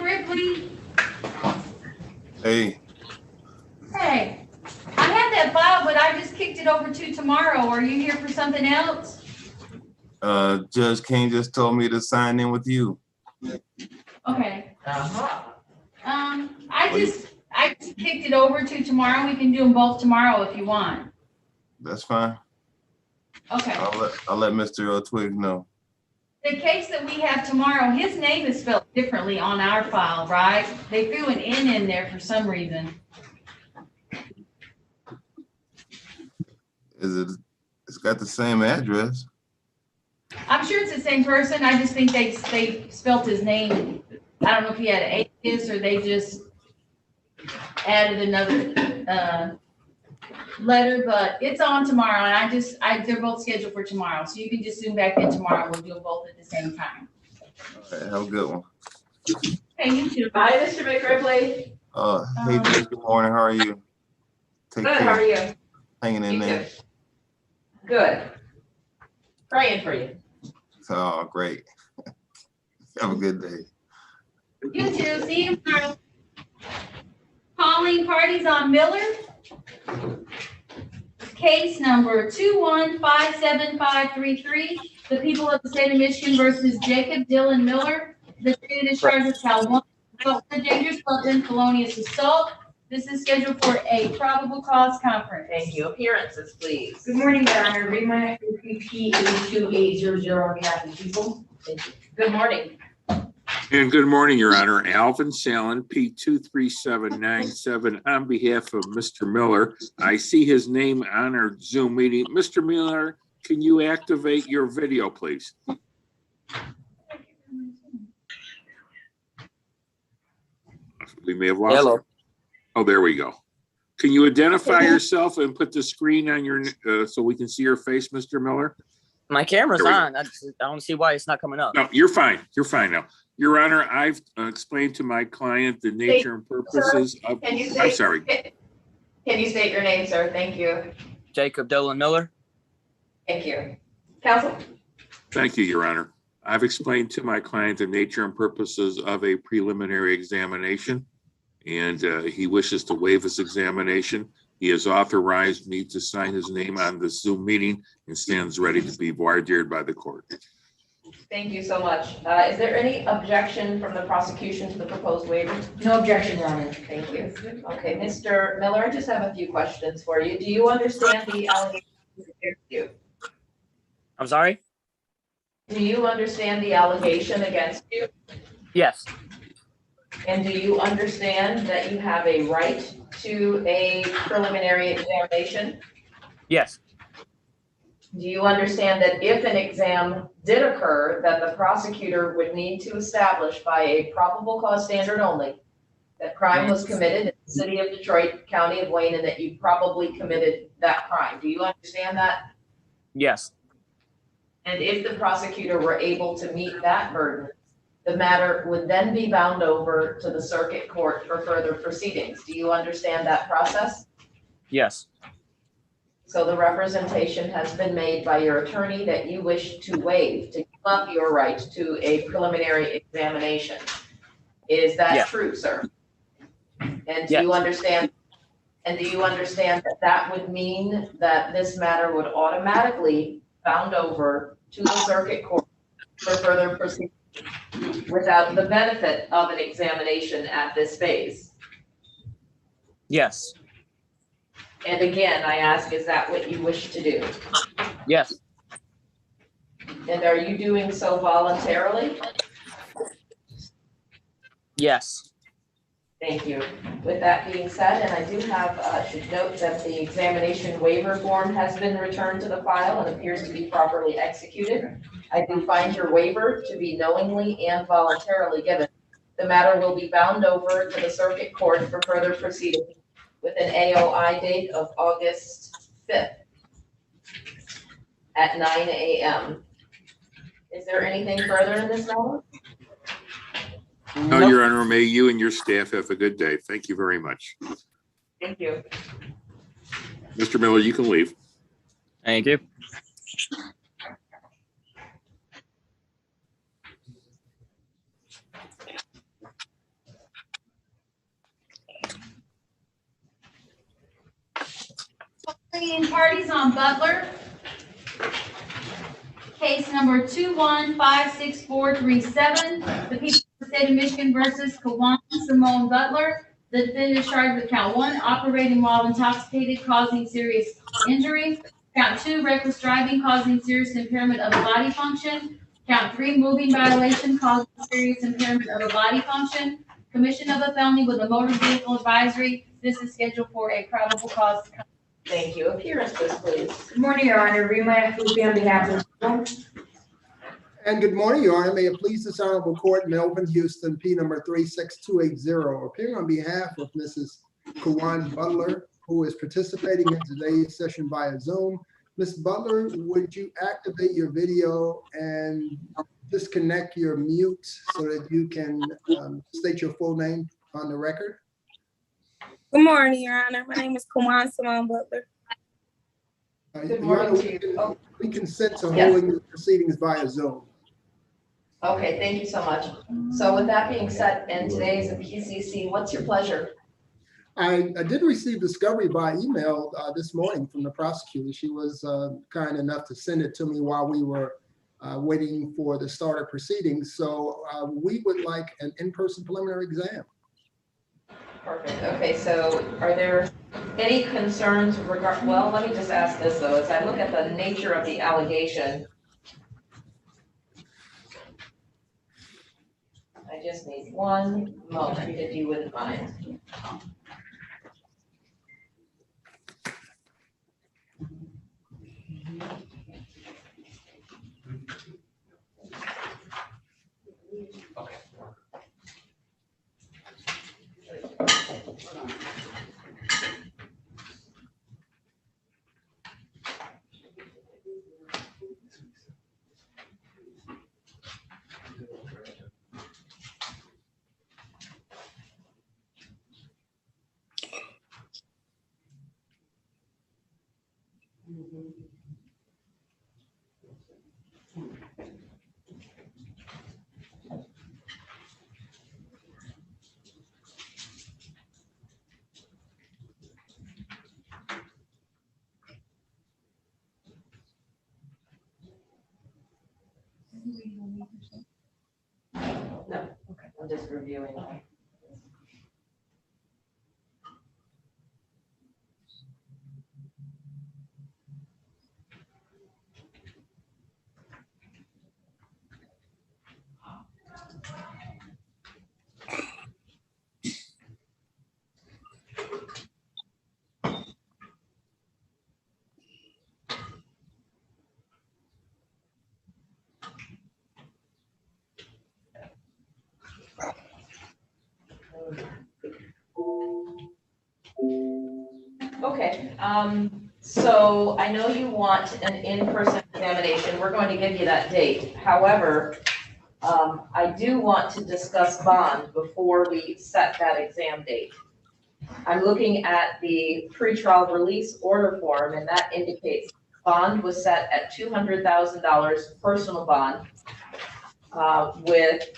Ripley. Hey. Hey, I had that file, but I just kicked it over to tomorrow. Are you here for something else? Judge King just told me to sign in with you. Okay. I just kicked it over to tomorrow. We can do them both tomorrow if you want. That's fine. Okay. I'll let Mr. Twiggs know. The case that we have tomorrow, his name is spelled differently on our file, right? They threw an N in there for some reason. It's got the same address. I'm sure it's the same person. I just think they spelt his name. I don't know if he had an alias or they just added another letter, but it's on tomorrow, and they're both scheduled for tomorrow, so you can just zoom back in tomorrow. We'll do them both at the same time. All right, have a good one. Hey, you too. Bye, Mr. McRipley. Hey, Judge, good morning. How are you? Take Good, care. how are you? Hanging in You there. too. Good. Praying for you. Oh, great. Have a good day. You too. See you tomorrow. Calling parties on Miller. Case number 2157533. The people of the state of Michigan versus Jacob Dylan Miller. The state of charges count 1, dangerous weapon, felonious assault. This is scheduled for a probable cause conference. Thank you. Appearances, please. Good morning, Your Honor. Remind PP 82800 on behalf of the people. Thank you. Good morning. And good morning, Your Honor. Alvin Sallin, P23797, on behalf of Mr. Miller. I see his name on our Zoom meeting. Mr. Miller, can you activate your video, please? We may have lost. Hello. Him. Oh, there we go. Can you identify yourself and put the screen on your so we can see your face, Mr. Miller? My camera's There we on. I don't see why it's not coming up. No, you're fine. You're fine now. Your Honor, I've explained to my client the nature and purposes of. Can you I'm sorry. Can you state your name, sir? Thank you. Jacob Dylan Miller. Thank you. Counsel? Thank you, Your Honor. I've explained to my client the nature and purposes of a preliminary examination, and he wishes to waive his examination. He has authorized me to sign his name on the Zoom meeting and stands ready to be voir dired by the court. Thank you so much. Is there any objection from the prosecution to the proposed waiver? No objection, Your Honor. Thank you. Okay, Mr. Miller, I just have a few questions for you. Do you understand the allegations against you? I'm sorry? Do you understand the allegation against you? Yes. And do you understand that you have a right to a preliminary examination? Yes. Do you understand that if an exam did occur, that the prosecutor would need to establish by a probable cause standard only that crime was committed in the city of Detroit, county of Wayne, and that you probably committed that crime? Do you understand that? Yes. And if the prosecutor were able to meet that burden, the matter would then be bound over to the circuit court for further proceedings. Do you understand that process? Yes. So the representation has been made by your attorney that you wish to waive, to give up your right to a preliminary examination. Is that true, sir? And do you understand? And do you understand that that would mean that this matter would automatically bound over to the circuit court for further proceedings without the benefit of an examination at this phase? Yes. And again, I ask, is that what you wish to do? Yes. And are you doing so voluntarily? Yes. Thank you. With that being said, and I do have, should note that the examination waiver form has been returned to the file and appears to be properly executed. I do find your waiver to be knowingly and voluntarily given. The matter will be bound over to the circuit court for further proceedings with an AOI date of August 5th at 9 a.m. Is there anything further in this matter? No, Nope. Your Honor, may you and your staff have a good day. Thank you very much. Thank you. Mr. Miller, you can leave. Thank you. Proceeding parties on Butler. Case number 2156437, the people of the state of Michigan versus Kawan Simone Butler. The defendant is charged with count 1, operating while intoxicated, causing serious injury. Count 2, reckless driving, causing serious impairment of a body function. Count 3, moving violation, causing serious impairment of a body function. Commission of a felony with a motor vehicle advisory. This is scheduled for a probable cause. Thank you. Appearances, please. Good morning, Your Honor. Rima Yakubi on behalf of the And good morning, Your Honor. May it please this honorable court, Melvin Houston, P number 36280, appearing on behalf of Mrs. Kawan Butler, who is participating in today's session via Zoom. Ms. Butler, would you activate your video and disconnect your mute so that you can state your full name on the record? Good morning, Your Honor. My name is Kawan Simone Butler. Good Your morning Honor, to you. we consent to Yes. holding the proceedings via Zoom. Okay, thank you so much. So with that being said, and today is a PCC, what's your pleasure? I did receive discovery by email this morning from the prosecutor. She was kind enough to send it to me while we were waiting for the start of proceedings. So we would like an in-person preliminary exam. Perfect. Okay, so are there any concerns well, let me just ask this though, as I look at the nature of the allegation, I just need one moment, if you wouldn't mind. No, okay, I'm just reviewing. Okay, so I know you want an in-person examination. We're going to give you that date. However, I do want to discuss bond before we set that exam date. I'm looking at the pretrial release order form, and that indicates bond was set at $200,000 personal bond with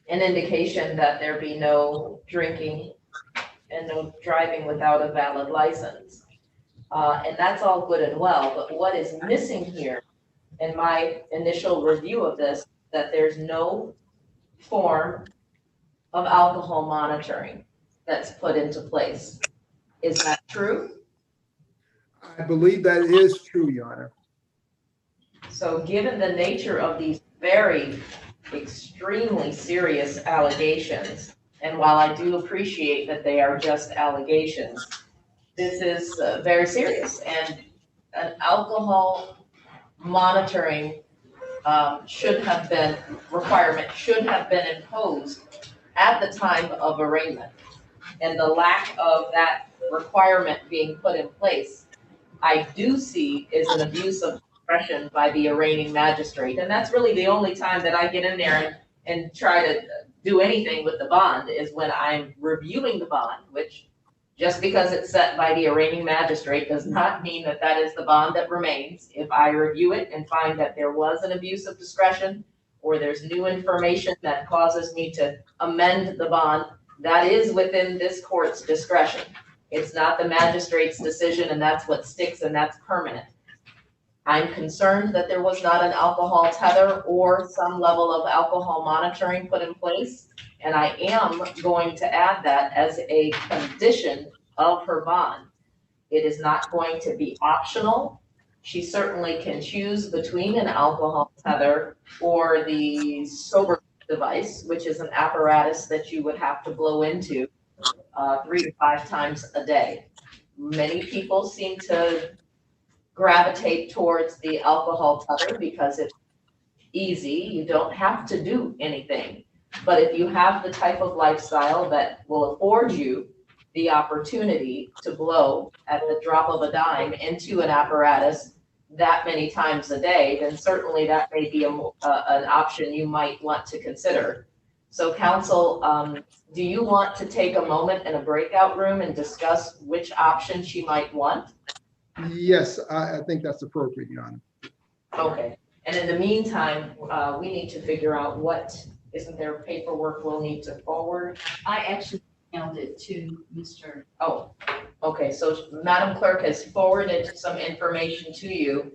an indication that there be no drinking and no driving without a valid license. And that's all good and well, but what is missing here in my initial review of this, that there's no form of alcohol monitoring that's put into place. Is that true? I believe that is true, Your Honor. So given the nature of these very extremely serious allegations, and while I do appreciate that they are just allegations, this is very serious, and an alcohol monitoring requirement should have been imposed at the time of arraignment. And the lack of that requirement being put in place, I do see is an abuse of discretion by the arraigning magistrate. And that's really the only time that I get in there and try to do anything with the bond is when I'm reviewing the bond, which just because it's set by the arraigning magistrate does not mean that that is the bond that remains. If I review it and find that there was an abuse of discretion or there's new information that causes me to amend the bond, that is within this court's discretion. It's not the magistrate's decision and that's what sticks and that's permanent. I'm concerned that there was not an alcohol tether or some level of alcohol monitoring put in place. And I am going to add that as a condition of her bond. It is not going to be optional. She certainly can choose between an alcohol tether or the sober device, which is an apparatus that you would have to blow into 3 to 5 times a day. Many people seem to gravitate towards the alcohol tether because it's easy. You don't have to do anything. But if you have the type of lifestyle that will afford you the opportunity to blow at the drop of a dime into an apparatus that many times a day, then certainly that may be an option you might want to consider. So counsel, do you want to take a moment in a breakout room and discuss which option she might want? Yes, I think that's appropriate, Your Honor. Okay, and in the meantime, we need to figure out isn't there paperwork we'll need to forward? I actually emailed it to Mr. Oh, okay, so Madam Clerk has forwarded some information to you.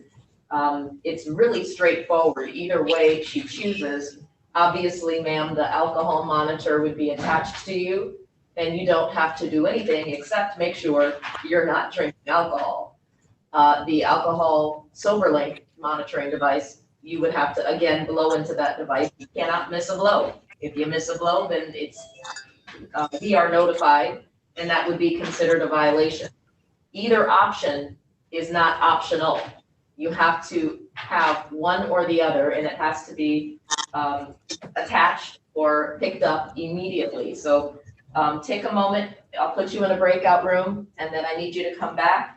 It's really straightforward, either way she chooses. Obviously, ma'am, the alcohol monitor would be attached to you, and you don't have to do anything except make sure you're not drinking alcohol. The alcohol SoberLink monitoring device, you would have to, again, blow into that device. You cannot miss a blow. If you miss a blow, then we are notified, and that would be considered a violation. Either option is not optional. You have to have one or the other, and it has to be attached or picked up immediately. So take a moment. I'll put you in a breakout room, and then I need you to come back,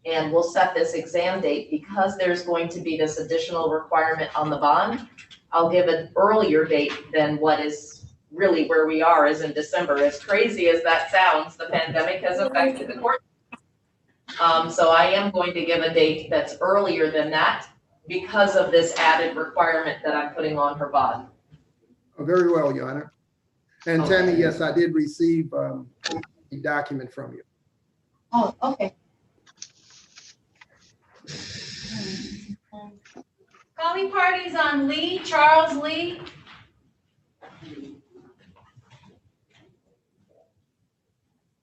and we'll set this exam date because there's going to be this additional requirement on the bond. I'll give an earlier date than what is really where we are is in December. As crazy as that sounds, the pandemic has affected the court. So I am going to give a date that's earlier than that because of this added requirement that I'm putting on her bond. Very well, Your Honor. And Tammy, yes, I did receive a document from you. Oh, okay. Calling parties on Lee, Charles Lee.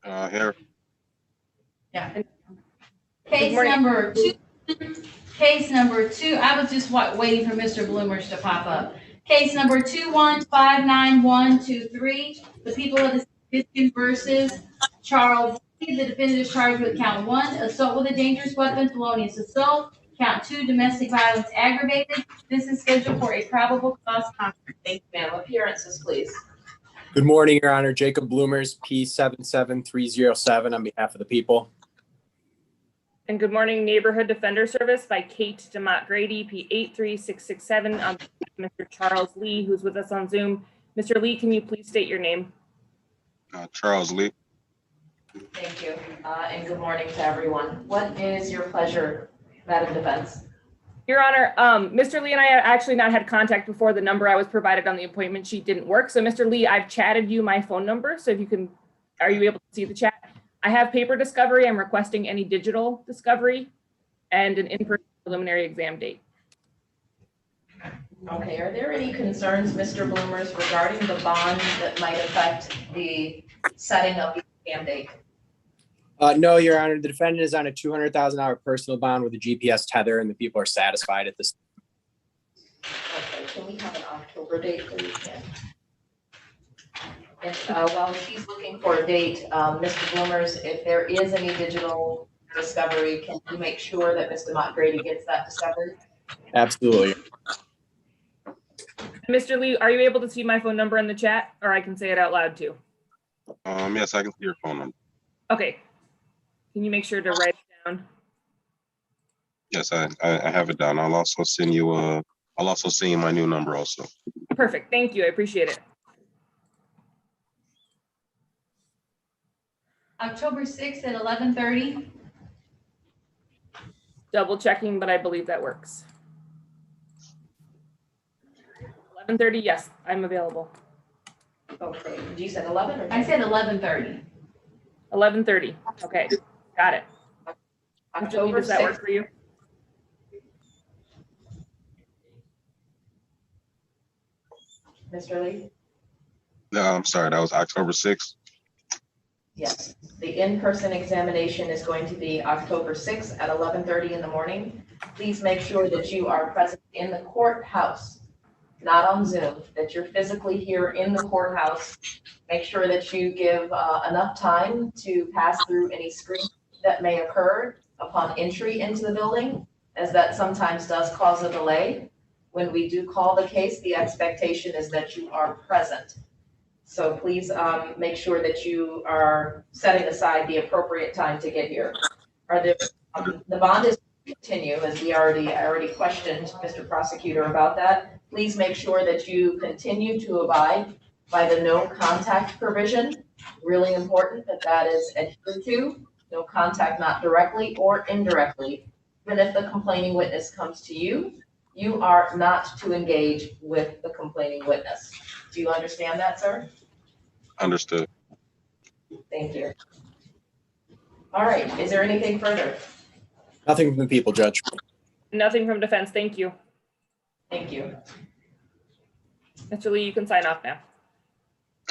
Here. Yeah. Case number two, I was just waiting for Mr. Bloomers to pop up. Case number 2159123, the people of the city versus Charles Lee. The defendant is charged with count 1, assault with a dangerous weapon, felonious assault. Count 2, domestic violence aggravated. This is scheduled for a probable cause conference. Thank you, ma'am. Appearances, please. Good morning, Your Honor. Jacob Bloomers, P77307 on behalf of the people. And good morning, Neighborhood Defender Service by Kate DeMott Grady, P83667 on behalf of Mr. Charles Lee, who's with us on Zoom. Mr. Lee, can you please state your name? Charles Lee. Thank you. And good morning to everyone. What is your pleasure, Madam Defense? Your Honor, Mr. Lee and I have actually not had contact before. The number I was provided on the appointment sheet didn't work. So Mr. Lee, I've chatted you my phone number. So if you can, are you able to see the chat? I have paper discovery. I'm requesting any digital discovery and an in-person preliminary exam date. Okay, are there any concerns, Mr. Bloomers, regarding the bond that might affect the setting of the exam date? No, Your Honor. The defendant is on a $200,000 personal bond with a GPS tether, and the people are satisfied at this. Okay, can we have an October date, please? Yeah. And while she's looking for a date, Mr. Bloomers, if there is any digital discovery, can you make sure that Mr. Montgrady gets that discovery? Absolutely. Mr. Lee, are you able to see my phone number in the chat, or I can say it out loud too? Yes, I can see your phone number. Okay. Can you make sure to write it down? Yes, I have it down. I'll also send you my new number also. Perfect. Thank you. I appreciate it. October 6th at 11:30. Double checking, but I believe that works. 11:30, yes, I'm available. Okay, you said 11 or? I said 11:30. 11:30. Okay, got it. Mr. Lee, October does that work 6th, for you? Mr. Lee? No, I'm sorry, that was October 6th. Yes, the in-person examination is going to be October 6th at 11:30 in the morning. Please make sure that you are present in the courthouse, not on Zoom, that you're physically here in the courthouse. Make sure that you give enough time to pass through any screening that may occur upon entry into the building, as that sometimes does cause a delay. When we do call the case, the expectation is that you are present. So please make sure that you are setting aside the appropriate time to get here. Are there, the bond is continue, as I already questioned Mr. Prosecutor about that. Please make sure that you continue to abide by the no contact provision. Really important that that is adhered to. No contact, not directly or indirectly. Even if the complaining witness comes to you, you are not to engage with the complaining witness. Do you understand that, sir? Understood. Thank you. All right, is there anything further? Nothing from the people, Judge. Nothing from defense. Thank you. Thank you. Mr. Lee, you can sign off now.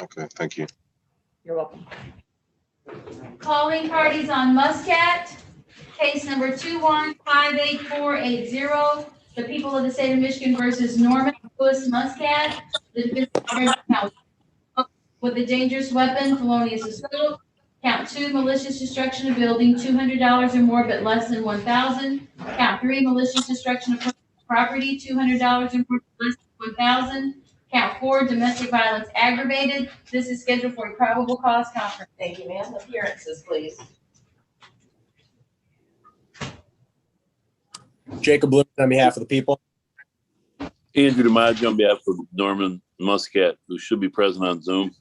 Okay, thank you. You're welcome. Calling parties on Muscat, case number 2158480, the people of the state of Michigan versus Norman Lewis Muscat. The defendant charged count with a dangerous weapon, felonious assault. Count 2, malicious destruction of building, $200 or more but less than $1,000. Count 3, malicious destruction of property, $200 or more but less than $1,000. Count 4, domestic violence aggravated. This is scheduled for a probable cause conference. Thank you, ma'am. Appearances, please. Jacob Bloom on behalf of the people. Andrew DiMaggio on behalf of Norman Muscat, who should be present on Zoom.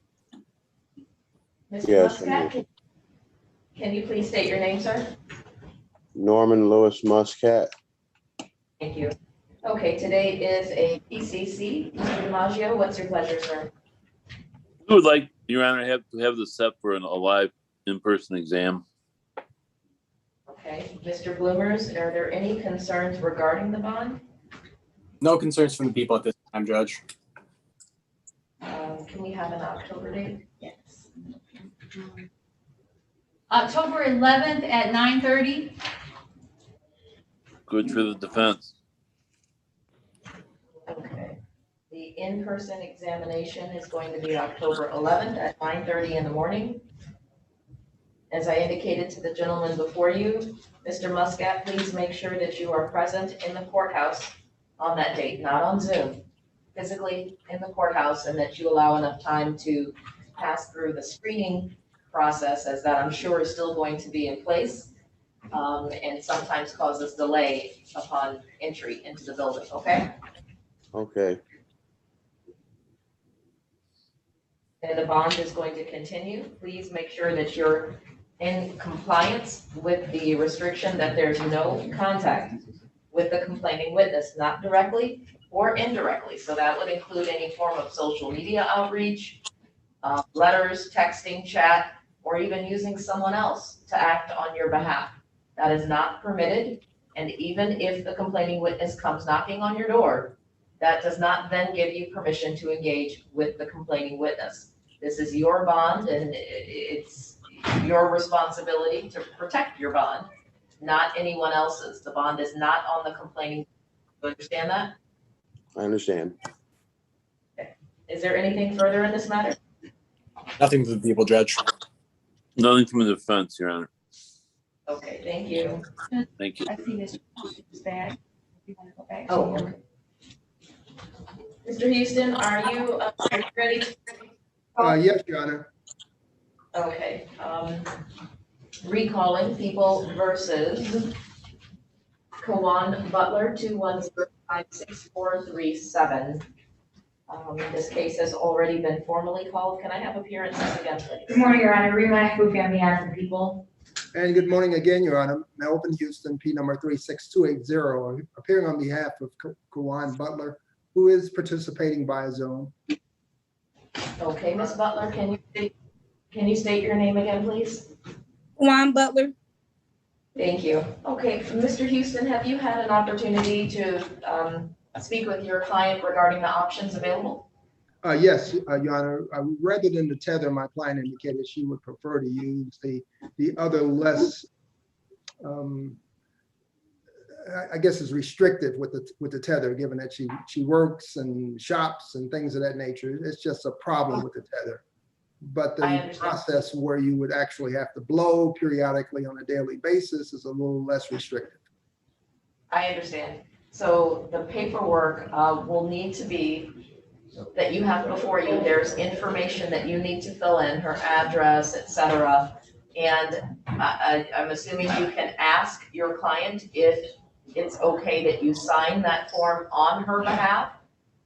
Mr. Yes, Muscat, can you please state your name, sir? Norman Lewis Muscat. Thank you. Okay, today is a PCC. Mr. DiMaggio, what's your pleasure, sir? We would like, Your Honor, to have this set for a live in-person exam. Okay, Mr. Bloomers, are there any concerns regarding the bond? No concerns from the people at this time, Judge. Can we have an October date? Yes. October 11th at 9:30. Good for the defense. Okay. The in-person examination is going to be October 11th at 9:30 in the morning. As I indicated to the gentleman before you, Mr. Muscat, please make sure that you are present in the courthouse on that date, not on Zoom, physically in the courthouse, and that you allow enough time to pass through the screening process, as that I'm sure is still going to be in place, and sometimes causes delay upon entry into the building, okay? Okay. And the bond is going to continue. Please make sure that you're in compliance with the restriction that there's no contact with the complaining witness, not directly or indirectly. So that would include any form of social media outreach, letters, texting, chat, or even using someone else to act on your behalf. That is not permitted. And even if the complaining witness comes knocking on your door, that does not then give you permission to engage with the complaining witness. This is your bond, and it's your responsibility to protect your bond, not anyone else's. The bond is not on the complaining. You understand that? I understand. Okay. Is there anything further in this matter? Nothing from the people, Judge. Nothing from the defense, Your Honor. Okay, thank you. Thank you. I see Mr. Houston's bag. You want to go back? Oh, okay. Mr. Houston, are you ready? Yes, Your Honor. Okay, recalling people versus Kawan Butler, 2105647. This case has already been formally called. Can I have appearances again, please? Good morning, Your Honor. Rima Mahfouz on behalf of the people. And good morning again, Your Honor. Melvin Houston, P number 36280, appearing on behalf of Kawan Butler, who is participating by Zoom. Okay, Ms. Butler, Can you state your name again, please? Kawan Butler. Thank you. Okay, Mr. Houston, have you had an opportunity to speak with your client regarding the options available? Yes, Your Honor. Rather than the tether, my client indicated she would prefer to use the other less, I guess is restrictive with the tether, given that she works and shops and things of that nature. It's just a problem with the tether. But the process where you would actually have to blow periodically on a daily basis is a little less restrictive. I understand. So the paperwork will need to be that you have before you. There's information that you need to fill in, her address, etc. And I'm assuming you can ask your client if it's okay that you sign that form on her behalf.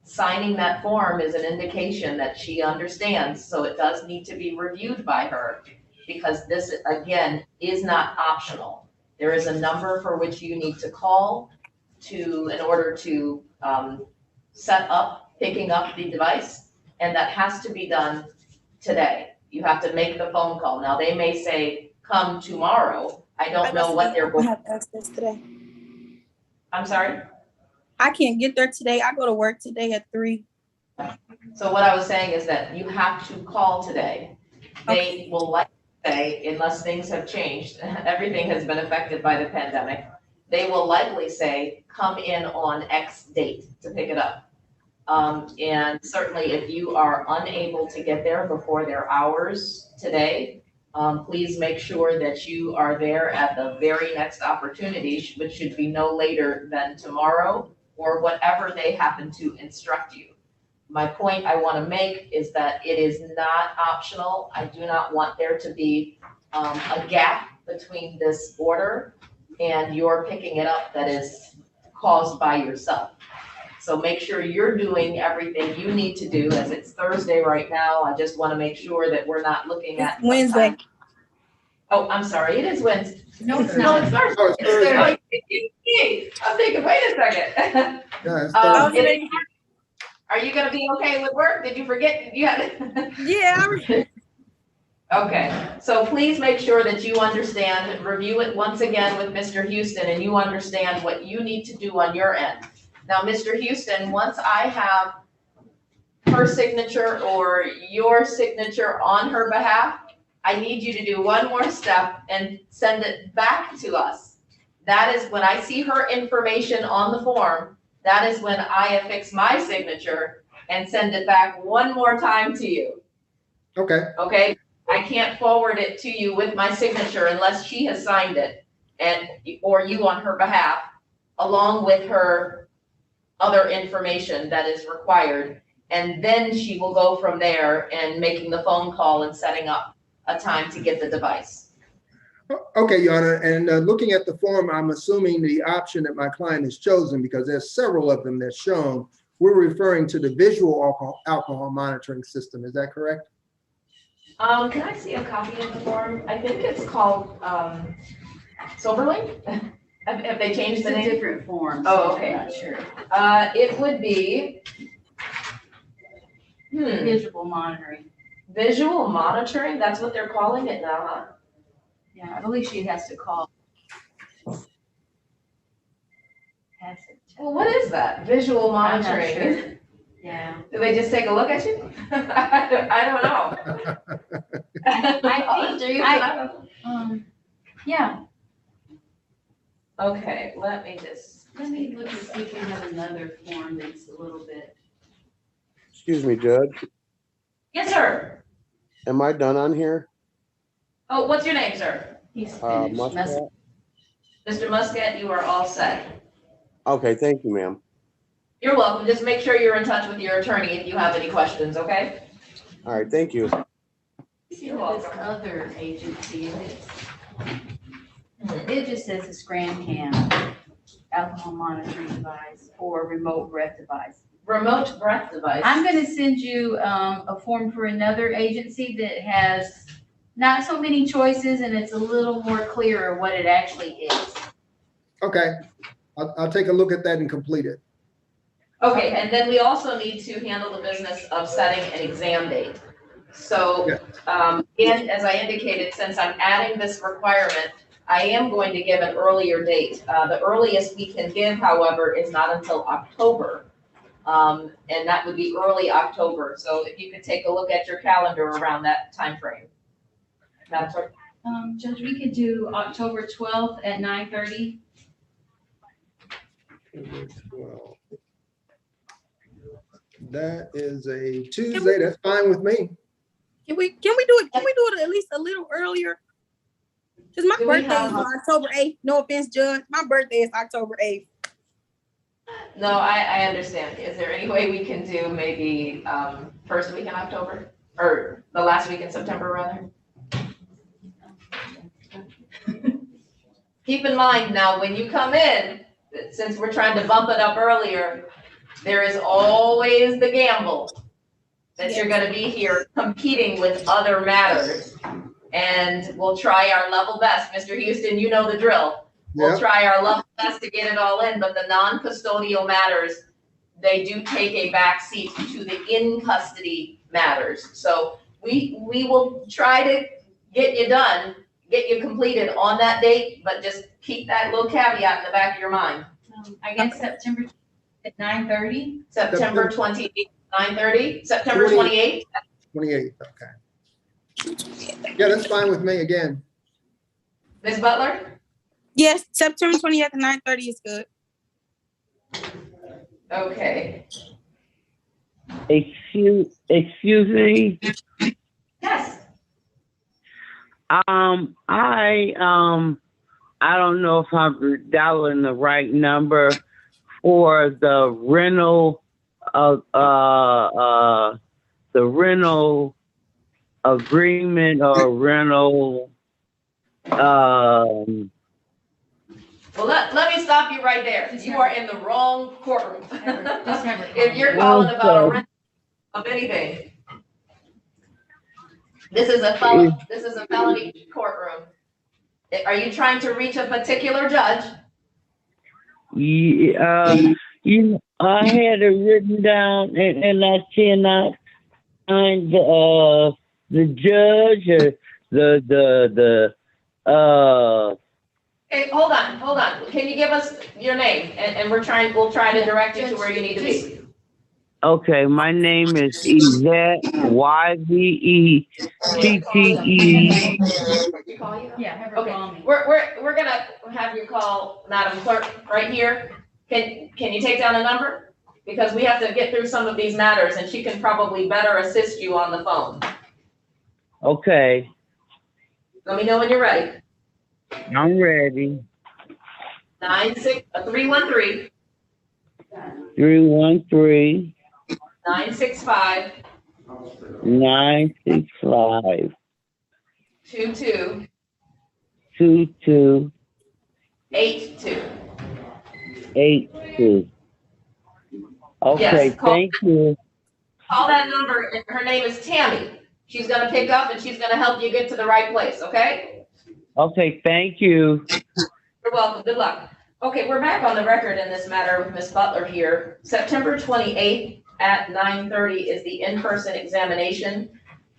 Signing that form is an indication that she understands, so it does need to be reviewed by her, because this, again, is not optional. There is a number for which you need to call in order to set up picking up the device, and that has to be done today. You have to make the phone call. Now, they may say, come tomorrow. I don't know what they're going to have access today. I'm sorry? I can't get there today. I go to work today at 3. So what I was saying is that you have to call today. They will likely say, unless things have changed, everything has been affected by the pandemic, they will likely say, come in on X date to pick it up. And certainly if you are unable to get there before their hours today, please make sure that you are there at the very next opportunity, which should be no later than tomorrow or whatever they happen to instruct you. My point I want to make is that it is not optional. I do not want there to be a gap between this order and your picking it up that is caused by yourself. So make sure you're doing everything you need to do, as it's Thursday right now. I just want to make sure that we're not looking at Wednesday. Oh, I'm sorry, it is Wednesday. No, it's not. It's Thursday. Oh, it's Thursday. I'm thinking, wait a second. Yeah, it's Thursday. it is- Are you gonna be okay with work? Did you forget? You had Yeah. Okay, so please make sure that you understand, review it once again with Mr. Houston, and you understand what you need to do on your end. Now, Mr. Houston, once I have her signature or your signature on her behalf, I need you to do one more step and send it back to us. That is when I see her information on the form, that is when I affix my signature and send it back one more time to you. Okay. Okay? I can't forward it to you with my signature unless she has signed it or you on her behalf, along with her other information that is required. And then she will go from there and making the phone call and setting up a time to get the device. Okay, Your Honor, and looking at the form, I'm assuming the option that my client has chosen, because there's several of them that's shown, we're referring to the visual alcohol monitoring system. Is that correct? Can I see a copy of the form? I think it's called Soberlink. Have they changed the name? It's a different form. Oh, okay. I'm not sure. It would be Visual monitoring. visual monitoring. That's what they're calling it now, huh? Yeah, I believe she has to call. Well, what is that? Visual I'm not monitoring. sure. Yeah. Do they just take a look at you? I don't know. Yeah. Okay, let me look and see if we have another form that's a little bit. Excuse me, Judge. Yes, sir. Am I done on here? Oh, what's your name, sir? He's finished. Muscat? Mr. Muscat, you are all set. Okay, thank you, ma'am. You're welcome. Just make sure you're in touch with your attorney if you have any questions, okay? All right, thank you. See this other agency, and it just says a Scram Cam, alcohol monitoring device or remote breath device. Remote breath device. I'm gonna send you a form for another agency that has not so many choices and it's a little more clearer what it actually is. Okay, I'll take a look at that and complete it. Okay, and then we also need to handle the business of setting an exam date. So, again, as I indicated, since I'm adding this requirement, I am going to give an earlier date. The earliest we can give, however, is not until October. And that would be early October. So if you could take a look at your calendar around that timeframe. Madam Clerk? Judge, we could do October 12th at 9:30. That is a Tuesday. That's fine with me. Can we do it at least a little earlier? Because my birthday is on October 8th. No offense, Judge. My birthday is October 8th. No, I understand. Is there any way we can do maybe first week in October? Or the last week in September, rather? Keep in mind now, when you come in, since we're trying to bump it up earlier, there is always the gamble that you're gonna be here competing with other matters. And we'll try our level best. Mr. Houston, you know the drill. We'll try our level best to get it all in, but the non-custodial matters, they do take a back seat to the in-custody matters. So we will try to get you done, get you completed on that date, but just keep that little caveat in the back of your mind. I guess September at 9:30. September 28th, 9:30, September 28th? 28th, okay. Yeah, that's fine with me again. Ms. Butler? Yes, September 20th at 9:30 is good. Okay. Excuse me. Yes. I don't know if I'm dialing the right number for the rental agreement or rental. Well, let me stop you right there. You are in the wrong courtroom. If you're calling about a rent of anything, this is a felony courtroom. Are you trying to reach a particular judge? Yeah, I had it written down and I cannot find the judge or the Hey, hold on. Can you give us your name? And we'll try to direct you to where you need to be. Okay, my name is Yvette, YVETTE. Yeah, have her Okay, call me. we're gonna have you call Madam Clerk right here. Can you take down a number? Because we have to get through some of these matters and she can probably better assist you on the phone. Okay. Let me know when you're ready. I'm ready. 313 313 965 965 2282. 82. Okay, Yes, thank you. Call that number. Her name is Tammy. She's gonna pick up and she's gonna help you get to the right place, okay? Okay, thank you. You're welcome. Good luck. Okay, we're back on the record in this matter with Ms. Butler here. September 28th at 9:30 is the in-person examination.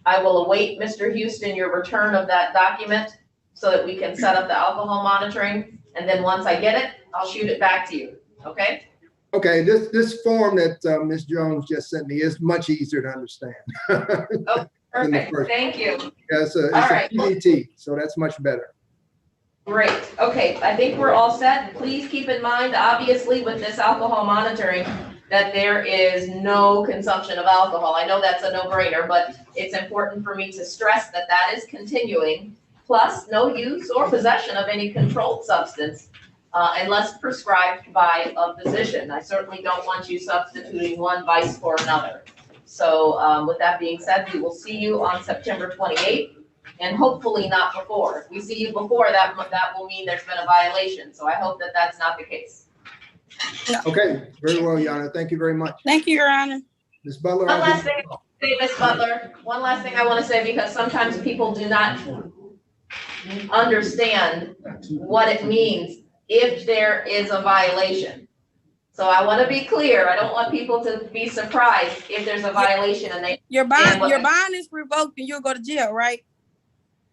I will await, Mr. Houston, your return of that document so that we can set up the alcohol monitoring. And then once I get it, I'll shoot it back to you, okay? Okay, this form that Ms. Jones just sent me is much easier to understand. Oh, perfect. Thank you. Yeah, it's a PDT, so that's much better. Great. Okay, I think we're all set. Please keep in mind, obviously, with this alcohol monitoring, that there is no consumption of alcohol. I know that's a no-brainer, but it's important for me to stress that that is continuing, plus no use or possession of any controlled substance unless prescribed by a physician. I certainly don't want you substituting one vice for another. So with that being said, we will see you on September 28th. And hopefully not before. If we see you before, that will mean there's been a violation. So I hope that that's not the case. Okay, very well, Your Honor. Thank you very much. Thank you, Your Honor. Ms. Butler. One last thing, Ms. Butler. One last thing I want to say, because sometimes people do not understand what it means if there is a violation. So I want to be clear. I don't want people to be surprised if there's a violation and they. Your bond, what- your bond is revoked and you'll go to jail, right?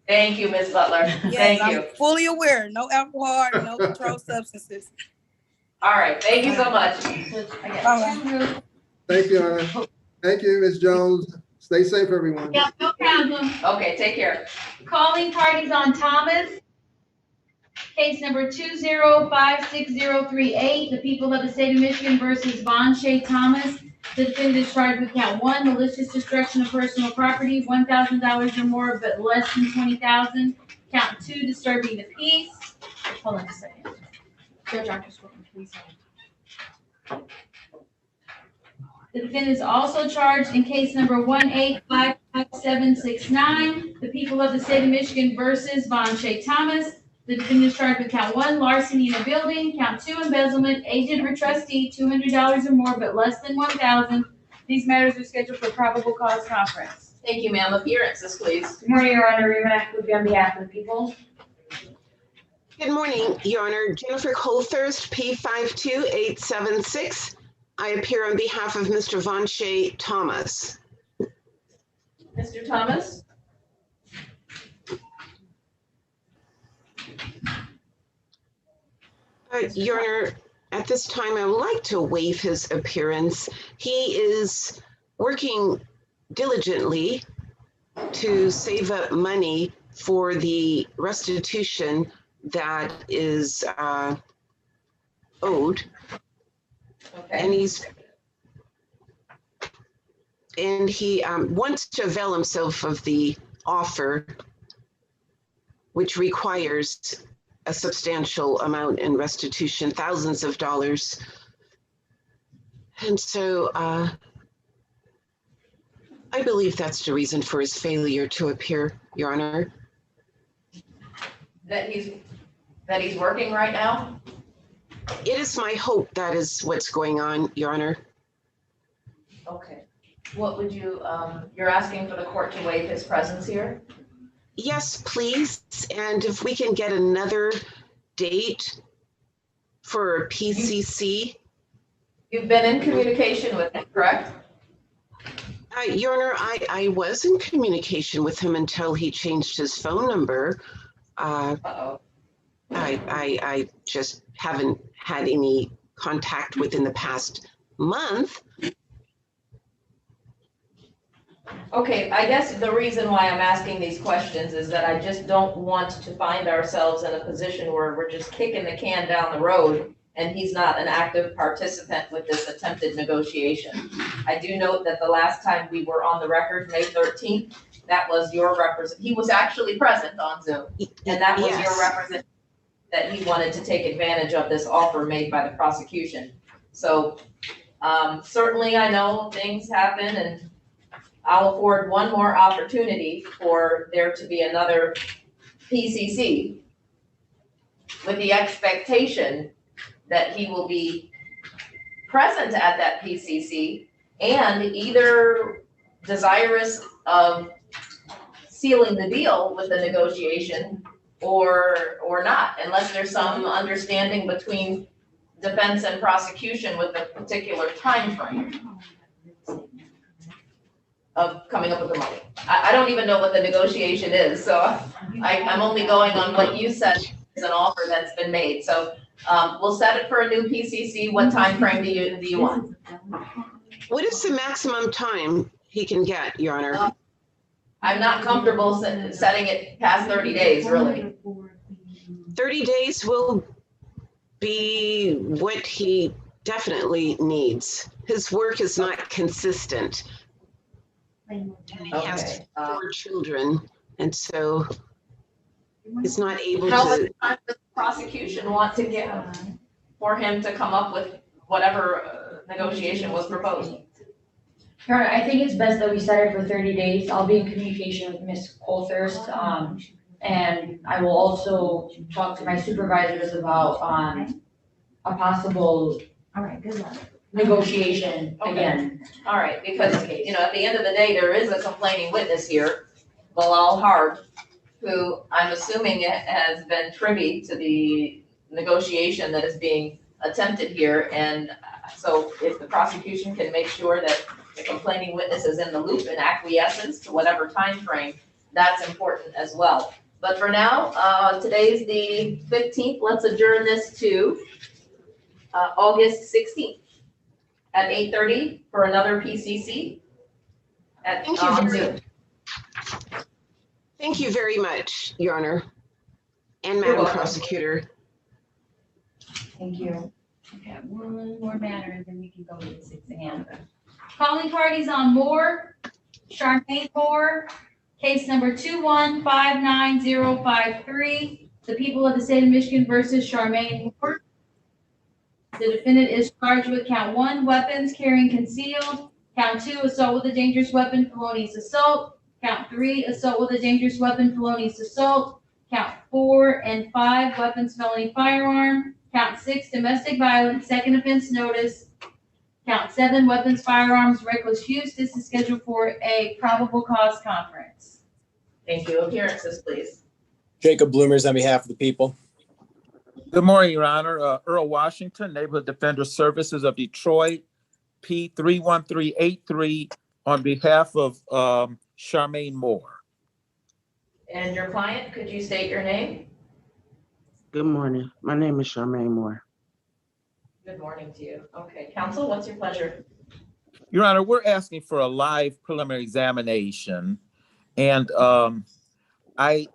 Thank you, Ms. Butler. Yes, Thank I'm you. fully aware. No alcohol, no controlled substances. All right, thank you so much. Bye-bye. Thank you, Your Honor. Thank you, Ms. Jones. Stay safe, everyone. Yeah, no problem. Okay, take care. Calling parties on Thomas. Case number 2056038, the people of the state of Michigan versus Von Shay Thomas. The defendant is charged with count 1, malicious destruction of personal property, $1,000 or more, but less than $20,000. Count 2, disturbing the peace. Hold on a second. Judge Archer, please. The defendant is also charged in case number 1855769, the people of the state of Michigan versus Von Shay Thomas. The defendant is charged with count 1, larceny in a building, count 2, embezzlement, agent or trustee, $200 or more, but less than $1,000. These matters are scheduled for probable cause conference. Thank you, ma'am. Appearances, please. Good morning, Your Honor. Rima Yacobi on behalf of the people. Good morning, Your Honor. Jennifer Colthurst, P52876. I appear on behalf of Mr. Von Shay Thomas. Mr. Thomas? Your Honor, at this time, I would like to waive his appearance. He is working diligently to save up money for the restitution that is owed. Okay. And he wants to avail himself of the offer, which requires a substantial amount in restitution, thousands of dollars. And so I believe that's the reason for his failure to appear, Your Honor. That he's working right now? It is my hope that is what's going on, Your Honor. Okay. What would you, you're asking for the court to waive his presence here? Yes, please. And if we can get another date for PCC. You've been in communication with him, correct? Your Honor, I was in communication with him until he changed his phone number. Uh-oh. I just haven't had any contact within the past month. Okay, I guess the reason why I'm asking these questions is that I just don't want to find ourselves in a position where we're just kicking the can down the road and he's not an active participant with this attempted negotiation. I do note that the last time we were on the record, May 13th, that was your he was actually present on Zoom. And that was your representative that he wanted to take advantage of this offer made by the prosecution. So certainly I know things happen and I'll afford one more opportunity for there to be another PCC with the expectation that he will be present at that PCC and either desirous of sealing the deal with the negotiation or not, unless there's some understanding between defense and prosecution with a particular time frame of coming up with the money. I don't even know what the negotiation is, so I'm only going on what you said is an offer that's been made. So we'll set it for a new PCC. What time frame do you want? What is the maximum time he can get, Your Honor? I'm not comfortable setting it past 30 days, really. 30 days will be what he definitely needs. His work is not consistent. And he has 4 children, and so he's not able How to. much time does the prosecution want to give for him to come up with whatever negotiation was proposed? Your Honor, I think it's best that we set it for 30 days. I'll be in communication with Ms. Colthurst, and I will also talk to my supervisors about a possible negotiation again. All right, because, you know, at the end of the day, there is a complaining witness here, Bilal Harb, who I'm assuming has been privy to the negotiation that is being attempted here. And so if the prosecution can make sure that the complaining witness is in the loop and acquiesces to whatever time frame, that's important as well. But for now, today's the 15th. Let's adjourn this to August 16th at 8:30 for another PCC. Thank you very much, Your Honor, and You're Madam welcome. Prosecutor. Thank you. Okay, one more matter and then we can go to the 6 a.m. Calling parties on Moore, Charmaine Moore, case number 2159053. The people of the state of Michigan versus Charmaine Moore. The defendant is charged with count 1, weapons carrying concealed. Count 2, assault with a dangerous weapon, felonious assault. Count 3, assault with a dangerous weapon, felonious assault. Count 4 and 5, weapons, felony, firearm. Count 6, domestic violence, second offense notice. Count 7, weapons, firearms, reckless use. This is scheduled for a probable cause conference. Thank you. Appearances, please. Jacob Bloomers on behalf of the people. Good morning, Your Honor. Earl Washington, Neighborhood Defender Services of Detroit, P31383, on behalf of Charmaine Moore. And your client, could you state your name? Good morning. My name is Charmaine Moore. Good morning to you. Okay, counsel, what's your pleasure? Your Honor, we're asking for a live preliminary examination, and I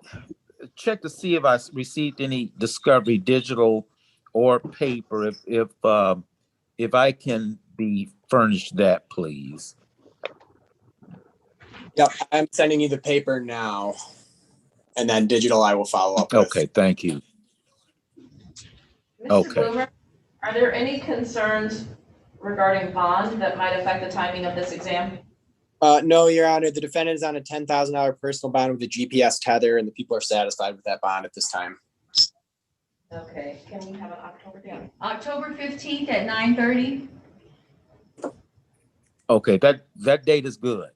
checked to see if I received any discovery, digital or paper. If I can be furnished that, please. Yep, I'm sending you the paper now, and then digital I will follow up with. Okay, thank you. Mr. Okay. Bloomer, are there any concerns regarding bond that might affect the timing of this exam? No, Your Honor, the defendant is on a $10,000 personal bond with a GPS tether, and the people are satisfied with that bond at this time. Okay, can we have an October date? October 15th at 9:30. Okay, that date is good.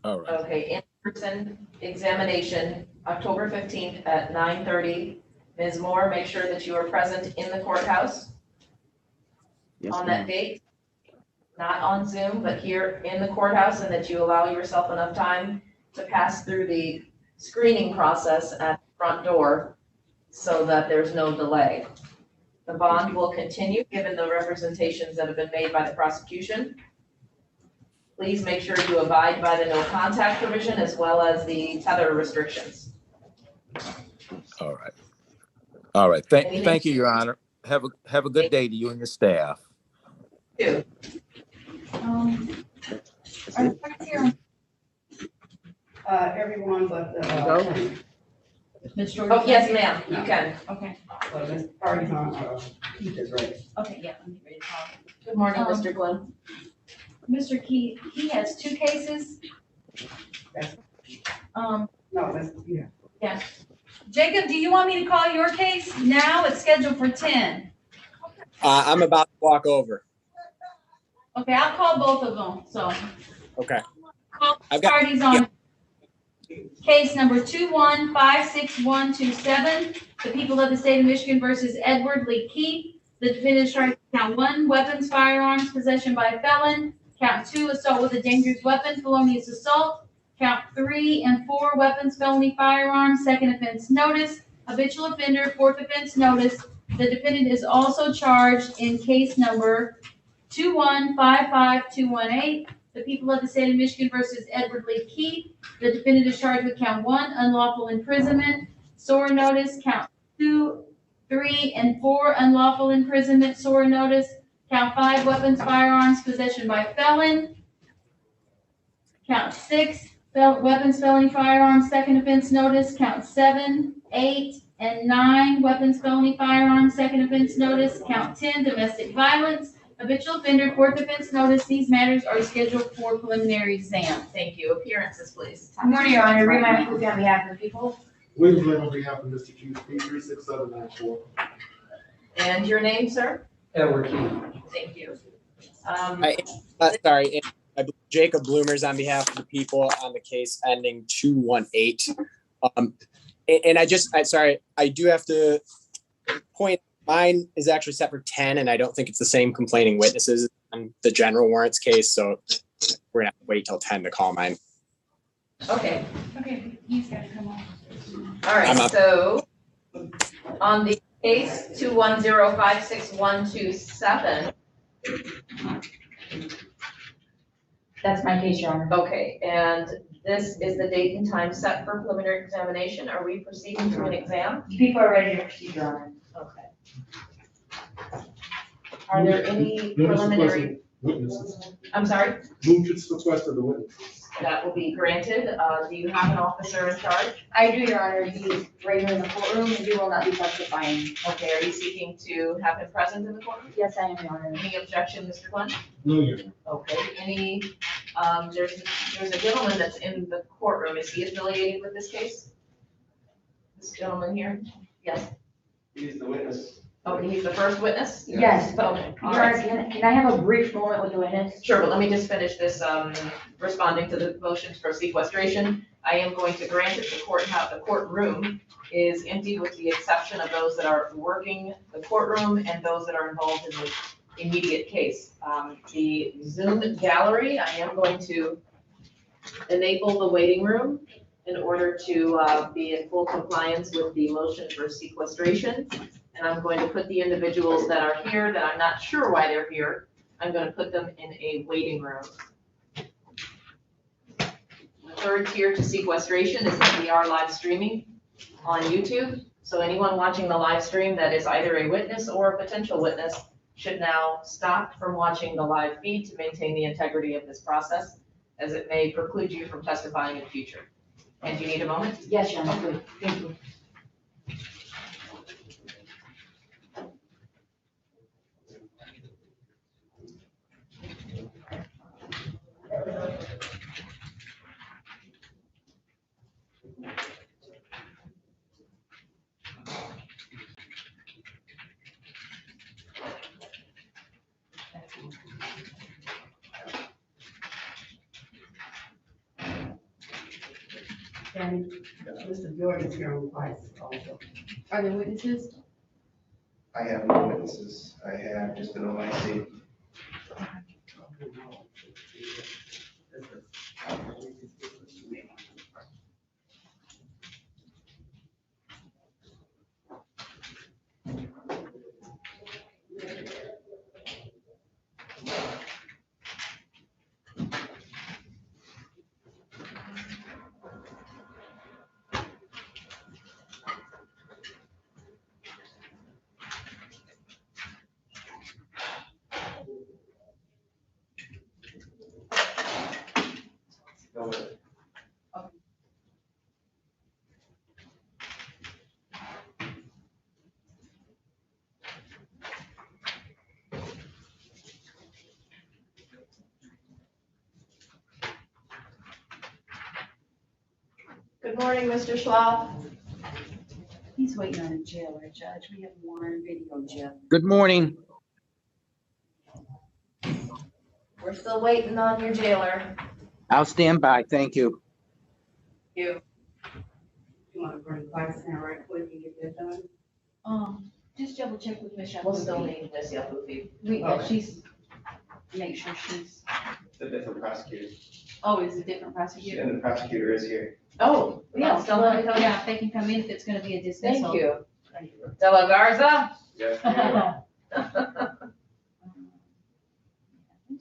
All right. Okay, in-person examination, October 15th at 9:30. Ms. Moore, make sure that you are present in the courthouse Yes, on ma'am. that date. Not on Zoom, but here in the courthouse, and that you allow yourself enough time to pass through the screening process at the front door so that there's no delay. The bond will continue given the representations that have been made by the prosecution. Please make sure you abide by the no contact provision as well as the tether restrictions. All right. All right. Thank you, Your Honor. Have a good day to you and your staff. Two. Are the parties here? Everyone but the. Ms. Jordan? Oh, yes, ma'am, you can. Okay. This party's on, Keith is right. Okay, yeah, I'm ready to call. Good morning, Mr. Glenn. Mr. Key, he has 2 cases. No, that's, yeah. Yeah. Jacob, do you want me to call your case now? It's scheduled for 10. I'm about to walk over. Okay, I'll call both of them, so. Okay. Call parties on case number 2156127, the people of the state of Michigan versus Edward Lee Keith. The defendant is charged with count 1, weapons, firearms, possession by a felon. Count 2, assault with a dangerous weapon, felonious assault. Count 3 and 4, weapons, felony, firearms, second offense notice. Habitual offender, fourth offense notice. The defendant is also charged in case number 2155218, the people of the state of Michigan versus Edward Lee Keith. The defendant is charged with count 1, unlawful imprisonment, SORA notice. Count 2, 3, and 4, unlawful imprisonment, SORA notice. Count 5, weapons, firearms, possession by felon. Count 6, weapons, felony, firearms, second offense notice. Count 7, 8, and 9, weapons, felony, firearms, second offense notice. Count 10, domestic violence, habitual offender, fourth offense notice. These matters are scheduled for preliminary exam. Thank you. Appearances, please. Good morning, Your Honor. Read my on behalf of the people. William Glenn on behalf of Mr. Hughes, P36794. And your name, sir? Edward Keith. Thank you. Sorry, I believe Jacob Bloomers on behalf of the people on the case ending 218. And I do have to point Mine is actually set for 10, and I don't think it's the same complaining witnesses on the general warrants case, so we're gonna have to wait till 10 to call mine. Okay, Okay, he's gotta come on. all I'm right, up. so on the case 210561227, That's my case, Your Honor. okay, and this is the date and time set for preliminary examination. Are we proceeding to an exam? People are ready to proceed, Your Honor. Okay. Are there any preliminary, Witnesses. I'm sorry, Move to request of the witnesses. that will be granted? Do you have an officer in charge? I do, Your Honor. He's right here in the courtroom, and he will not be testifying. Okay, are you seeking to have him present in the courtroom? Yes, I am, Your Honor. Any objection, Mr. Glenn? No, Your Honor. Okay, any, there's a gentleman that's in the courtroom. Is he affiliated with this case? This gentleman here? Yes. He's the witness. Okay, he's the first witness? Yes, but Okay, Your all Honor, right. can I have a brief moment with the witness? Sure, but let me just finish this, responding to the motions for sequestration. I am going to grant it, the courtroom is empty with the exception of those that are working the courtroom and those that are involved in the immediate case. The Zoom gallery, I am going to enable the waiting room in order to be in full compliance with the motion for sequestration. And I'm going to put the individuals that are here that I'm not sure why they're here, I'm going to put them in a waiting room. The third tier to sequestration is that we are live streaming on YouTube. So anyone watching the live stream that is either a witness or a potential witness should now stop from watching the live feed to maintain the integrity of this process, as it may preclude you from testifying in future. And do you need a moment? Yes, Your Honor. Thank you. And Mr. Jordan's here on twice also. Are there witnesses? I have no witnesses. I have just an OIC. Go with it. Good morning, Mr. Schlaf. He's waiting on a jailer, Judge. We have one video, Jeff. Good morning. We're still waiting on your jailer. I'll stand by. Thank you. You. You want to bring Vice in right quick and get that done? Just double check with Michelle. We'll still need Ms. Yapufi. She's, make sure she's, It's a different prosecutor. oh, is a different prosecutor? And the prosecutor is here. Oh, yeah, still let me Well, come. yeah, if they can come in, if it's gonna be a dismissal. Thank you. De La Garza? Yes. There's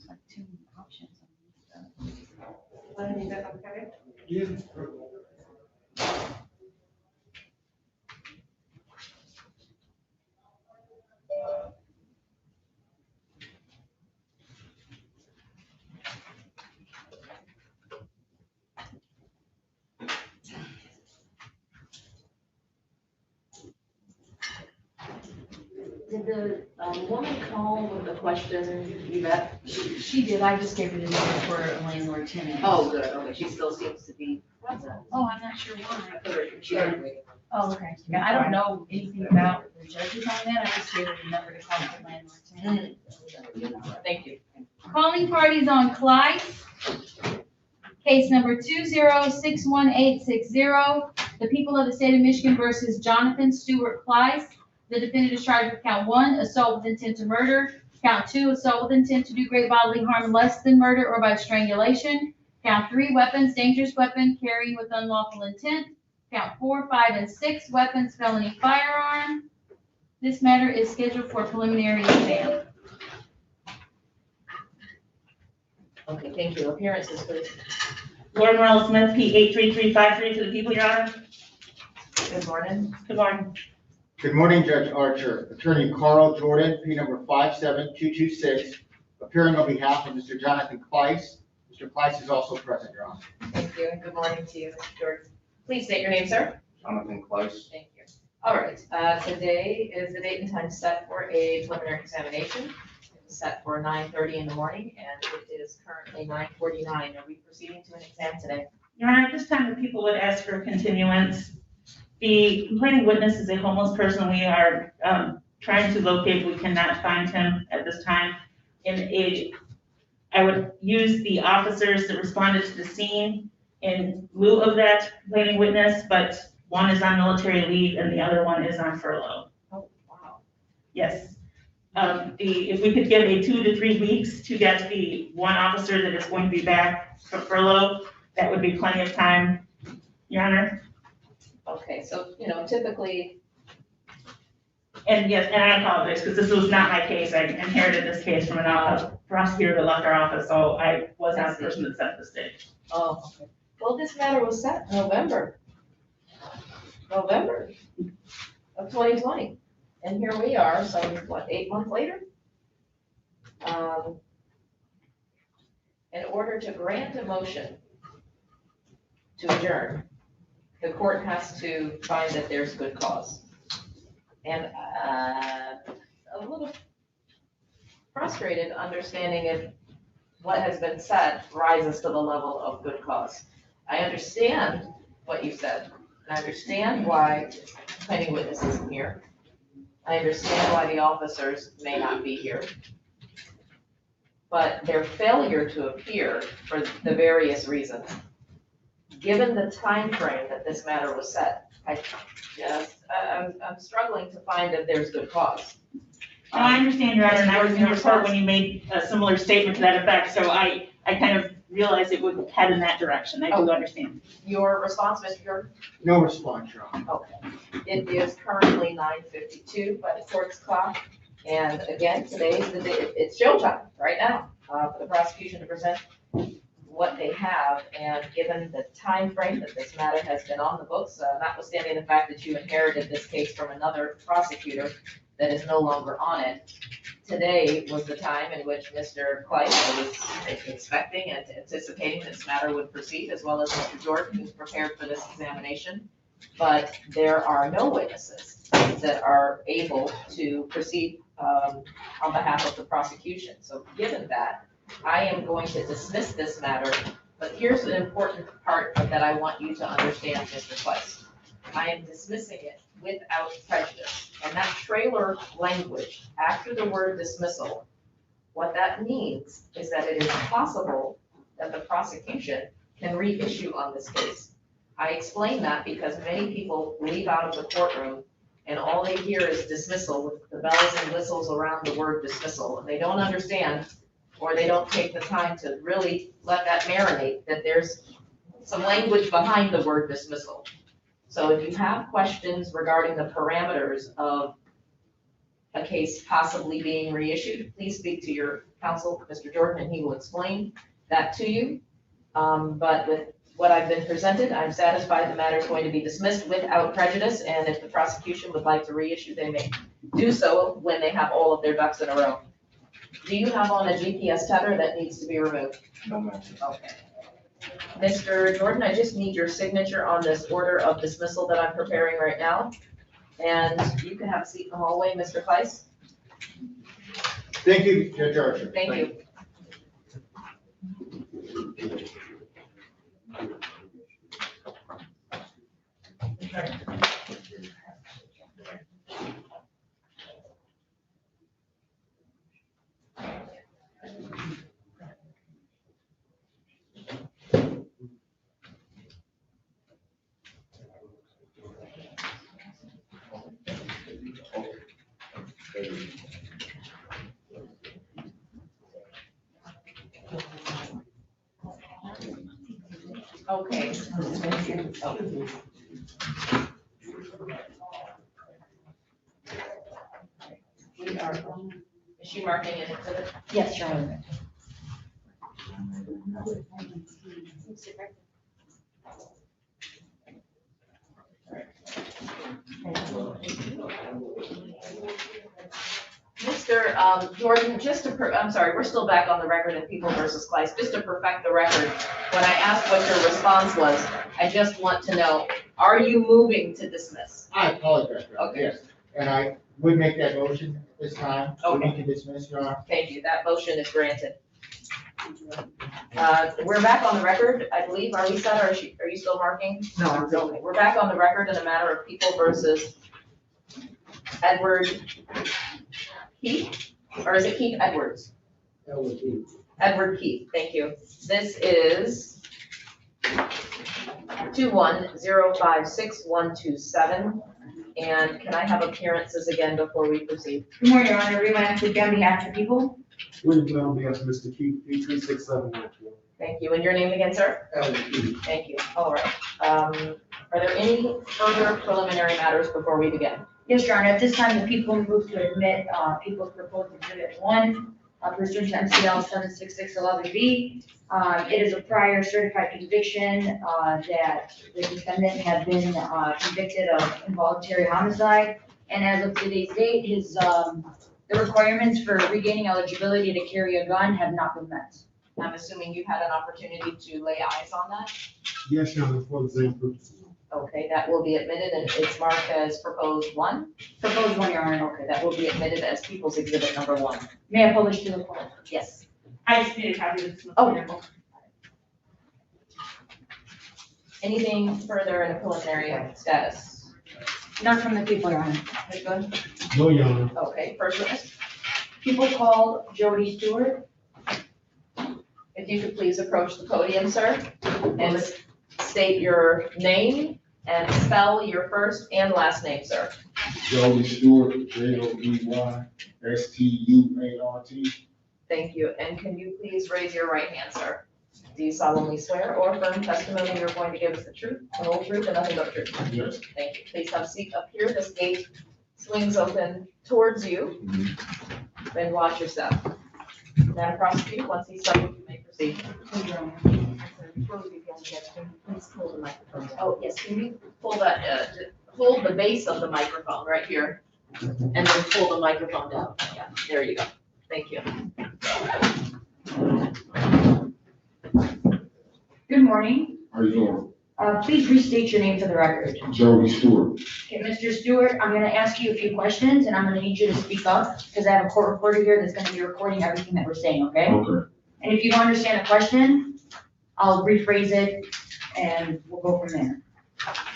like two options on Yeah. Did the woman call with the question, Yvette? She did, I just gave her the number for a landlord tenant. Oh, good, okay, she still seems to be present. Oh, I'm not sure I why. put her in computer waiting. Oh, okay. Yeah, I don't know anything about the judges on that, I just gave her the number to call the landlord tenant. Thank you. Calling parties on Clyde. Case number 2061860, the people of the state of Michigan versus Jonathan Stewart Clyde. The defendant is charged with count 1, assault with intent to murder. Count 2, assault with intent to do great bodily harm less than murder or by strangulation. Count 3, weapons, dangerous weapon, carrying with unlawful intent. Count 4, 5, and 6, weapons, felony firearm. This matter is scheduled for preliminary exam. Okay, thank you. Appearances, please. Lauren Merle Smith, P 83353 to the people, Your Honor. Good morning. Good morning. Good morning, Judge Archer. Attorney Carl Jordan, P number 57226, appearing on behalf of Mr. Jonathan Kleiss. Mr. Kleiss is also present, Your Honor. Thank you, and good morning to you, Mr. Jordan. Please state your name, sir. Jonathan Kleiss. Thank you. All right, today is the date and time set for a preliminary examination. It was set for 9:30 in the morning, and it is currently 9:49. Are we proceeding to an exam today? Your Honor, at this time, the people would ask for a continuance. The complaining witness is a homeless person. We are trying to locate. We cannot find him at this time. I would use the officers that responded to the scene in lieu of that complaining witness, but one is on military leave and the other one is on furlough. Oh, wow. Yes. If we could give a 2 to 3 weeks to get the one officer that is going to be back from furlough, that would be plenty of time, Your Honor. Okay, so, typically. And yes, and I apologize, because this was not my case. I inherited this case from a prosecutor that left our office, so I was not the person that set the stage. Oh, okay. Well, this matter was set November of 2020. And here we are, so 8 months later? In order to grant a motion to adjourn, the court has to find that there's good cause. And a little frustrated understanding if what has been said rises to the level of good cause. I understand what you said, and I understand why the complaining witness isn't here. I understand why the officers may not be here. But their failure to appear for the various reasons, given the time frame that this matter was set, I'm struggling to find that there's good cause. I understand, Your Honor, and I was in your court when you made a similar statement to that effect, so I kind of realized it would head in that direction. I do understand. Your response, Mr. Jordan? No response, Your Honor. Okay. It is currently 9:52 by the court's clock. And again, today is the day, it's showtime right now for the prosecution to present what they have. And given the time frame that this matter has been on the books, notwithstanding the fact that you inherited this case from another prosecutor that is no longer on it, today was the time in which Mr. Kleiss was expecting and anticipating this matter would proceed, as well as Mr. Jordan, who's prepared for this examination. But there are no witnesses that are able to proceed on behalf of the prosecution. So given that, I am going to dismiss this matter, but here's an important part that I want you to understand, Mr. Kleiss. I am dismissing it without prejudice. And that trailer language after the word dismissal, what that means is that it is possible that the prosecution can reissue on this case. I explain that because many people leave out of the courtroom and all they hear is dismissal with the bells and whistles around the word dismissal. And they don't understand, or they don't take the time to really let that marinate, that there's some language behind the word dismissal. So if you have questions regarding the parameters of a case possibly being reissued, please speak to your counsel, Mr. Jordan, and he will explain that to you. But with what I've been presented, I'm satisfied the matter is going to be dismissed without prejudice, and if the prosecution would like to reissue, they may do so when they have all of their ducks in a row. Do you have on a GPS tether that needs to be removed? No, ma'am. Okay. Mr. Jordan, I just need your signature on this order of dismissal that I'm preparing right now. And you can have a seat in the hallway, Mr. Kleiss. Thank you, Judge Archer. Thank you. Okay. We are, is she marking an exhibit? Yes, Your Honor. Mr. Jordan, just to, I'm sorry, we're still back on the record in People versus Kleist. Just to perfect the record, when I asked what your response was, I just want to know, are you moving to dismiss? I apologize. Your Honor. Okay. Yes, and I would make that motion at this time. Okay. We can dismiss, Your Honor. Thank you. That motion is granted. We're back on the record, I believe. Are we set, or are you still marking? No. Okay, we're back on the record in a matter of People versus Edward Keith? Or is it Keith Edwards? Edward Keith, thank you. This is 21056-127. And can I have appearances again before we proceed? Good morning, Your Honor. Remind us again on behalf of the people. William Glenn on behalf of Mr. Keith, P36714. Thank you. And your name again, sir? Thank you. All right. Are there any further preliminary matters before we begin? Yes, Your Honor. At this time, the people move to admit people's proposed exhibit 1, pursuant to MCL 76611B. It is a prior certified conviction that the defendant had been convicted of involuntary homicide. And as of today's date, his the requirements for regaining eligibility to carry a gun have not been met. I'm assuming you had an opportunity to lay eyes on that? Yes, Your Honor, for exam purposes. Okay, that will be admitted, and it's marked as proposed 1? Proposed 1, Your Honor. Okay, that will be admitted as People's Exhibit number 1. May I publish to the court? Yes. I just need a copy of this. Oh. Anything further in the preliminary status? None from the people, Your Honor. Ms. Good? No, Your Honor. Okay, first witness. People called Jody Stewart. If you could please approach the podium, sir, and state your name and spell your first and last name, sir. Jody Stewart, JOEYSTUART. Thank you. And can you please raise your right hand, sir? Do you solemnly swear or affirm testimony you're going to give us the truth, the whole truth, and nothing but the truth? Yes. Thank you. Please have a seat up here. This gate swings open towards you. Then watch yourself. Madam Prosecutor, once he's done, you may proceed. Please pull the microphone. Oh, yes, can you pull that, hold the base of the microphone right here, and then pull the microphone down. Yeah, there you go. Thank you. Good morning. How you doing? Please restate your name for the record. Jody Stewart. Okay, Mr. Stewart, I'm gonna ask you a few questions and I'm gonna need you to speak up because I have a court reporter here that's gonna be recording everything that we're saying, okay? Okay. And if you don't understand the question, I'll rephrase it and we'll go from there.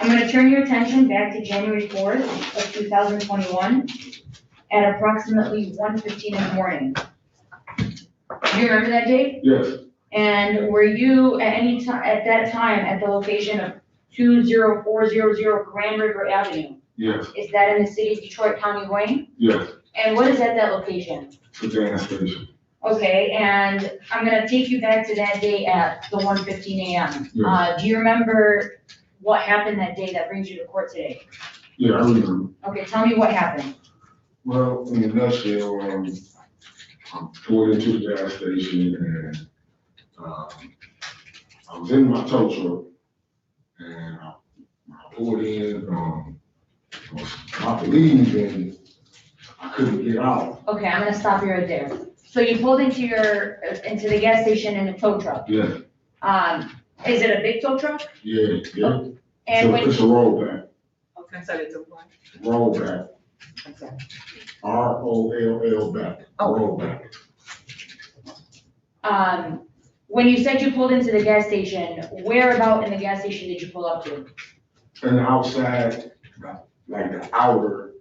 I'm gonna turn your attention back to January 4th of 2021 at approximately 1:15 in the morning. Do you remember that date? Yes. And were you at any time, at that time, at the location of 20400 Grand River Avenue? Yes. Is that in the city of Detroit, County of Wayne? Yes. And what is at that location? The gas station. Okay, and I'm gonna take you back to that day at the 1:15 a.m. Yes. Do you remember what happened that day that brings you to court today? Yeah, I remember. Okay, tell me what happened. Well, in a nutshell, I pulled into the gas station and I was in my tow truck and I pulled in, I believe, and I couldn't get out. Okay, I'm gonna stop you right there. So you pulled into into the gas station in a tow truck? Yeah, Is it a big tow truck? yeah, yeah. And So when, it's a rollback, Okay, so it's a one. rollback, ROLL back, rollback. when you said you pulled into the gas station, where about in the gas station did you pull up to? And outside, like the outer,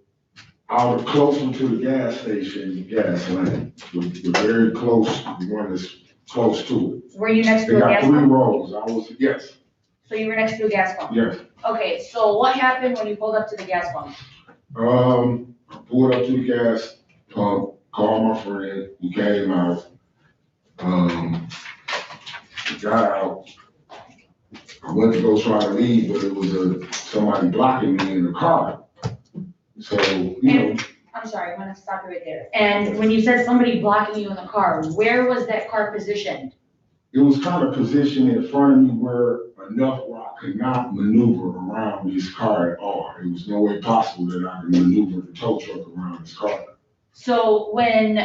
closer to the gas station, gas line, the very close, the one that's close to it. Were you next They to a got gas 3 pump? rows, yes, So you were next to a gas pump? yes. Okay, so what happened when you pulled up to the gas pump? I pulled up to the gas pump, called my friend, he came out, got out, I went to go try to leave, but it was somebody blocking me in the car. So, you know, I'm sorry, I want to stop you right there. And when you said somebody blocking you in the car, where was that car positioned? it was kind of positioned in front of me where enough where I could not maneuver around this car at all. There was no way possible that I could maneuver the tow truck around this car. So when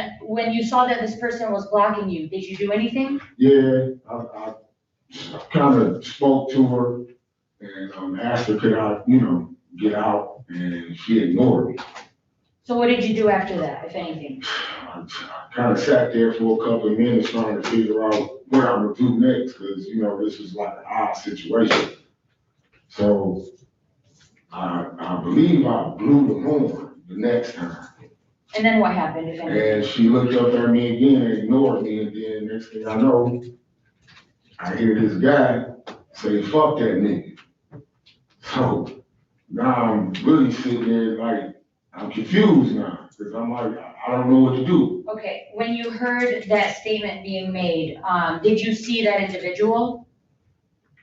you saw that this person was blocking you, did you do anything? Yeah, I kind of spoke to her and asked her, could I, get out, and she ignored me. So what did you do after that, if anything? I kind of sat there for a couple of minutes trying to figure out what I would do next, because, this was like an odd situation. So I believe I blew the horn the next time. And then what happened, if anything? And she looked up at me again and ignored me, and then next thing I know, I hear this guy say, fuck that nigga. So now I'm really sitting there like, I'm confused now, because I'm like, I don't know what to do. Okay, when you heard that statement being made, did you see that individual?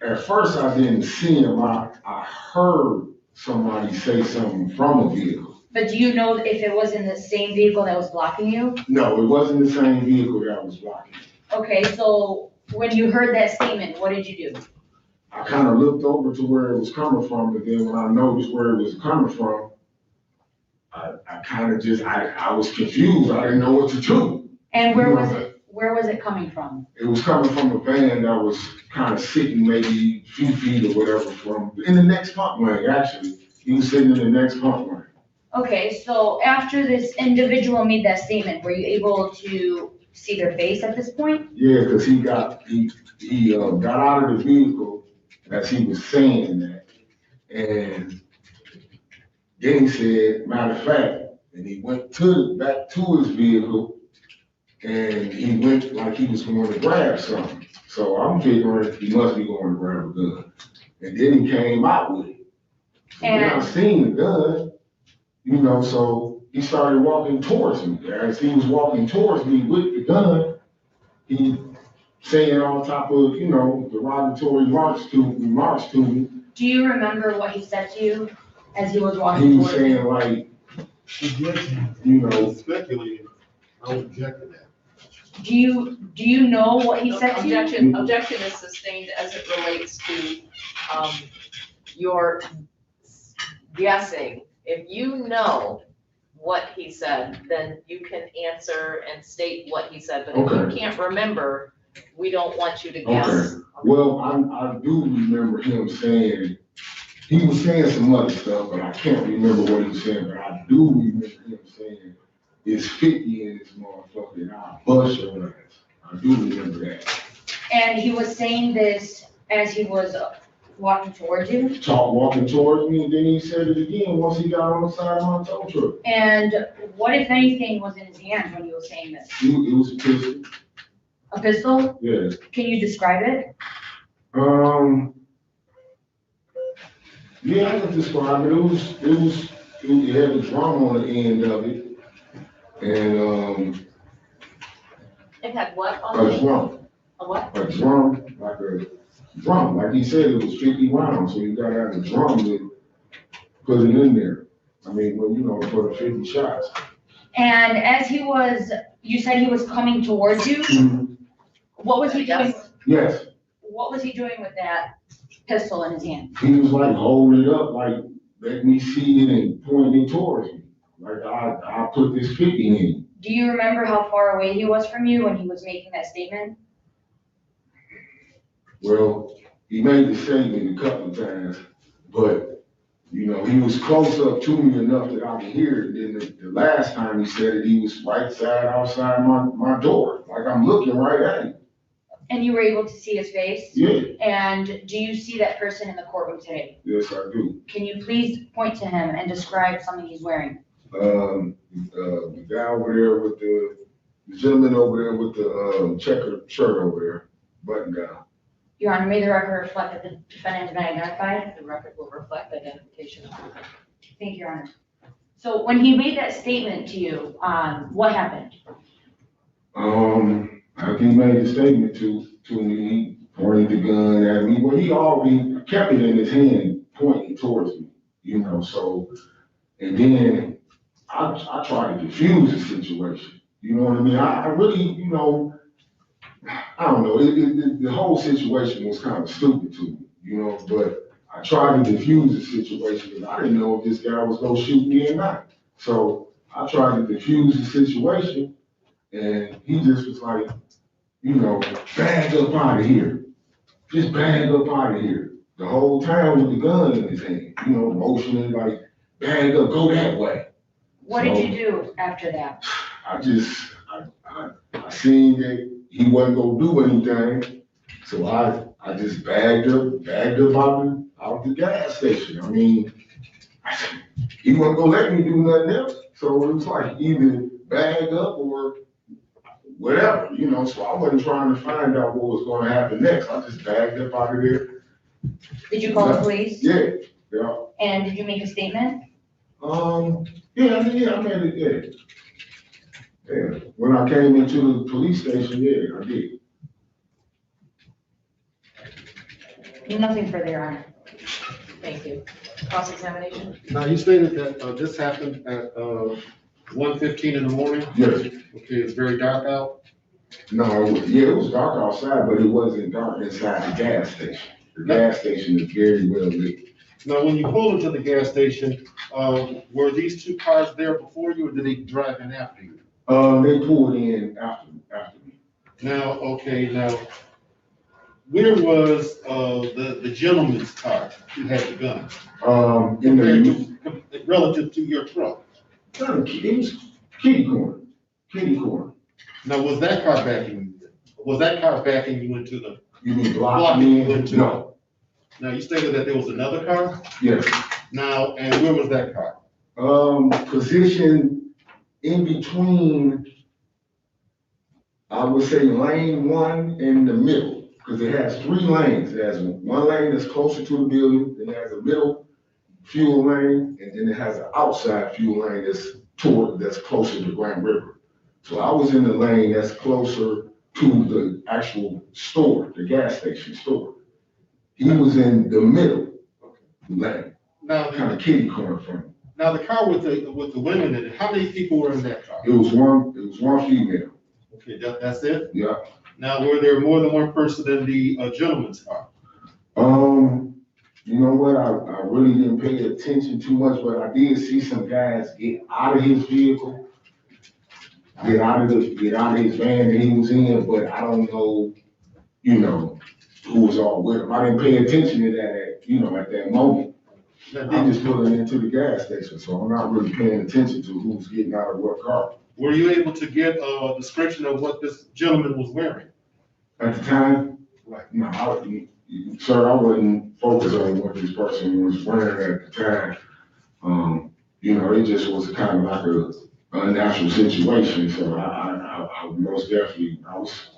At first, I didn't see him. I heard somebody say something from a vehicle. But do you know if it was in the same vehicle that was blocking you? No, it wasn't the same vehicle that was blocking. Okay, so when you heard that statement, what did you do? I kind of looked over to where it was coming from, but then when I noticed where it was coming from, I kind of just, I was confused. I didn't know what to do. And where was it? Where was it coming from? It was coming from a van that was kind of sitting maybe a few feet or whatever in the next pump lane, actually. He was sitting in the next pump lane. Okay, so after this individual made that statement, were you able to see their face at this point? Yeah, because he got out of the vehicle as he was saying that. And then he said, matter of fact, and he went back to his vehicle, and he went like he was going to grab something. So I'm figuring he must be going to grab a gun. And then he came out with it. And I seen the gun, so he started walking towards me. As he was walking towards me with the gun, he saying all type of, derogatory remarks to me. Do you remember what he said to you as he was walking He was towards you? saying like, Speculating, I would object to that. Do you know what he said to you? Objection is sustained as it relates to, your guessing. If you know what he said, then you can answer and state what he said, but if you can't remember, we don't want you to guess. Okay. Well, I do remember him saying, he was saying some other stuff, but I can't remember what he was saying, but I do remember him saying, it's 50 in this motherfucker, and I'll bust your ass. I do remember that. And he was saying this as he was walking towards you? Walking towards me, and then he said it again once he got on the side of my tow truck. And what, if anything, was in his hand when he was saying this? It was a pistol. A pistol? Yeah. Can you describe it? Yeah, I can describe it. It had a drum on the end of it. And, It had what on a it? drum. A what? A drum, like he said, it was 50 rounds, so you gotta have a drum to put it in there. I mean, for the 50 shots. And as you said he was coming towards you? Mm-hmm. What was he doing? Yes. What was he doing with that pistol in his hand? He was like holding it up, like let me see it and pointing towards me. Like I put this 50 in. Do you remember how far away he was from you when he was making that statement? Well, he made the statement a couple of times, but he was close up to me enough that I could hear it. And then the last time he said it, he was right outside my door, like I'm looking right at him. And you were able to see his face? Yeah. And do you see that person in the courtroom today? Yes, I do. Can you please point to him and describe something he's wearing? The guy over there with the gentleman over there with the checkered shirt over there, button down. Your Honor, may the record reflect that the defendant has been identified? The record will reflect identification. Thank you, Your Honor. So when he made that statement to you, what happened? After he made a statement to me, he pointed the gun at me. Well, he already kept it in his hand, pointing towards me, you know, so, and then I tried to defuse the situation. You know what I mean? I really, you know, I don't know, the whole situation was kind of stupid to me, you know, but I tried to defuse the situation because I didn't know if this guy was gonna shoot me or not. So I tried to defuse the situation and he just was like, you know, bag up out of here. Just bag up out of here. The whole time with the gun in his hand, you know, motioning like, bag up, go that way. What did you do after that? I seen that he wasn't gonna do anything, so I just bagged up out the gas station. I mean, he wasn't gonna let me do nothing else, so it was like either bag up or whatever, you know, so I wasn't trying to find out what was gonna happen next. I just bagged up out of there. Did you call the police? Yeah. And did you make a statement? Yeah, I made it, yeah. When I came into the police station, yeah, I did. Nothing further, Your Honor. Thank you. Cross-examination? Now, you stated that this happened at 1:15 in the morning? Yes. Okay, it's very dark out? No, it was dark outside, but it wasn't dark inside the gas station. The gas station is very well lit. Now, when you pulled into the gas station, were these two cars there before you, or did they drive in after you? They pulled in after me. Now, where was the gentleman's car who had the gun? Relative to your truck? It was kitty corner. Now, was that car backing you into the? You mean blocking me in? No. Now, you stated that there was another car? Yes. Now, and where was that car? Positioned in between, I would say lane 1 in the middle, because it has 3 lanes. It has one lane that's closer to the building, then it has a middle fuel lane, and then it has an outside fuel lane that's closer to Grand River. So I was in the lane that's closer to the actual store, the gas station store. He was in the middle lane, kind of kitty corner from me. Now, the car with the women in it, how many people were in that car? It was one female. Okay, that's it? Yeah. Now, were there more than one person in the gentleman's car? You know what? I really didn't pay attention too much, but I did see some guys get out of his vehicle, get out of his van that he was in, but I don't know, you know, who was all with him. I didn't pay attention to that at that moment. I'm just pulling into the gas station, so I'm not really paying attention to who's getting out of what car. Were you able to get a description of what this gentleman was wearing? At the time? Right. No, sir, I wasn't focused on what this person was wearing at the time. It just was kind of like a unnatural situation, so I most definitely, I was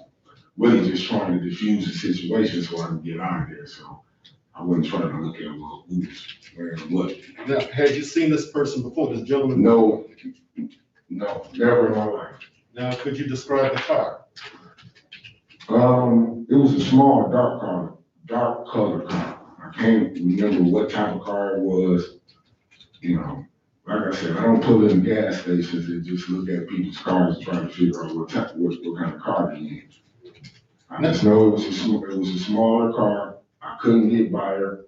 really just trying to diffuse the situation so I can get out of there, so I wasn't trying to look at who was wearing what. Now, had you seen this person before, this gentleman? No, never in my life. Now, could you describe the car? It was a small, dark colored car. I can't remember what type of car it was. Like I said, I don't pull in gas stations and just look at people's cars and try to figure out what kind of car they're in. I just know it was a smaller car. I couldn't get by her,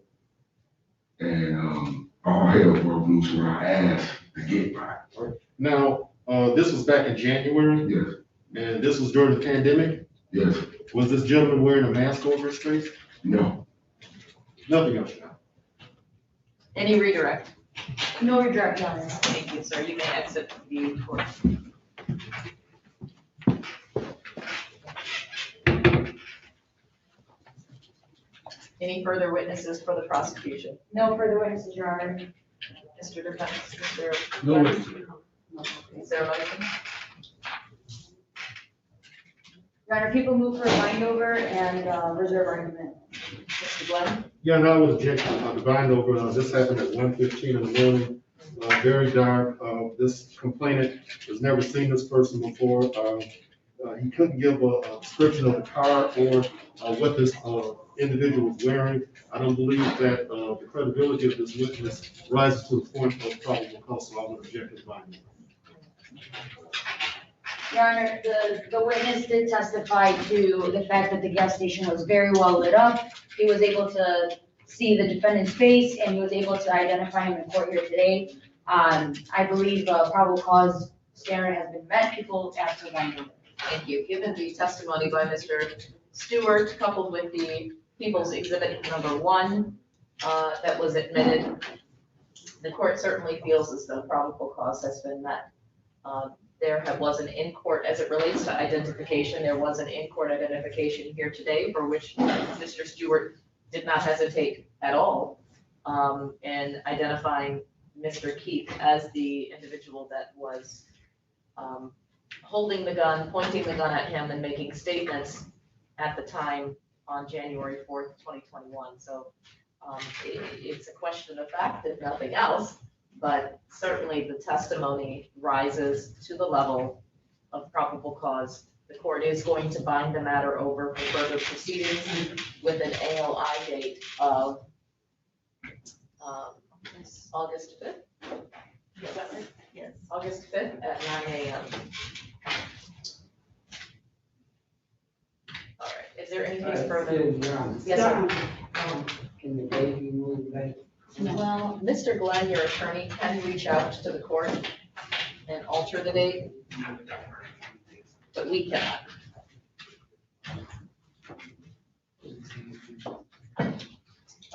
and all hell broke loose when I asked to get by. Now, this was back in January? Yes. And this was during the pandemic? Yes. Was this gentleman wearing a mask over his face? No. Nothing else now? Any redirect? No redirect, Your Honor. Thank you, sir. You may exit the court. Any further witnesses for the prosecution? No further witnesses, Your Honor. Mr. Defense, is there? No witnesses. Is there a motion? Your Honor, people move for a bind over and reserve argument. Mr. Glenn? Yeah, no, I was objecting on the bind over. This happened at 1:15 in the morning. Very dark. This complainant has never seen this person before. he couldn't give a description of the car or what this individual was wearing. I don't believe that the credibility of this witness rises to the point of probable cause, so I would object his finding. Your Honor, the witness did testify to the fact that the gas station was very well lit up. He was able to see the defendant's face and he was able to identify him in court here today. I believe probable cause standard has been met. People ask for one. Thank you. Given the testimony by Mr. Stewart, coupled with the People's Exhibit number 1 that was admitted, the court certainly feels as though probable cause has been met. There was an in-court, as it relates to identification, there was an in-court identification here today for which Mr. Stewart did not hesitate at all in identifying Mr. Keith as the individual that was holding the gun, pointing the gun at him and making statements at the time on January 4th, 2021. So it's a question of fact, if nothing else. But certainly the testimony rises to the level of probable cause. The court is going to bind the matter over for further proceedings with an ALI date of August 5th. Is that right? Yes. August 5th at 9 a.m. All right, is there anything further? Yes, sir. Can the date be moved back? Well, Mr. Glenn, your attorney, can reach out to the court and alter the date, but we cannot.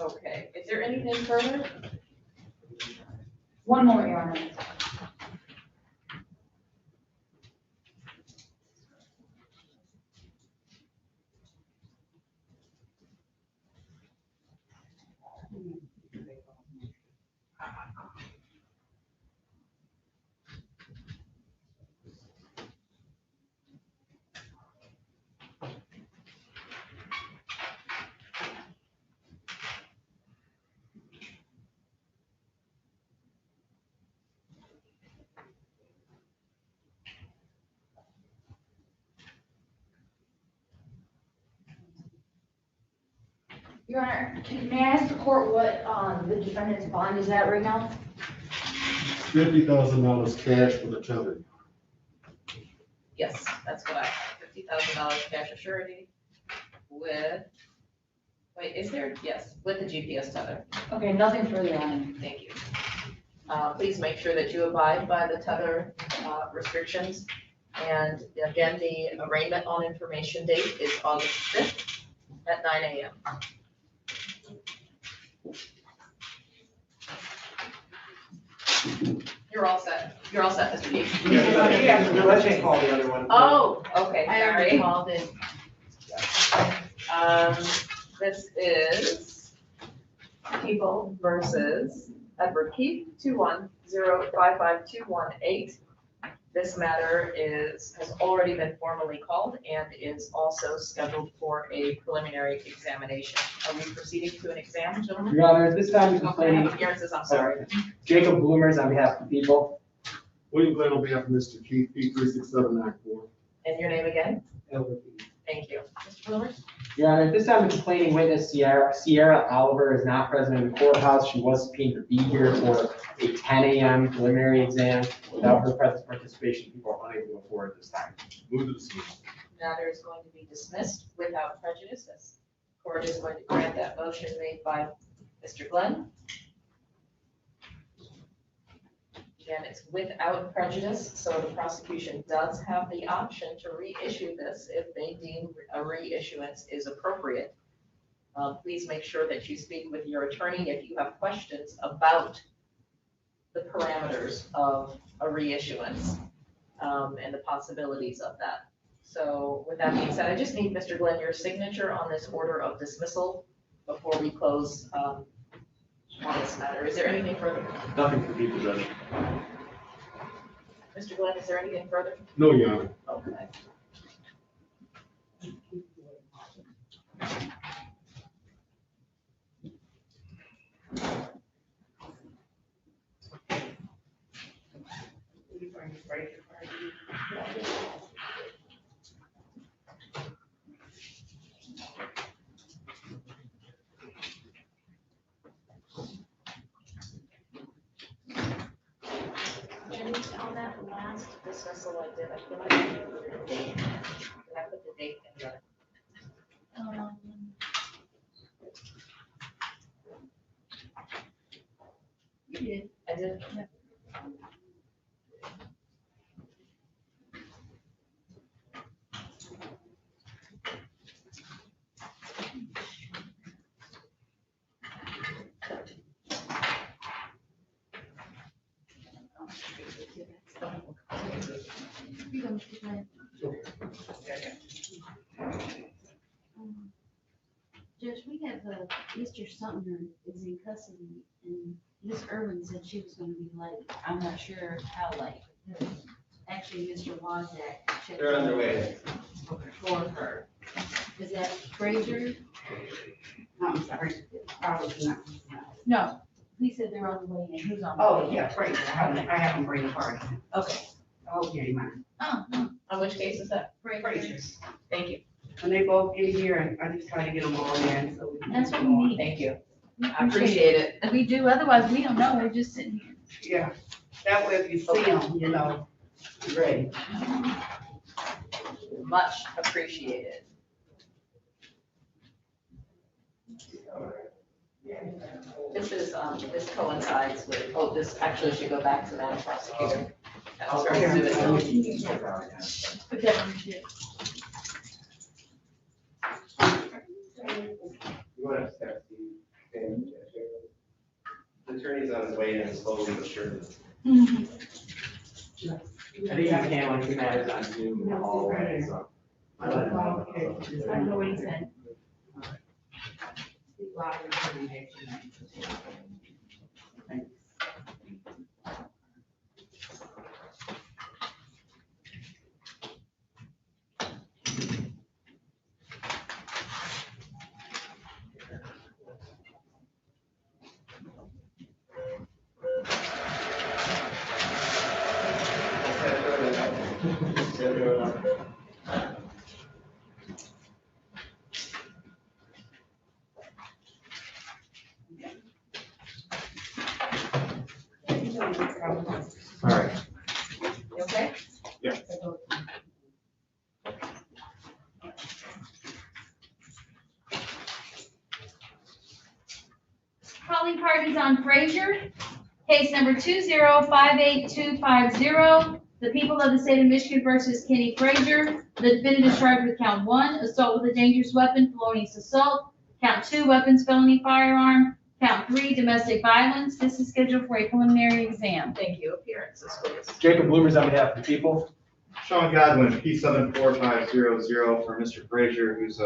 Okay, is there anything further? One more, Your Honor. Your Honor, may I ask the court what the defendant's bond is at right now? $50,000 cash for the tether. Yes, that's what I have, $50,000 cash assurity with, wait, is there, yes, with the GPS tether. Okay, nothing further, Your Honor. Thank you. Please make sure that you abide by the tether restrictions. And again, the arraignment on information date is August 5th at 9 a.m. You're all set. You're all set, Mr. Keith. Let's just call the other one. Oh, okay, I already sorry. called it. This is People versus Edward Keith, 210552118. This matter has already been formally called and is also scheduled for a preliminary examination. Are we proceeding to an exam, gentlemen? Your Honor, this time complaining. Appearances, I'm sorry. Jacob Bloomers on behalf of the people. William Glenn on behalf of Mr. Keith, P36794. And your name again? Edward Keith. Thank you. Mr. Bloomers? Your Honor, this time the complaining witness, Sierra Oliver, is not present in the courthouse. She was subpoenaed to be here for a 10 a.m. preliminary exam. Without her present participation, people are unable to go forward this time. Move to dismiss. Matter is going to be dismissed without prejudice. This court is going to grant that motion made by Mr. Glenn. Again, it's without prejudice, so the prosecution does have the option to reissue this if they deem a reissuance is appropriate. Please make sure that you speak with your attorney if you have questions about the parameters of a reissuance and the possibilities of that. So with that being said, I just need, Mr. Glenn, your signature on this order of dismissal before we close on this matter. Is there anything further? Nothing for people, Judge. Mr. Glenn, is there anything further? No, Your Honor. Okay. date on that last dismissal I did? I feel like I put the date. Did I put the date in there? You did. I did. Yeah. Judge, we have Mr. Sumner is in custody, and Ms. Irwin said she was gonna be late. I'm not sure how late. Actually, Mr. Wozniak checked. They're on their way. For her. Is that Frazier? I'm sorry. Probably not. No, he said they're on the way in. Who's on? the Oh, way yeah, in? Frazier. I have them bring a party. Okay. Okay, mine. Oh, On which case is that? Frazier's. Thank you. When they both get here, and I just try to get them all in, so. that's what we need. Thank you. We I appreciate it. And we do, otherwise we don't know. We're just sitting here. Yeah, that way if you see them, you know, you're ready. Much appreciated. This coincides with, this actually should go back to Madam Prosecutor. That's her exhibit. Put that on the shit. You want to start the attorney's on his way in slowly but surely. I think you can, like, two matters on Zoom already, so. I don't know what he said. All right. You okay? Yeah. Calling parties on Frazier, case number 2058250. The people of the state of Michigan versus Kenny Frazier. The defendant is charged with count 1, assault with a dangerous weapon, felonious assault. Count 2, weapons, felony firearm. Count 3, domestic violence. This is scheduled for a preliminary exam. Thank you. Appearances, please. Jacob Bloomers on behalf of the people. Sean Godwin, P74500 for Mr. Frazier, who's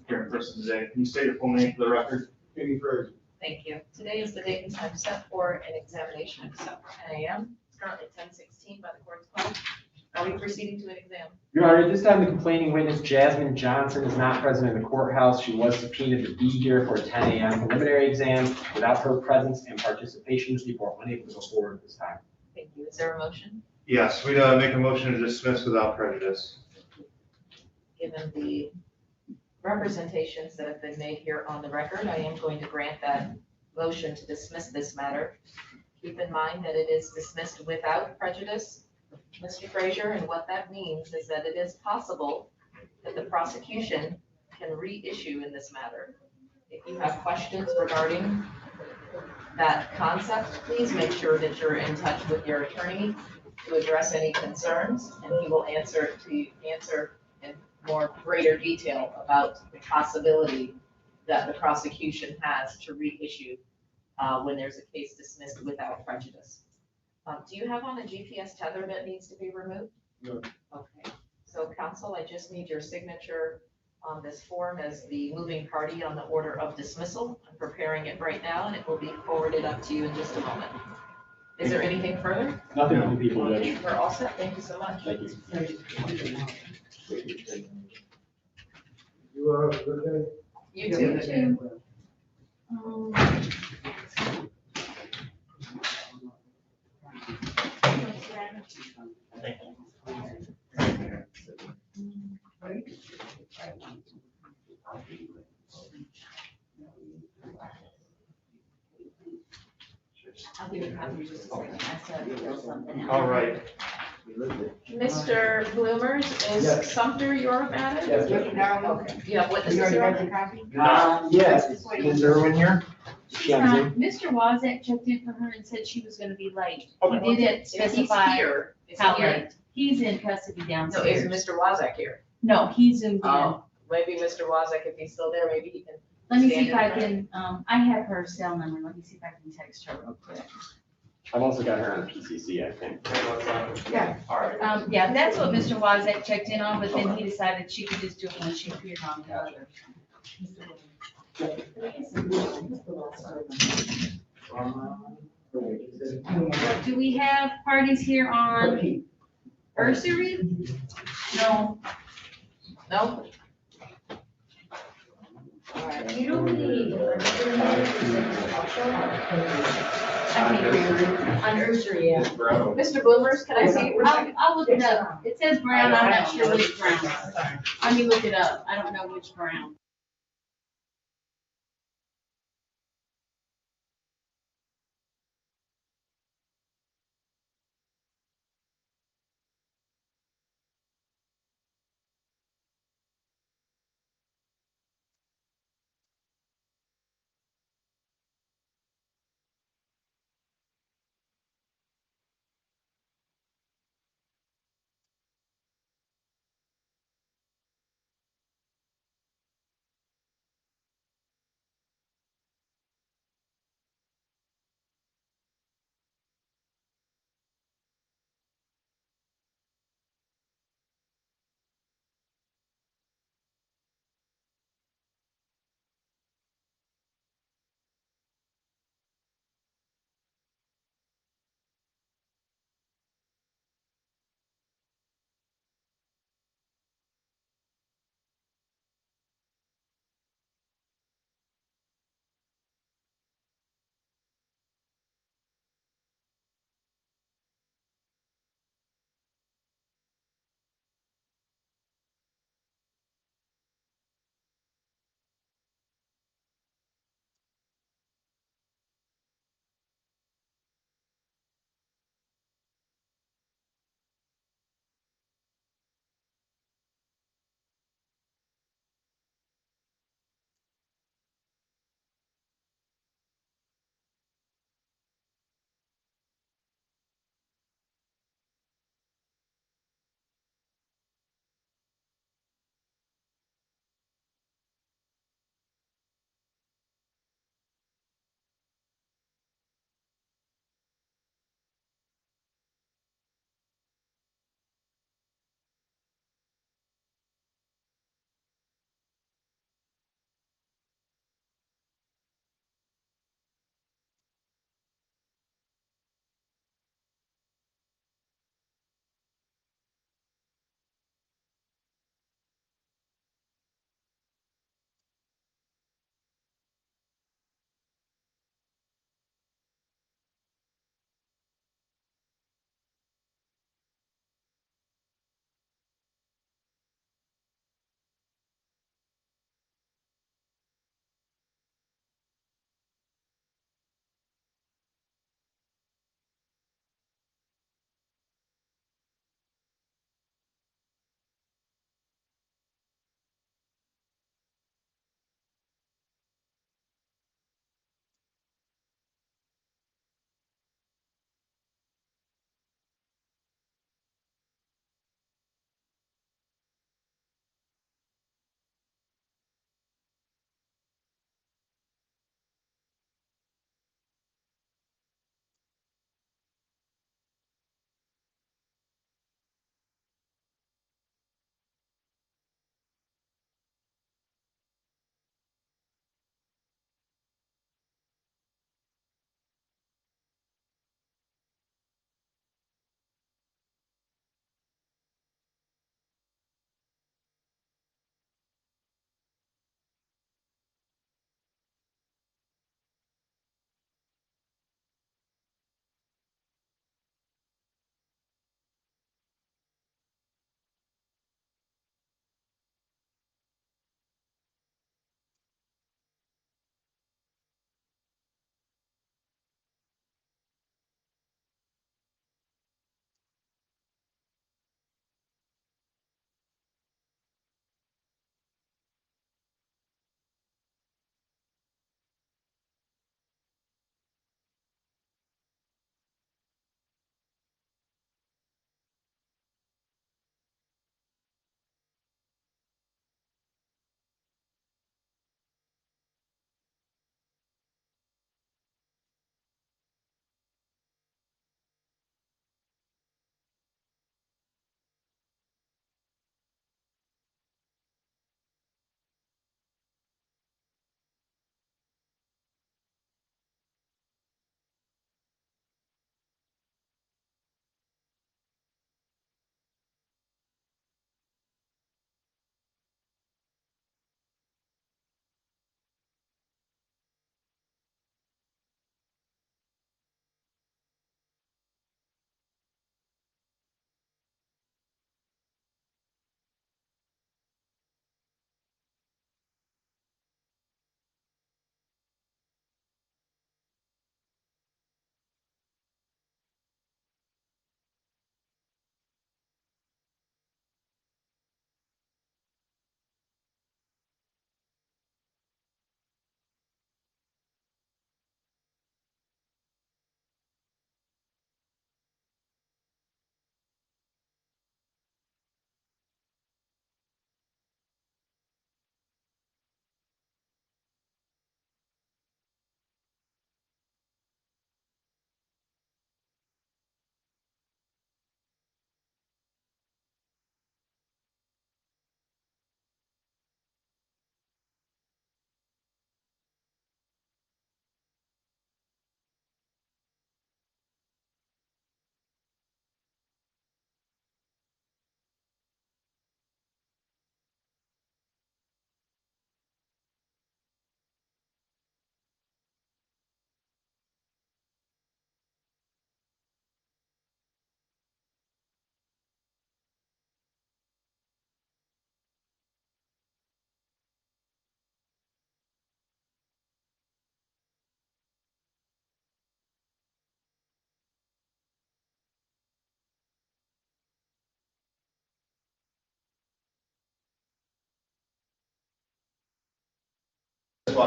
here in person today. Can you state your full name for the record? Kenny Frazier. Thank you. Today is the date and time set for an examination of 10 a.m. It's currently 10:16 by the court's clock. Are we proceeding to an exam? Your Honor, at this time, the complaining witness, Jasmine Johnson, is not present in the courthouse. She was subpoenaed to be here for a 10 a.m. preliminary exam. Without her presence and participation, people are unable to go forward at this time. Thank you. Is there a motion? Yes, we'd make a motion to dismiss without prejudice. Given the representations that have been made here on the record, I am going to grant that motion to dismiss this matter. Keep in mind that it is dismissed without prejudice, Mr. Frazier, and what that means is that it is possible that the prosecution can reissue in this matter. If you have questions regarding that concept, please make sure that you're in touch with your attorney to address any concerns, and he will answer in more greater detail about the possibility that the prosecution has to reissue when there's a case dismissed without prejudice. Do you have on a GPS tether that needs to be removed? No. Okay, so counsel, I just need your signature on this form as the moving party on the order of dismissal. I'm preparing it right now and it will be forwarded up to you in just a moment. Is there anything further? Nothing from the people, Judge. We're all set. Thank you so much. Thank you. You have a good day. You too. I'll give you a copy just a second. I said there's something else. All right. Mr. Bloomers, is Yes. Sumter your matter? Yes, Okay, you have witnesses You already here? got your copy? Yes, is Irwin here? She on Zoom? Mr. Wozak checked in for her and said she was gonna be late. Okay. He didn't If specify he's here, is he how here? late. He's in custody No, is downstairs. Mr. Wozak here? No, he zoomed in. Oh, maybe Mr. Wozak, if he's still there, maybe he can. Let me see stand if in I front. can, I have her cell number. Let me see if I can text her real quick. I've also got her on PCC, I think. Yeah. All right. Yeah, that's what Mr. Wozak checked in on, but then he decided she could just do it when she appeared on the other. Do we have parties here on Ursery? No. No? You don't need. I think On nursery, yeah. Mr. Bloomers, can I see it for a second? I'll look it up. It says brown, I'm not sure which brown. Let me look it up. I don't know which brown.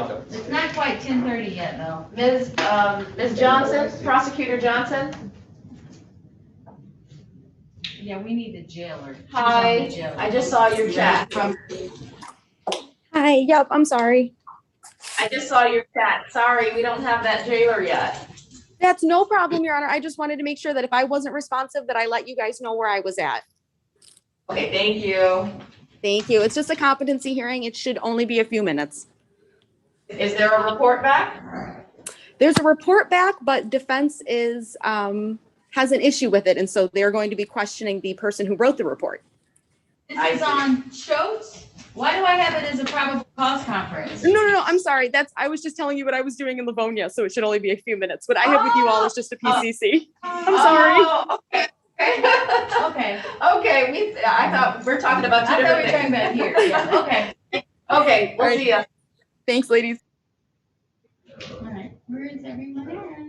welcome. It's not quite 10:30 yet, though. Ms. Johnson, Prosecutor Johnson? Yeah, we need the jailer. She's on the Hi, jailer. I just saw your chat. Hi, yep, I'm sorry. I just saw your chat. Sorry, we don't have that jailer yet. That's no problem, Your Honor. I just wanted to make sure that if I wasn't responsive, that I let you guys know where I was at. Okay, thank you. Thank you. It's just a competency hearing. It should only be a few minutes. Is there a report back? There's a report back, but defense is has an issue with it, and so they're going to be questioning the person who wrote the report. This is on Schultz? Why do I have it as a probable cause conference? No. I'm sorry. I was just telling you what I was doing in Livonia, so it should only be a few minutes. What I have with you all is just a PCC. I'm sorry. Oh, okay. Okay. Okay, I thought we're talking about two different things. I thought we were talking about here. Yeah, okay. Okay, we'll All right. see ya. Thanks, ladies. All right. Where is everyone at?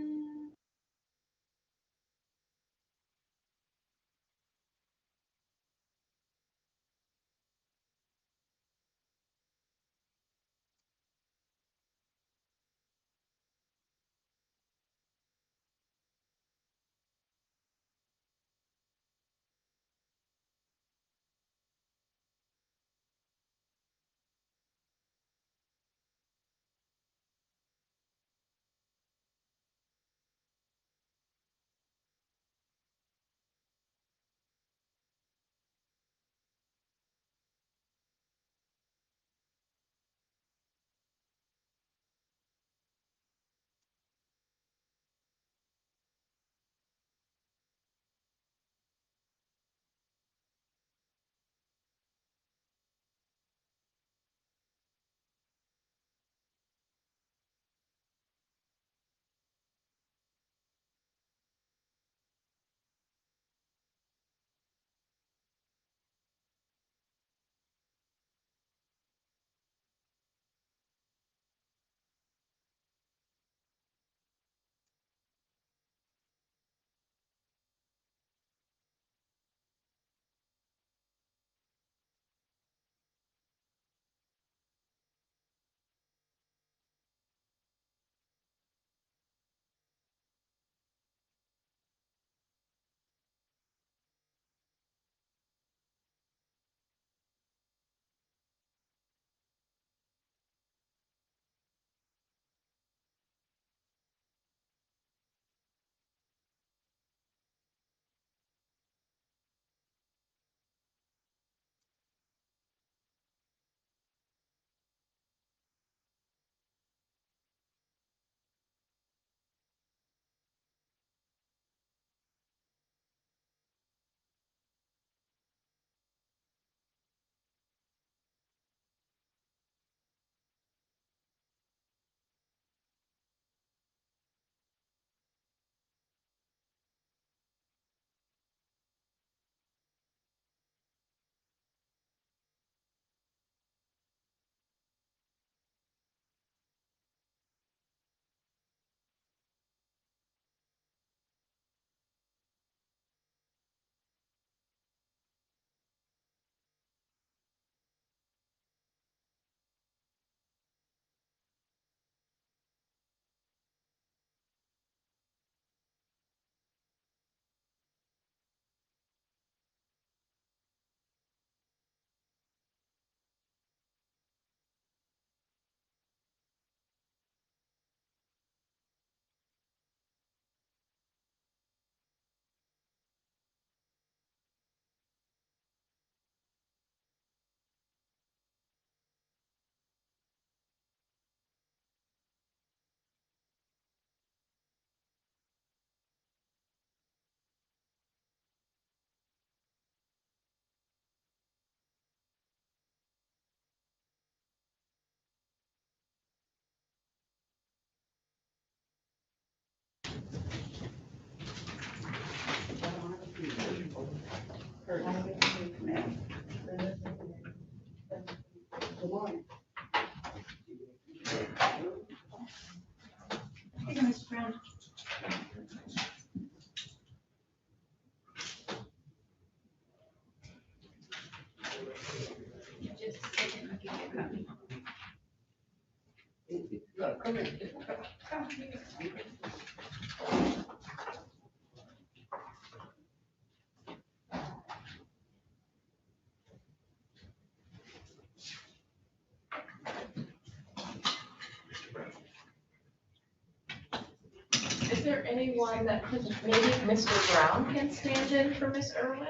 Is there anyone that could, maybe Mr. Brown can stand in for Miss Irwin?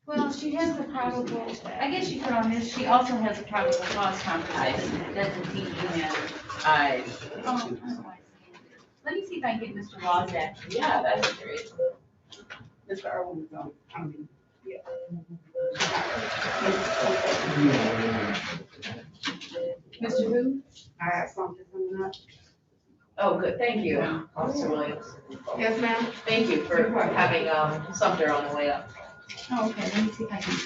Well, she has a probable, I guess you put on this, she also has a probable cause confirmation. It doesn't seem to matter. Let me see if I can get Mr. Wozak. Yeah, that's great. Mr. Irwin is on, Mr. Who? I have something coming up. Oh, good, thank you, Officer Williams. Yes, ma'am. Thank you for having, Sumter on the way up. Oh, okay, let me see if I can.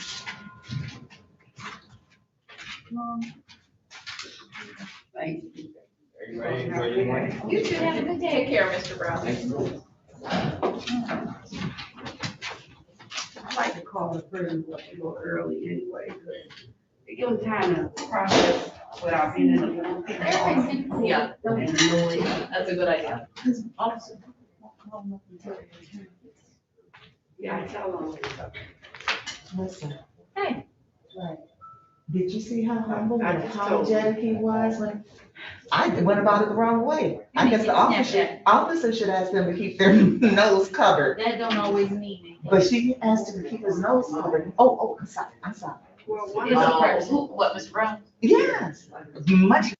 Thank you. You too, have a good day. Take care, Mr. Brown. I like to call the person a little early anyway, because they give them time to process without being in the middle. Yeah, And the noise. that's a good idea. Officer. Yeah, I tell them. Listen. Hey. Right. Did you see how humble I and just told you. apologetic he was when I went about it the wrong way? I You guess need the to snap officer should ask them to keep their nose covered. That don't always mean it. But she asked him to keep his nose covered. Oh, I'm sorry, I'm sorry. Well, one It's of a the person. What, Mr. Brown? Yes, much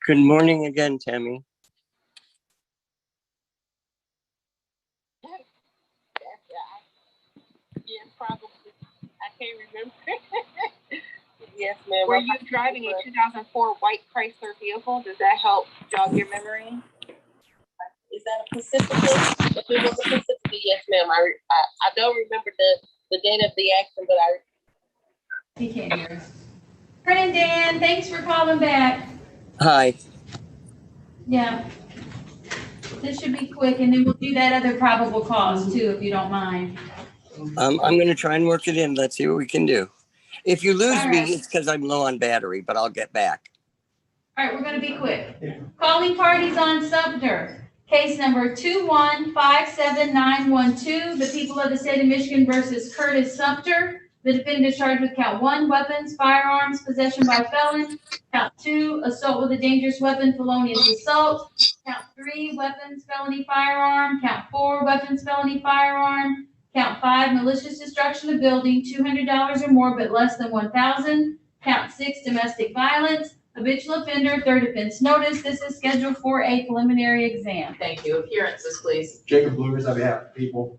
Good morning again, Tammy. Yes, probably. I can't remember. Yes, ma'am. Were you driving a 2004 white Chrysler vehicle? Does that help jog your memory? Is that a Pacifica? If it was a Pacifica, yes, ma'am. I don't remember the date of the accident, but I. He can't hear us. Morning, Dan. Thanks for calling back. Hi. Yeah. This should be quick, and then we'll do that other probable cause too, if you don't mind. I'm going to try and work it in. Let's see what we can do. If you lose me, it's because I'm low on battery, but I'll get back. All right, we're going to be quick. Calling parties on Sumter. Case number 2157912, the people of the state of Michigan versus Curtis Sumter. The defendant is charged with count 1, weapons, firearms, possession by felon. Count 2, assault with a dangerous weapon, felonious assault. Count 3, weapons, felony firearm. Count 4, weapons, felony firearm. Count 5, malicious destruction of building, $200 or more, but less than $1,000. Count 6, domestic violence. Habitual offender, third offense notice. This is scheduled for a preliminary exam. Thank you. Appearances, please. Jacob Blumers on behalf of the people.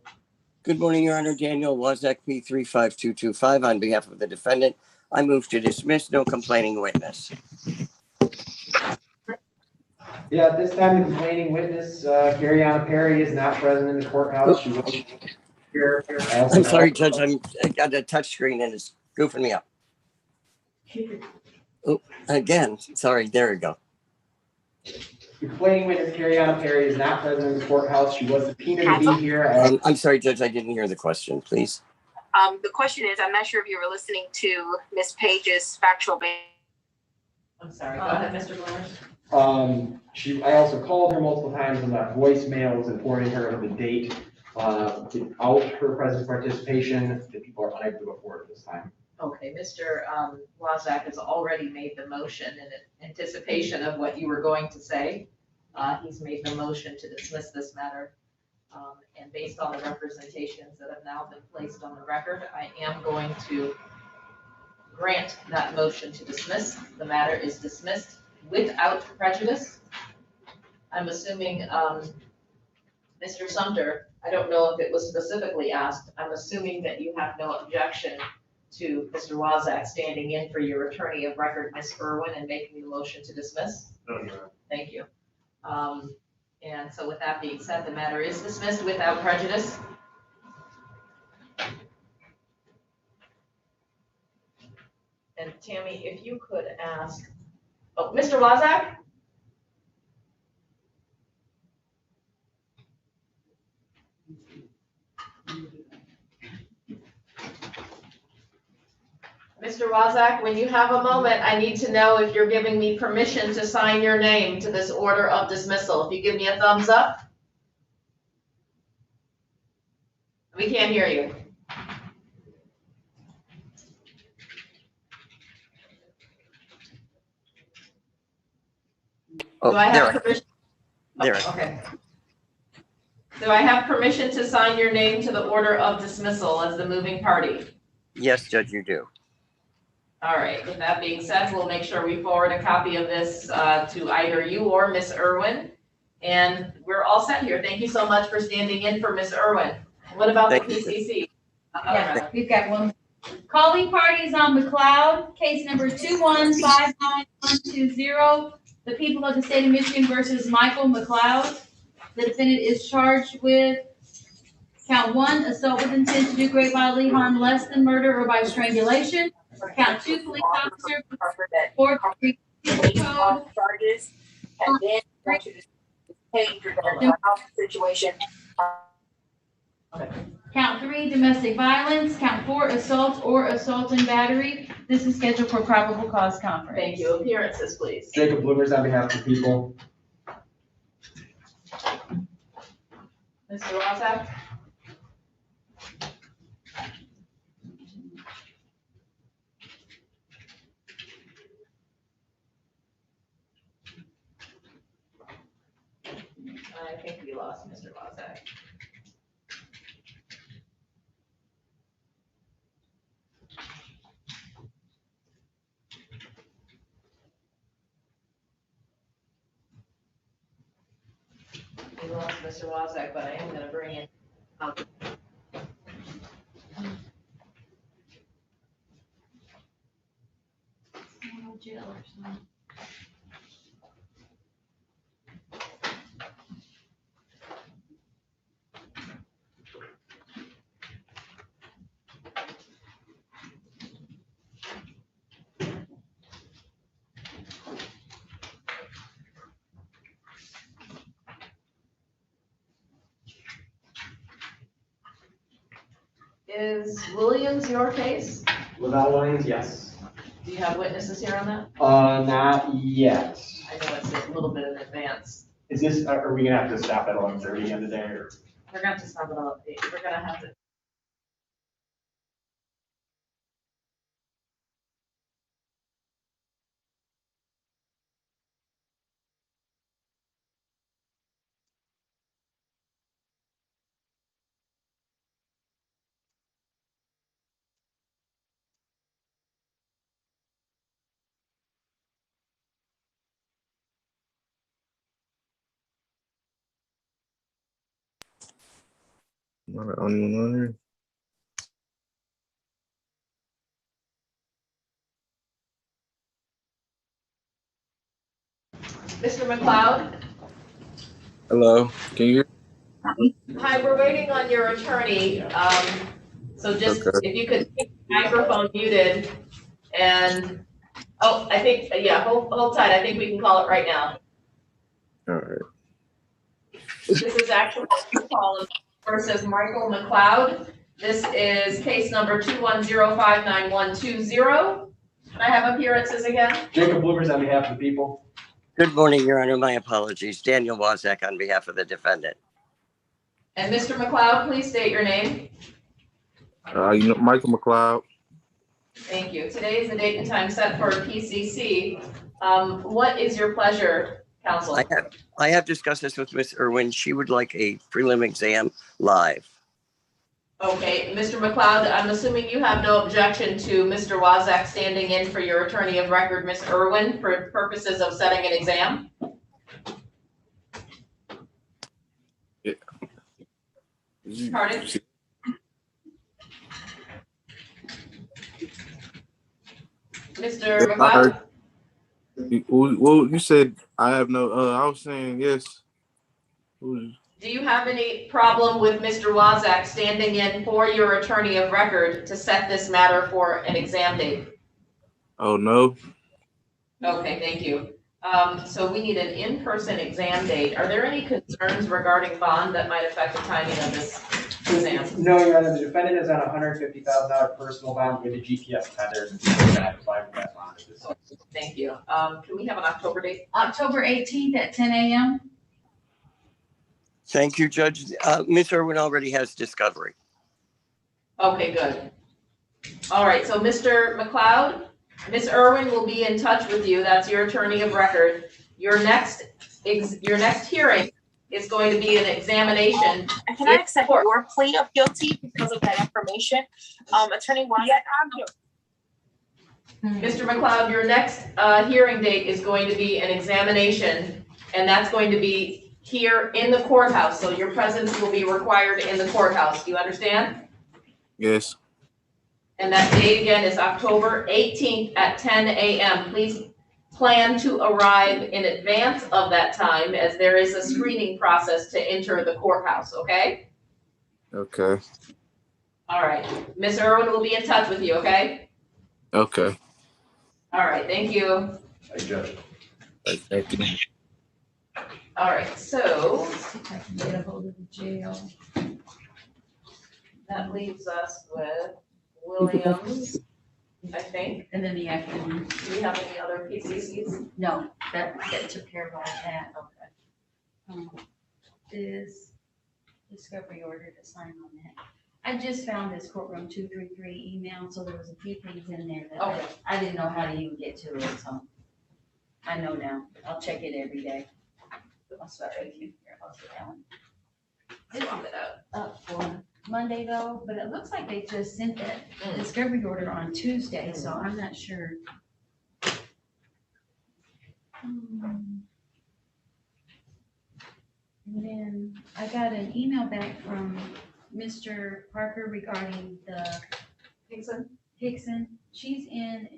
Good morning, Your Honor. Daniel Wozniak, P35225, on behalf of the defendant. I move to dismiss. No complaining witness. Yeah, at this time, the complaining witness, Carriana Perry, is not present in the courthouse. She was here. I'm sorry, Judge. I got a touch screen and it's goofing me up. Oh, again. Sorry. There we go. The complaining witness, Carriana Perry, is not present in the courthouse. She was subpoenaed to be here. I'm sorry, Judge. I didn't hear the question. Please. The question is, I'm not sure if you were listening to Ms. Page's factual. I'm sorry. Go ahead, Mr. Blumers. I also called her multiple times and left voicemails informing her of the date without her present participation. The people are unable to go forward at this time. Okay, Mr. Wozniak has already made the motion in anticipation of what you were going to say. He's made the motion to dismiss this matter. And based on the representations that have now been placed on the record, I am going to grant that motion to dismiss. The matter is dismissed without prejudice. I'm assuming, Mr. Sumter, I don't know if it was specifically asked, I'm assuming that you have no objection to Mr. Wozniak standing in for your attorney of record, Ms. Irwin, and making the motion to dismiss? No, no. Thank you. And so with that being said, the matter is dismissed without prejudice. And Tammy, if you could ask, oh, Mr. Wozniak? Mr. Wozniak, when you have a moment, I need to know if you're giving me permission to sign your name to this order of dismissal. If you give me a thumbs up. We can't hear you. Oh, do I have there. permission? There. Oh, okay. Do I have permission to sign your name to the order of dismissal as the moving party? Yes, Judge, you do. All right, with that being said, we'll make sure we forward a copy of this to either you or Ms. Irwin. And we're all set here. Thank you so much for standing in for Ms. Irwin. What about the PCC? Yeah, we've got one. Calling parties on McLeod, case number 2159120. The people of the state of Michigan versus Michael McLeod. The defendant is charged with count 1, assault with intent to do great bodily harm less than murder or by strangulation. Count 2, police officer, 4 code charges, and then want you to change your situation. Count 3, domestic violence. Count 4, assault or assault and battery. This is scheduled for probable cause conference. Thank you. Appearances, please. Jacob Blumers on behalf of the people. Mr. Wozniak? I think we lost Mr. Wozniak. We lost Mr. Wozniak, but I am gonna bring in. Jail or something. Is Williams your case? Without Williams, yes. Do you have witnesses here on that? Not yet. I know it's a little bit in advance. Is this, are we gonna have to stop at 11:30 end of the day or? We're gonna have to stop it all at 8. We're gonna have to. Mr. McLeod? Hello, can you hear? Hi, we're waiting on your attorney. So just if you could keep the microphone muted and, oh, I think, yeah, hold tight. I think we can call it right now. All right. This is actual call versus Michael McLeod. This is case number 210592120. Can I have appearances again? Jacob Bloomers on behalf of the people. Good morning, Your Honor. My apologies. Daniel Wozniak on behalf of the defendant. And Mr. McLeod, please state your name. Michael McLeod. Thank you. Today is the date and time set for PCC. What is your pleasure, counsel? I have discussed this with Ms. Irwin. She would like a prelim exam live. Okay, Mr. McLeod, I'm assuming you have no objection to Mr. Wozniak standing in for your attorney of record, Ms. Irwin, for purposes of setting an exam? Yeah. Pardon? Mr. McLeod? Well, you said I have no, I was saying yes. Do you have any problem with Mr. Wozniak standing in for your attorney of record to set this matter for an exam date? Oh, no. Okay, thank you. So we need an in-person exam date. Are there any concerns regarding bond that might affect the timing of this exam? No, Your Honor, the defendant is on a $150,000 personal bond with a GPS tender. And we're gonna apply for that bond. Thank you. Can we have an October date? October 18th at 10 a.m. Thank you, Judge. Ms. Irwin already has discovery. Okay, good. All right, so Mr. McLeod, Ms. Irwin will be in touch with you. That's your attorney of record. Your next hearing is going to be an examination. Can I accept your plea of guilty because of that information? Attorney Wozniak, yeah, Mr. McLeod, your next hearing date is going to be an examination, and that's going to be here in the courthouse. So your presence will be required in the courthouse. Do you understand? Yes. And that date again is October 18th at 10 a.m. Please plan to arrive in advance of that time, as there is a screening process to enter the courthouse, okay? Okay. All right. Ms. Irwin will be in touch with you, okay? Okay. All right, thank you. Hey, Judge. Thank you. All right, so See if I can get a hold of the jail. that leaves us with Williams, I think. And then the afternoon. Do we have any other PCCs? No, that took care of all that. Okay. This discovery order to sign on that. I just found this courtroom 233 email, so there was a few things in there that Okay. I didn't know how to even get to it, so I know now. I'll check it every day. I'll start with you. Here, I'll sit down. This is up for Monday though, but it looks like they just sent that discovery order on Tuesday, so I'm not sure. And then I got an email back from Mr. Parker regarding the Hickson. She's in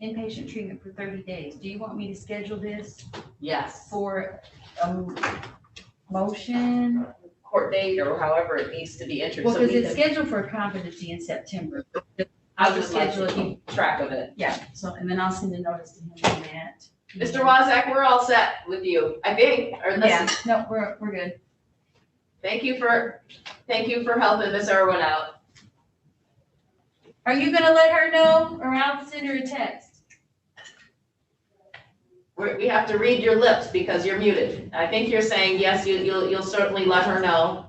inpatient treatment for 30 days. Do you want me to schedule this Yes, for a motion? court date or however it needs to be entered. Well, So because we it's can, scheduled for competency in September. I'll just let schedule you keep track of it. Yeah, so, and then I'll send a notice to him on that. Mr. Wozak, we're all set with you, I think, or Yeah, this, no, we're good. thank you for helping Miss Irwin out. Are you gonna let her know, or I'll send her a text? We have to read your lips because you're muted. I think you're saying, yes, you'll certainly let her know.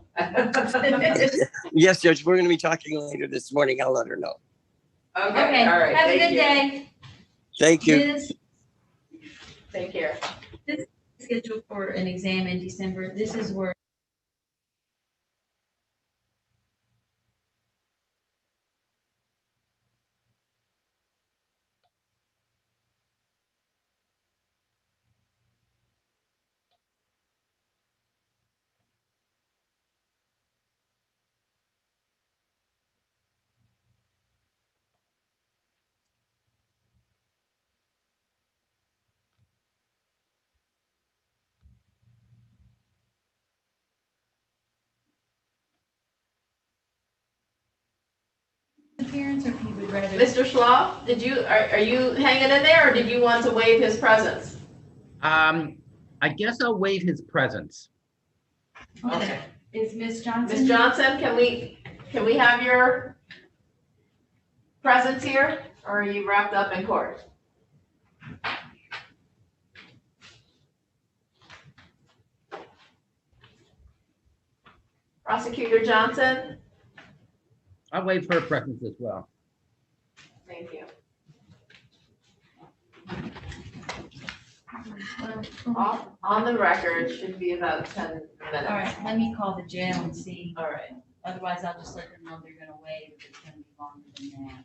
Yes, Judge, we're gonna be talking later this morning. I'll let her know. Okay, all right, Have a thank good you. day. Thank you. This Take care. is scheduled for an exam in December. This is where appearance, or if you would rather. Mr. Schlaf, are you hanging in there or did you want to waive his presence? I guess I'll waive his presence. Okay. Is Ms. Johnson? Ms. Johnson, can we have your presence here or are you wrapped up in court? Prosecutor Johnson? I'll waive her presence as well. Thank you. On the record, should be about 10 minutes. All right, let me call the jail and see. All right. Otherwise, I'll just let them know they're gonna waive if it's gonna be longer than that.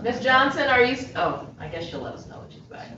Ms. Johnson, are you, oh, I guess she'll let us know when she's back.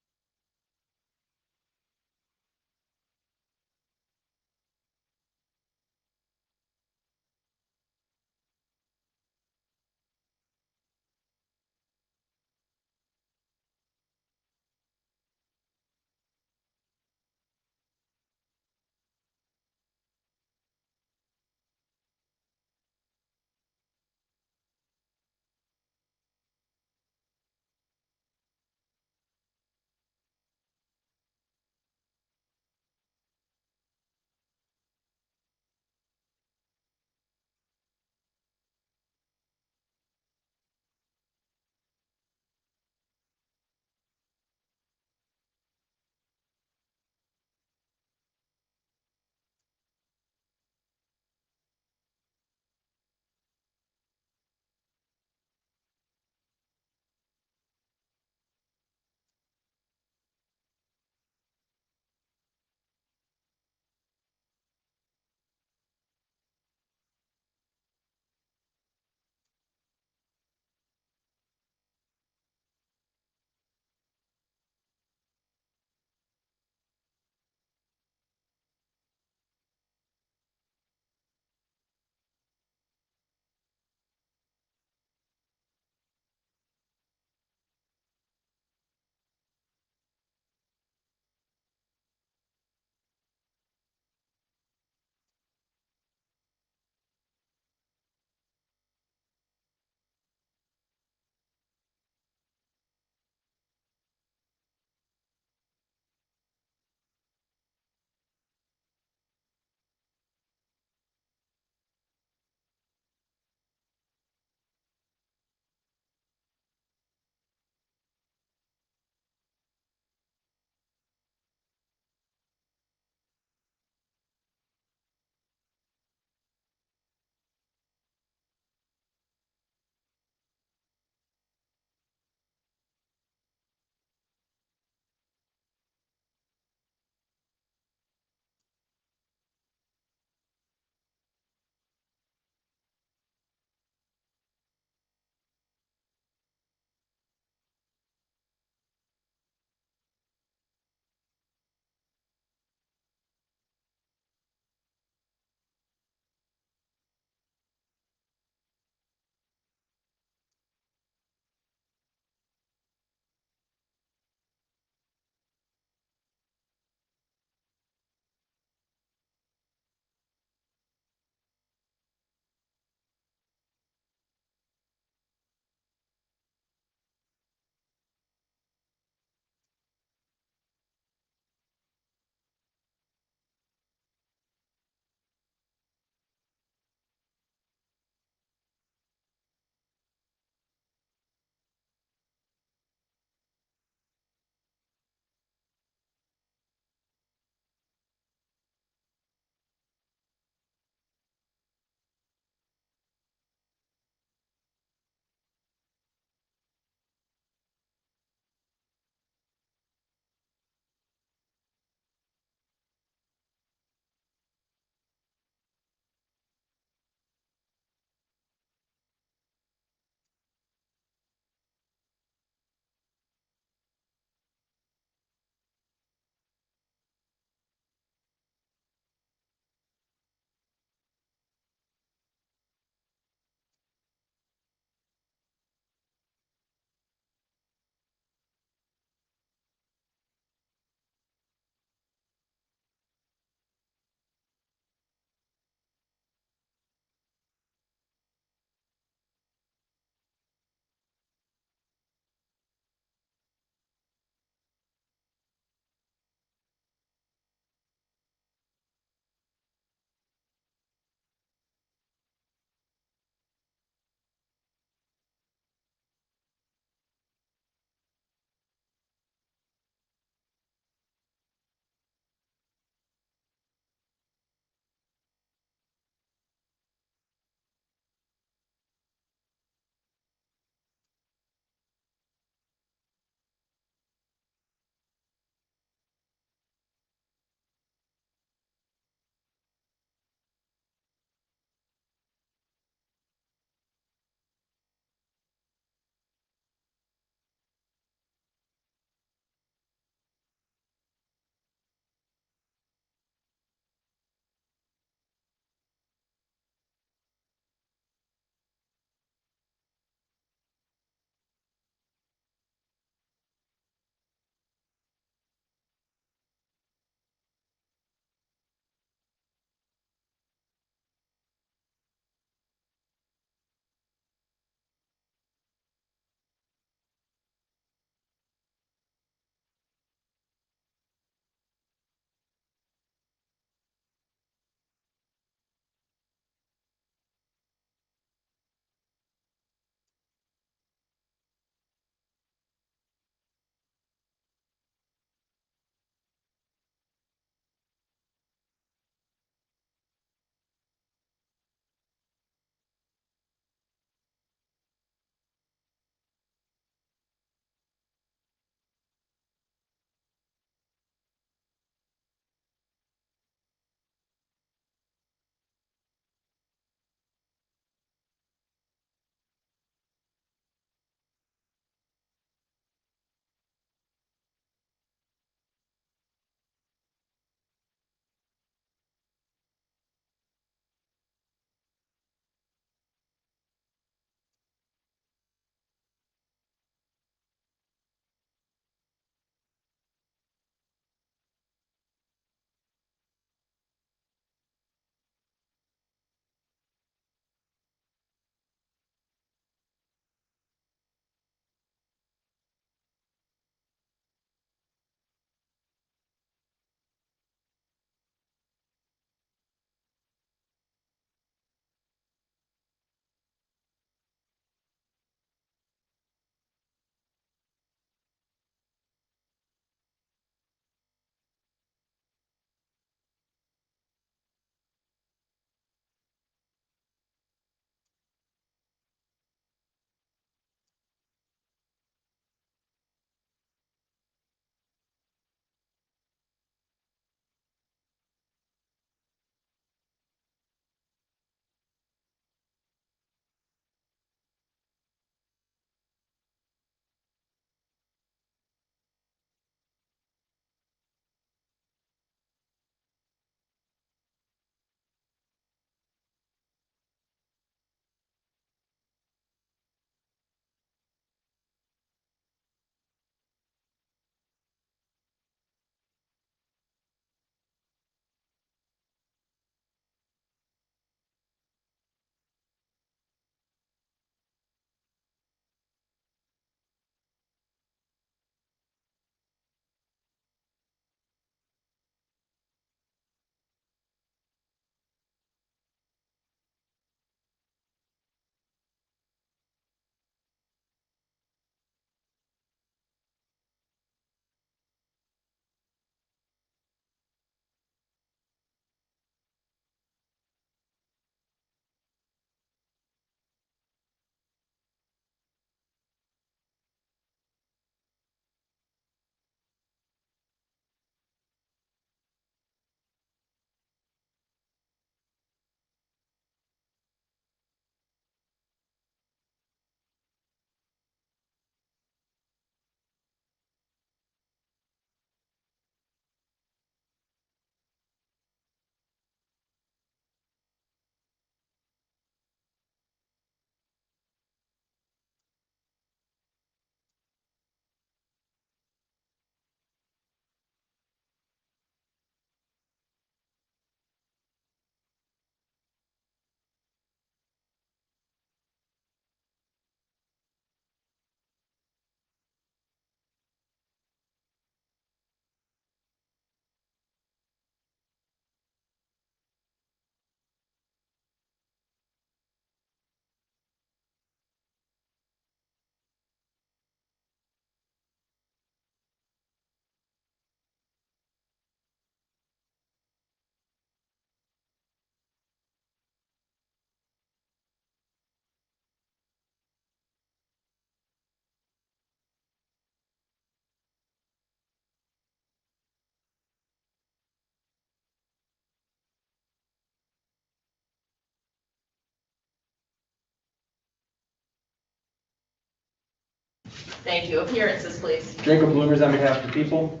Thank you. Appearances, please. Jacob Bloomers on behalf of the people.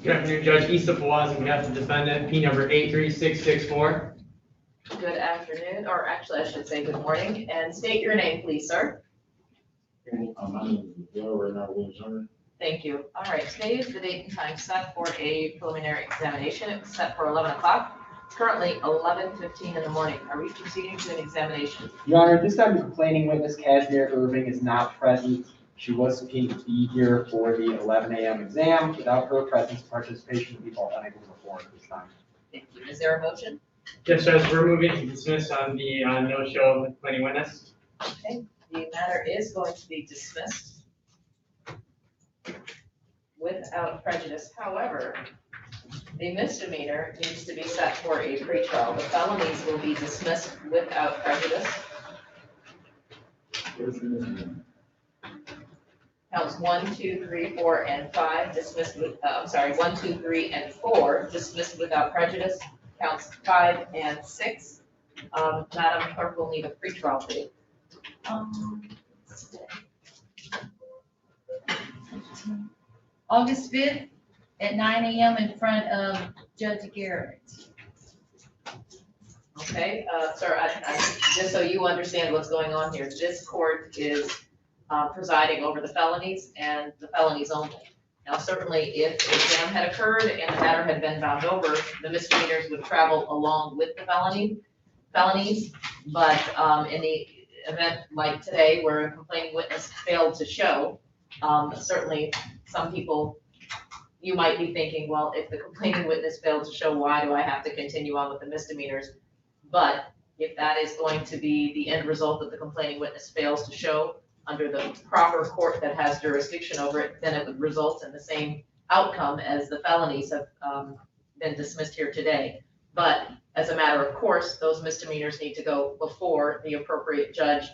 Good afternoon, Judge. Issa Fawaz on behalf of the defendant, P number 83664. Good afternoon, or actually, I should say good morning, and state your name, please, sir. My name is Bill Renard Williams. Thank you. All right, today is the date and time set for a preliminary examination. It was set for 11 o'clock. It's currently 11:15 in the morning. Are we proceeding to an examination? Your Honor, at this time the complaining witness, Cashmere Irving, is not present. She was subpoenaed to be here for the 11 a.m. exam. Without her presence, participation will be unable to perform at this time. Thank you. Is there a motion? Yes, Judge, we're moving to dismiss on the no-show of the complaining witness. Okay, the matter is going to be dismissed without prejudice. However, the misdemeanor needs to be set for a pretrial. The felonies will be dismissed without prejudice. Counts 1, 2, 3, 4, and 5 dismissed with, 1, 2, 3, and 4 dismissed without prejudice. Counts 5 and 6. Madam Clerk will need a pretrial date. August 5th at 9 a.m. in front of Judge Garrett. Okay, sir, just so you understand what's going on here, this court is presiding over the felonies and the felonies only. Now, certainly, if the exam had occurred and the matter had been bound over, the misdemeanors would travel along with the felonies. But in the event like today, where a complaining witness failed to show, certainly some people, you might be thinking, well, if the complaining witness failed to show, why do I have to continue on with the misdemeanors? But if that is going to be the end result that the complaining witness fails to show under the proper court that has jurisdiction over it, then it would result in the same outcome as the felonies have been dismissed here today. But as a matter of course, those misdemeanors need to go before the appropriate judge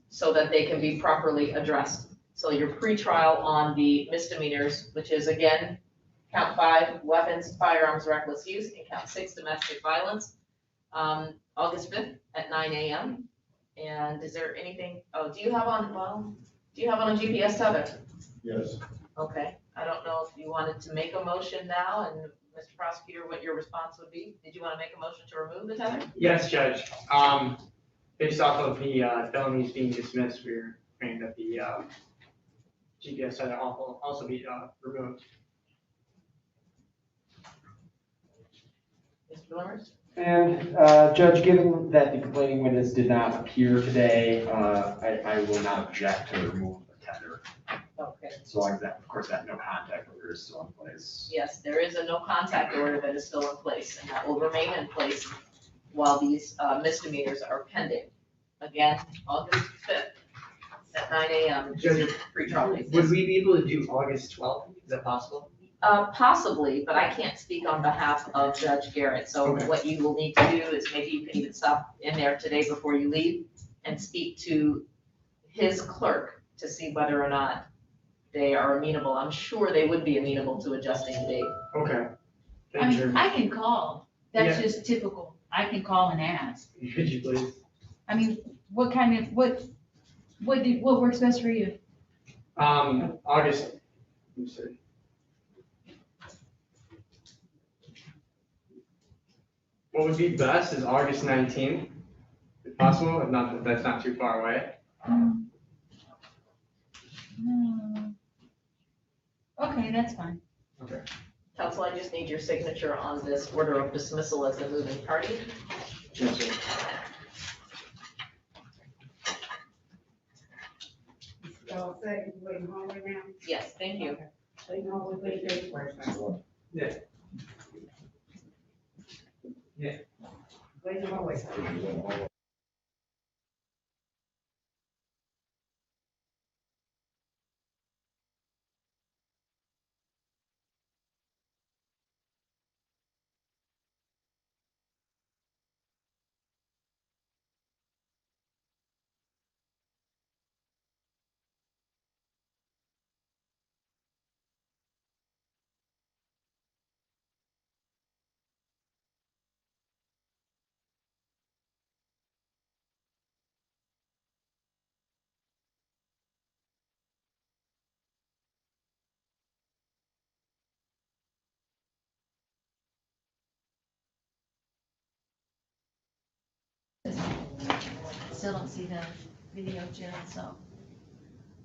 so that they can be properly addressed. So your pretrial on the misdemeanors, which is again, count 5, weapons, firearms, reckless use, and count 6, domestic violence, August 5th at 9 a.m. And is there anything, do you have on a GPS tether? Yes. Okay, I don't know if you wanted to make a motion now, and Mr. Prosecutor, what your response would be. Did you want to make a motion to remove the tether? Yes, Judge. Based off of the felonies being dismissed, we're praying that the GPS tether also be removed. Mr. Blumers? And Judge, given that the complaining witness did not appear today, I will not object to remove the tether. Okay. So long as that, of course, that no contact order is still in place. Yes, there is a no contact order that is still in place, and that will remain in place while these misdemeanors are pending. Again, August 5th at 9 a.m. Judge, pretrial date. would we be able to do August 12th? Is that possible? Possibly, but I can't speak on behalf of Judge Garrett. So Okay. what you will need to do is maybe you can even stop in there today before you leave and speak to his clerk to see whether or not they are amenable. I'm sure they would be amenable to adjusting the date. Okay. I Thank you. mean, I can call. That's Yeah. just typical. I can call and ask. Could you please? I mean, what works best for you? August, let me see. What would be best is August 19th, if possible, if not, that's not too far away. Okay, that's fine. Okay. Counsel, I just need your signature on this order of dismissal as the moving party. Yes, sir. So, say, you waiting home right now? Yes, thank you. So you know, we wait there first. Yeah. Yeah. Waiting home. Still don't see the video, Jill, so.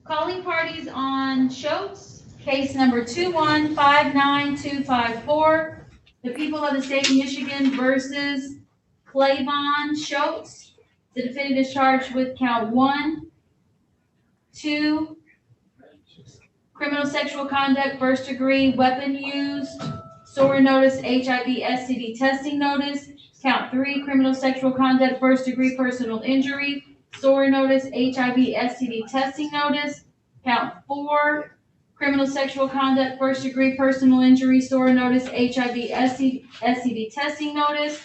Calling parties on Schultz, case number 2159254. The people of the state of Michigan versus Clavon Schultz. The defendant is charged with count 1, 2, criminal sexual conduct, first degree, weapon used, SORA notice, HIV, STD testing notice. Count 3, criminal sexual conduct, first degree, personal injury, SORA notice, HIV, STD testing notice. Count 4, criminal sexual conduct, first degree, personal injury, SORA notice, HIV, STD testing notice.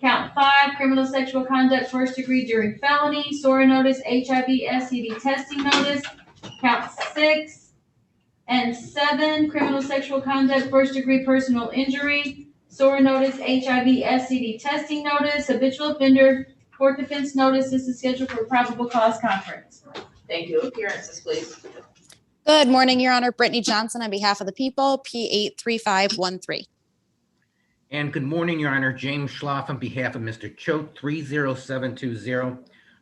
Count 5, criminal sexual conduct, first degree during felony, SORA notice, HIV, STD testing notice. Count 6 and 7, criminal sexual conduct, first degree personal injury, SORA notice, HIV, STD testing notice, habitual offender, court defense notice. This is scheduled for probable cause conference. Thank you. Appearances, please. Good morning, Your Honor. Brittany Johnson on behalf of the people, P83513. And good morning, Your Honor. James Schloff on behalf of Mr. Choate, 30720.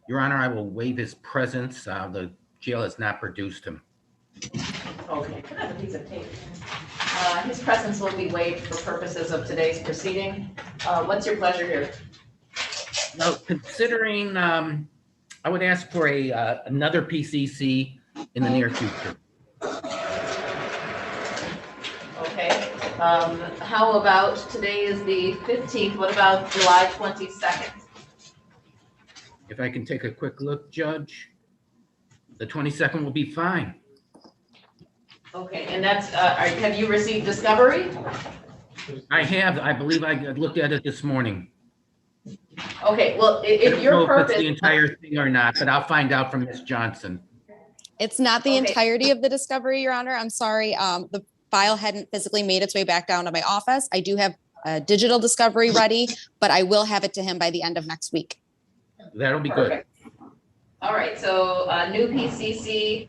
Your Honor, I will waive his presence. The jail has not produced him. Okay, can I have a piece of tape? His presence will be waived for purposes of today's proceeding. What's your pleasure here? Now, considering, I would ask for another PCC in the near future. Okay, how about today is the 15th, what about July 22nd? If I can take a quick look, Judge, the 22nd will be fine. Okay, and that's, have you received discovery? I have, I believe I looked at it this morning. Okay, well, I if don't your know if purpose. it's the entire thing or not, but I'll find out from Ms. Johnson. It's not the entirety of the discovery, Your Honor. I'm sorry. The file hadn't physically made its way back down to my office. I do have a digital discovery ready, but I will have it to him by the end of next week. That'll be good. Perfect. All right, so new PCC,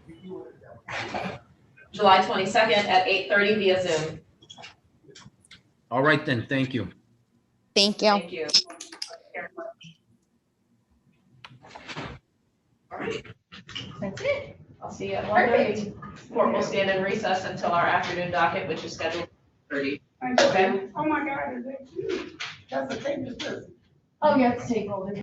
July 22nd at 8:30 via Zoom. All right then, thank you. Thank you. Thank you. All right, that's it. I'll see you at 1:30. Court will stand in recess until our afternoon docket, which is scheduled for 30. Okay. Oh my God, is that you? That's the thing, this person. Oh, yeah, it's stakeholder.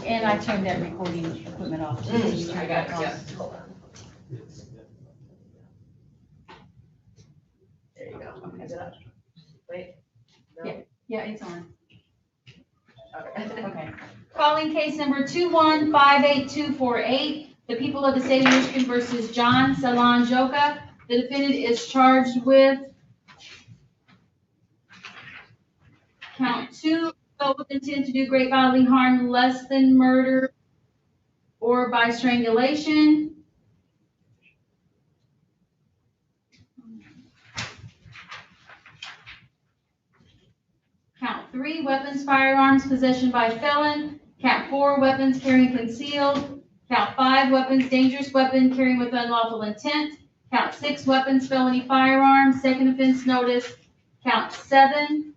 And I turned that recording equipment off. too. I got it, yes, hold on. There you go, okay, is it up? Wait. No? Yeah, it's on. Okay. Okay. Calling case number 2158248, the people of the state of Michigan versus John Salon Joka. The defendant is charged with count 2, with intent to do great bodily harm less than murder or by strangulation. Count 3, weapons, firearms, possession by felon. Count 4, weapons carrying concealed. Count 5, weapons, dangerous weapon carrying with unlawful intent. Count 6, weapons, felony firearms, second offense notice. Count 7,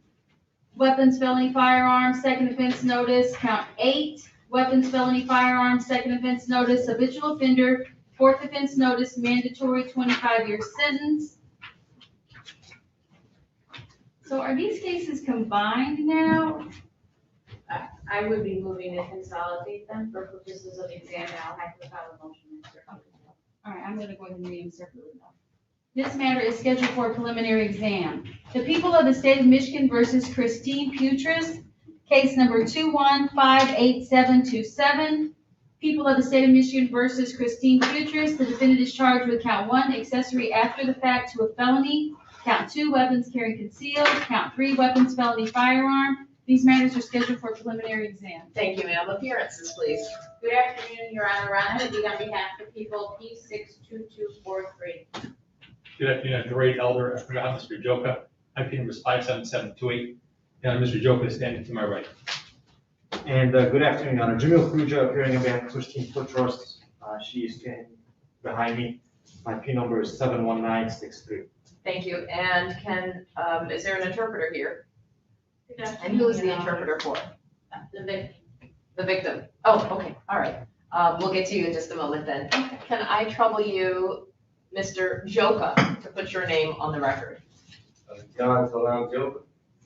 weapons, felony firearms, second offense notice. Count 8, weapons, felony firearms, second offense notice, habitual offender, fourth offense notice, mandatory 25-year sentence. So are these cases combined now? I would be moving to consolidate them for purposes of exam, and I'll have to file a motion. All right, I'm gonna go ahead and read them separately now. This matter is scheduled for a preliminary exam. The people of the state of Michigan versus Christine Putris, case number 2158727. People of the state of Michigan versus Christine Putris. The defendant is charged with count 1, accessory after the fact to a felony. Count 2, weapons carrying concealed. Count 3, weapons, felony firearm. These matters are scheduled for a preliminary exam. Thank you, ma'am. Appearances, please. Good afternoon, Your Honor. Ron Hudy on behalf of the people, P62243. Good afternoon, Great Elder, Mr. Joka. IP number is 57728. And Mr. Joka is standing to my right. And good afternoon, Your Honor. Jamil Khuja appearing on behalf of Christine Putros. She is standing behind me. My P number is 71963. Thank you. And is there an interpreter here? And who is the interpreter for? The victim. The victim. Oh, okay, all right. We'll get to you in just a moment then. Can I trouble you, Mr. Joka, to put your name on the record? John Salam Joka.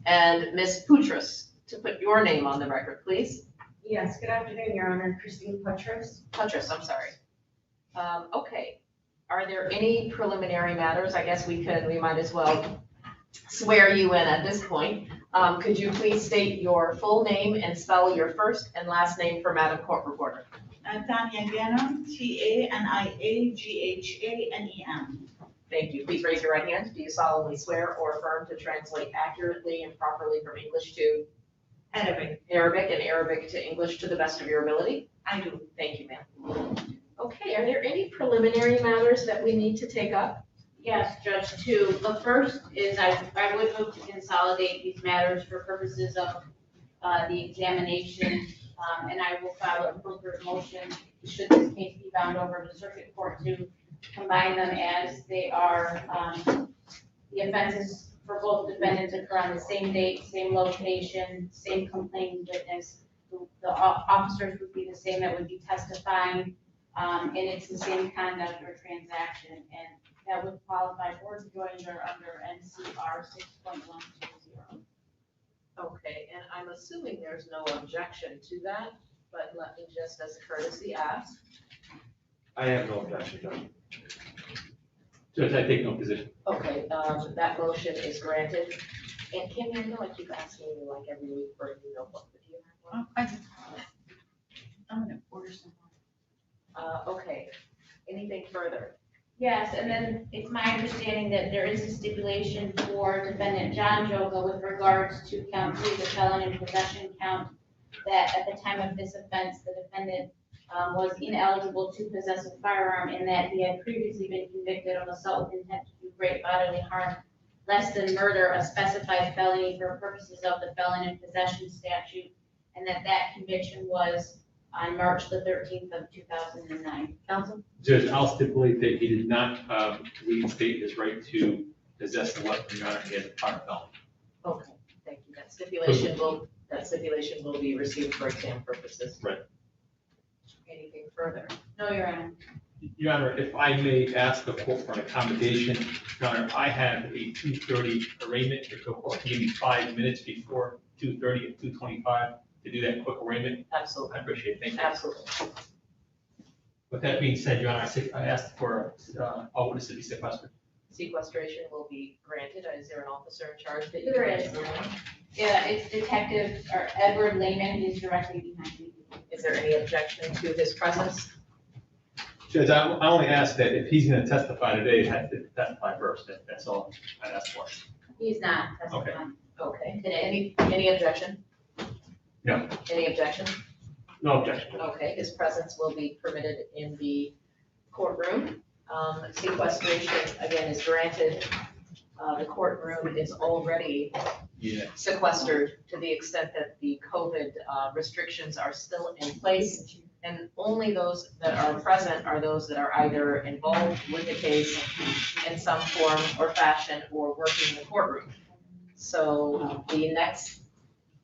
And Ms. Putros, to put your name on the record, please. Yes, good afternoon, Your Honor. Christine Putros. Putros, I'm sorry. Okay. Are there any preliminary matters? I guess we might as well swear you in at this point. Could you please state your full name and spell your first and last name for Madam Court Reporter? Tanya Gannon, TANIAGHANEM. Thank you. Please raise your right hand. Do you solemnly swear or affirm to translate accurately and properly from English to Arabic. Arabic and Arabic to English to the best of your ability? I do. Thank you, ma'am. Okay, are there any preliminary matters that we need to take up? Yes, Judge, 2. The first is I would move to consolidate these matters for purposes of the examination, and I will file an appropriate motion should this case be bound over to circuit court to combine them as they are, the offenses for both defendants occur on the same date, same location, same complaining witness. The officers would be the same that would be testifying, and it's the same conduct or transaction, and that would qualify for joinder under NCR 6.120. Okay, and I'm assuming there's no objection to that, but let me just as a courtesy ask. I have no objection, Judge. Judge, I take no position. Okay, that motion is granted. And Kim, I know I keep asking you like every week for a new notebook, but do you have one? I'm gonna order some. Okay, anything further? Yes, and then it's my understanding that there is a stipulation for defendant John Joka with regards to count 2, the felon in possession count, that at the time of this offense, the defendant was ineligible to possess a firearm in that he had previously been convicted of assault with intent to do great bodily harm less than murder, a specified felony for purposes of the felon in possession statute, and that conviction was on March the 13th of 2009. Counsel? Judge, I'll stipulate that he did not reinstate his right to possess the weapon, Your Honor, he has a prior felony. Okay, thank you. That stipulation will be received for exam purposes. Right. Anything further? No, Your Honor. Your Honor, if I may ask the court for an accommodation, Your Honor, I have a 2:30 arraignment. If the court can give me 5 minutes before 2:30 at 2:25 to to do that quick arraignment. Absolutely. I appreciate it. Thank you. Absolutely. With that being said, Your Honor, I asked for all witnesses to be sequestered. Sequestration will be granted. Is there an officer in charge that you? There is. Yeah, it's Detective, or Edward Lehman, he's directly behind me. Is there any objection to his presence? Judge, I only ask that if he's going to testify today, he has to testify first. That's all I asked for. He's not testifying. Okay. Today. Any objection? No. Any objection? No objection. Okay, his presence will be permitted in the courtroom. Sequestration, again, is granted. The courtroom is already sequestered to the extent that the COVID restrictions are still in place. And only those that are present are those that are either involved with the case in some form or fashion or working in the courtroom. So the next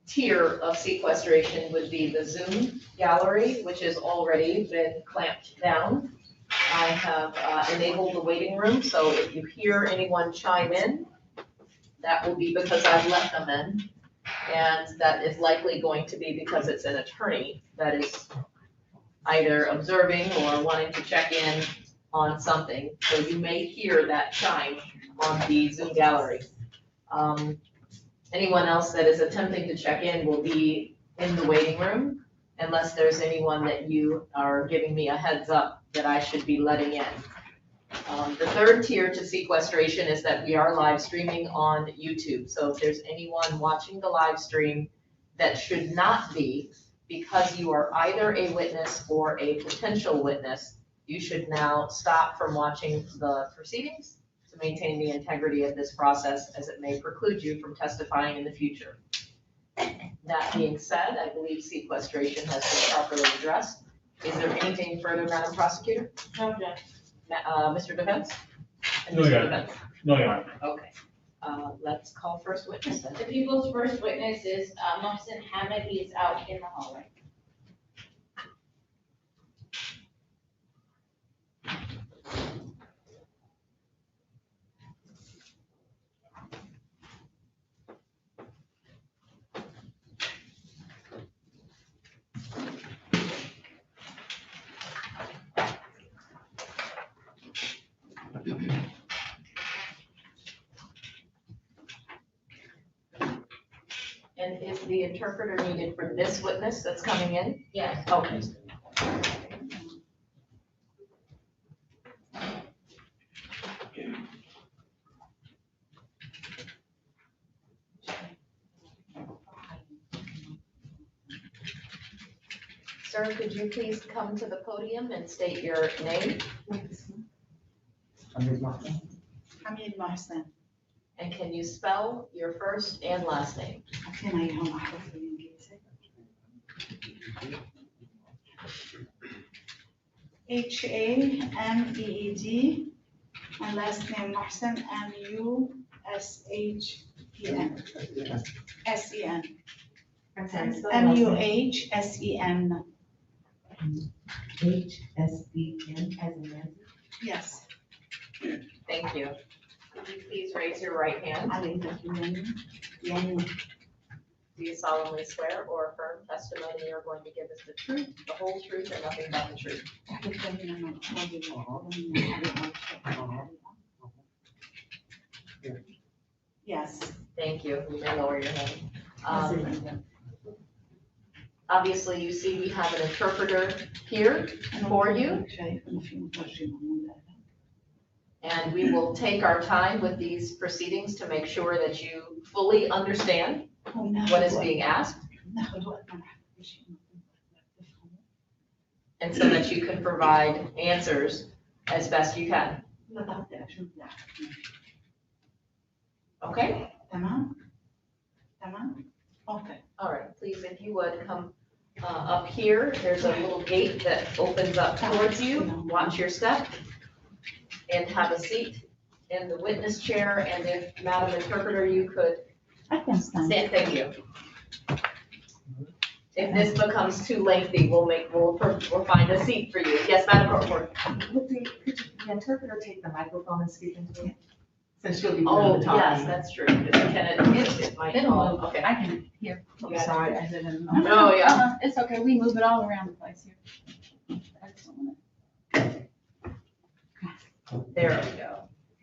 tier of sequestration would be the Zoom gallery, which has already been clamped down. I have enabled the waiting room, so if you hear anyone chime in, that will be because I've let them in. And that is likely going to be because it's an attorney that is either observing or wanting to check in on something. So you may hear that chime on the Zoom gallery. Anyone else that is attempting to check in will be in the waiting room unless there's anyone that you are giving me a heads up that I should be letting in. The third tier to sequestration is that we are live streaming on YouTube. So if there's anyone watching the live stream that should not be, because you are either a witness or a potential witness, you should now stop from watching the proceedings to maintain the integrity of this process, as it may preclude you from testifying in the future. That being said, I believe sequestration has been properly addressed. Is there anything further, Madam Prosecutor? No, Judge. Mr. Defense? And No, Mr. Your Honor. Defense? No, Your Honor. Okay. Let's call first witness then. The people's first witness is Mohsen Hamid, he is out in the hallway. And is the interpreter needed for this witness that's coming in? Yes. Okay. Sir, could you please come to the podium and state your name? Hamid Mohsen. And can you spell your first and last name? Hameed, and last name Mohsen, Mushsen. Sen. Muhsen. HSEN as in Nancy? Yes. Thank you. Could you please raise your right hand? Do you solemnly swear or affirm testimony you're going to give us the truth, the whole truth, and nothing but the truth? Yes. Thank you. You may lower your head. Obviously, you see we have an interpreter here for you. And we will take our time with these proceedings to make sure that you fully understand what is being asked. And so that you can provide answers as best you can. Okay? Okay. All right, please, if you would come up here. There's a little gate that opens up towards you. Watch your step and have a seat in the witness chair. And if Madam Interpreter, you could stand. Thank you. If this becomes too lengthy, we'll find a seat for you. Yes, Madam Reporter. Could the interpreter take the microphone and speak into it? since she'll be doing Oh, the yes, talking. that's true. It might It'll fall. move. Okay. I can hear. I'm sorry, I didn't know. Oh, yeah. It's okay. We move it all around the place here. I just don't wanna- There we go.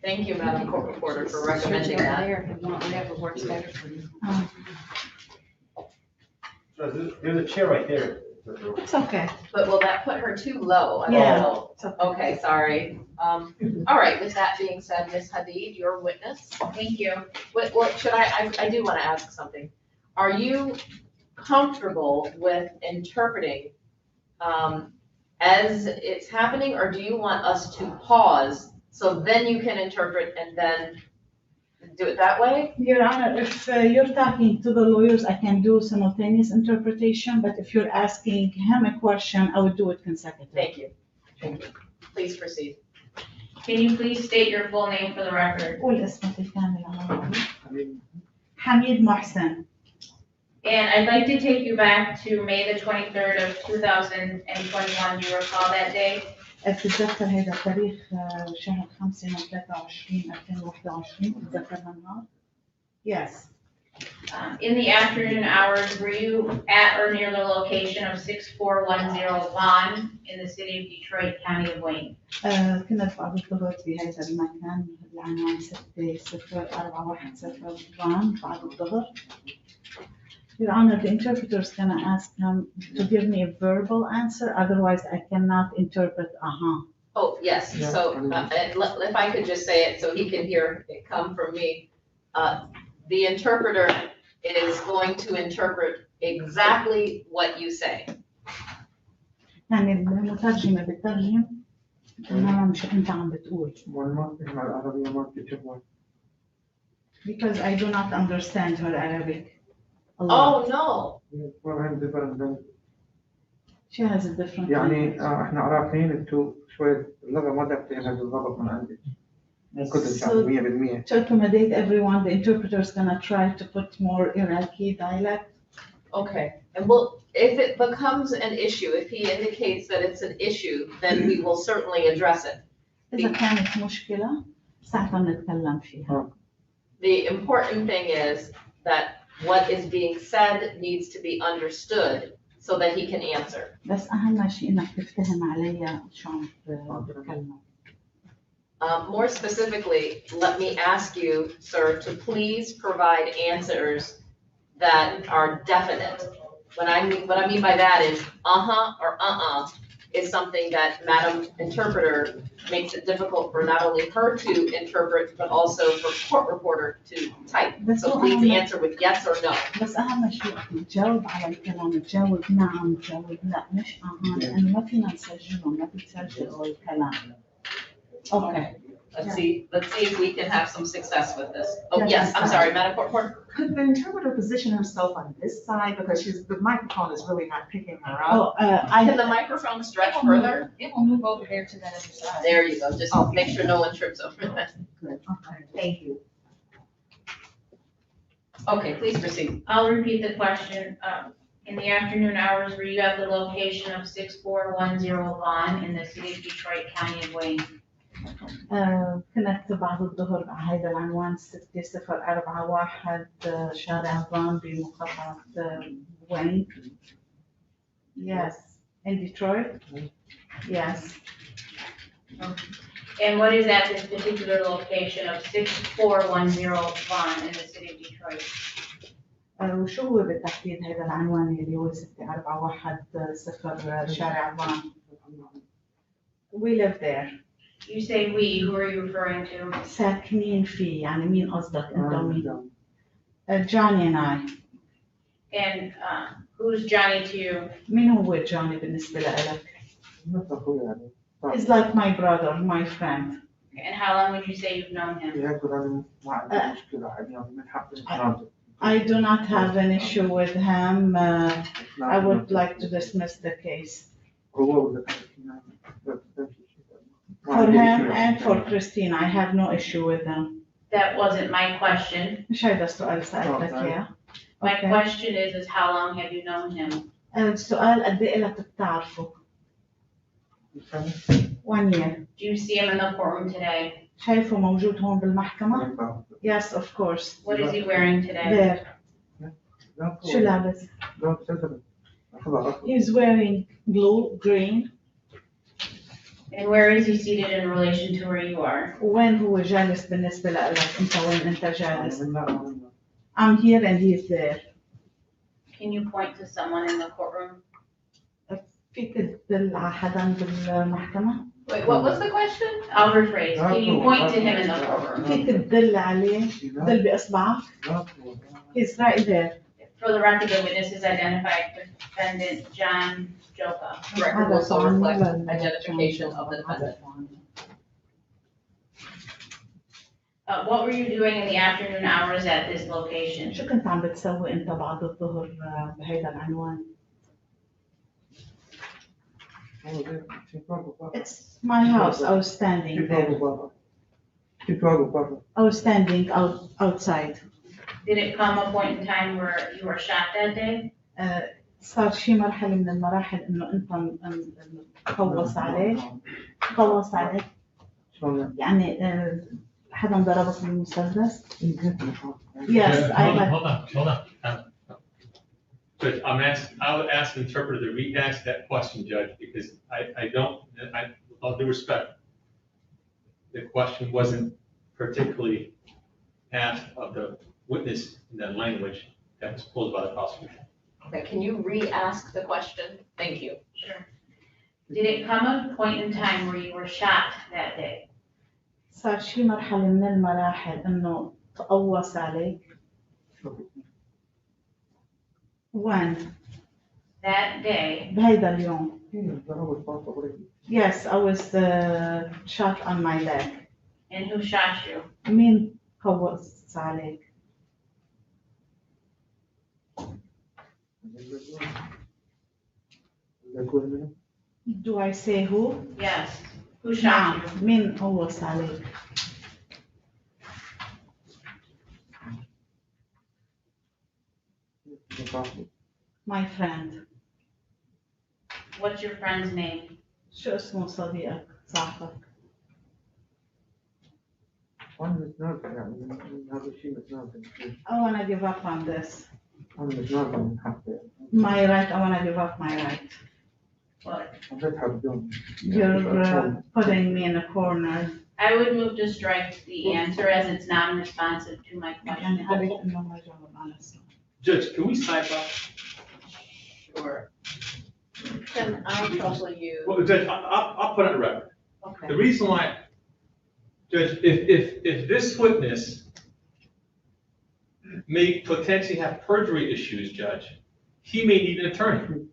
Thank you, Madam Court Reporter, for recommending Switch over that. there if you want, whatever works better for you. There's a chair right there. It's okay. But will that put her too low? I don't Yeah. know. Okay, sorry. All right, with that being said, Ms. Hadid, your witness. Thank you. What should I do want to ask something. Are you comfortable with interpreting as it's happening, or do you want us to pause so then you can interpret and then do it that way? Your Honor, if you're talking to the lawyers, I can do simultaneous interpretation, but if you're asking him a question, I would do it consecutively. Thank you. Thank you. Please proceed. Can you please state your full name for the record? قول اسمك الكامل على حميد محسن. And I'd like to take you back to May the 23rd of 2021. Do you recall that day? بتتذكر هذا التاريخ شهر 5 من 23 2021 بتتذكر النهار؟ Yes. In the afternoon hours, were you at or near the location of 6410 Vaughn in the city of Detroit, County of Wayne? كنا بعد الظهر في هذا المكان العنوان 604110 فان بعد الظهر. Your Honor, the interpreter is gonna ask him to give me a verbal answer, otherwise I cannot interpret, Oh, yes, so, and if I could just say it so he can hear it come from me. The interpreter is going to interpret exactly what you say. يعني المترجمة بتترجم إنما مش أنت عم بتقول. Because I do not understand her Arabic. Oh, no. She has a different يعني احنا عراقيين انتوا شوية اللغة ما تبتعد بالضبط من عندك. ممكن تتعلم 100%. To accommodate everyone, the interpreter is gonna try to put more Iraqi dialect. Okay, and well, if it becomes an issue, if he indicates that it's an issue, then we will certainly address it. إذا كانت مشكلة ساعتها نتكلم فيها. The important thing is that what is being said needs to be understood so that he can answer. بس أهم شيء إنك تفتهم عليا شو عم تتكلم. More specifically, let me ask you, sir, to please provide answers that are definite. What I mean by that is or is something that Madam Interpreter makes it difficult for not only her to interpret, but also for court reporter to type. So please answer with yes or no. بس أهم شيء تجاوب على الكلام، تجاوب نعم، تجاوب لا، مش لأنه ما فينا نسجله، ما بتسجل الكلام. Okay. Let's see if we can have some success with this. Oh, yes, I'm sorry, Madam Court Reporter. Could the interpreter position herself on this side because the microphone is really not picking her up? Can the microphone stretch further? It will move over there to that other side. There you go, just make sure no one trips over that. Good, okay, thank you. Okay, please proceed. I'll repeat the question. In the afternoon hours, were you at the location of 6410 Vaughn in the city of Detroit, County of Wayne? كنت بعد الظهر على هذا العنوان 6041 شارع فان بمقاطعة وين. Yes. In Detroit? Yes. And what is at this particular location of 6410 Vaughn in the city of Detroit? وشو هو بالتحديد هذا العنوان اللي هو 6410 شارع فان؟ We live there. You say we, who are you referring to? ساكنين فيه، يعني مين قصدك أنت ومين؟ Johnny and I. And who's Johnny to you? مين هو جوني بالنسبة لك؟ He's like my brother, my friend. And how long would you say you've known him? I do not have an issue with him. I would like to dismiss the case. For him and for Christine, I have no issue with them. That wasn't my question. مش هيدا السؤال سألتك إياه. My question is how long have you known him? السؤال قد إيه لك بتعرفه؟ 1 year. Do you see him in the courtroom today? شايفه موجود هون بالمحكمة؟ Yes, of course. What is he wearing today? There. شو لابس؟ He's wearing blue, green. And where is he seated in relation to where you are? وين هو جالس بالنسبة لك؟ أنت وين أنت جالس؟ I'm here and he's there. Can you point to someone in the courtroom? فيك تدل على حدا بالمحكمة؟ Wait, what was the question? I'll rephrase. Can you point to him in the courtroom? فيك تدل عليه؟ دل بإصبعك؟ He's right there. For the record, the witness is identified defendant John Joka. Record will also reflect identification of the defendant. What were you doing in the afternoon hours at this location? شو كنت عم بتسوي أنت بعد الظهر بهيدا العنوان؟ It's my house. I was standing there. I was standing outside. Did it come a point in time where you were shot that day? صار شي مرحلة من المراحل إنه أنت قوص عليك. يعني حدا ضربك بالمسدس؟ Yes, I had. Hold on. Judge, I would ask the interpreter to re-ask that question, Judge, because with all due respect, the question wasn't particularly asked of the witness in that language that was posed by the prosecution. Okay, can you re-ask the question? Thank you. Sure. Did it come a point in time where you were shot that day? صار شي مرحلة من المراحل إنه تقوص عليك. When? That day. بهيدا اليوم. Yes, I was shot on my leg. And who shot you? مين قوص عليك؟ Do I say who? Yes. Who shot you? مين قوص عليك؟ My friend. What's your friend's name? شو اسمه صديقك صاحبك؟ I want to give up on this. My right, I want to give up my right. What? You're putting me in a corner. I would move to strike the answer as it's non-responsive to my question. Judge, can we sidebar? Sure. Can I trouble you? Well, Judge, I'll put it on the record. Okay. The reason why, Judge, if this witness may potentially have perjury issues, Judge, he may need an attorney.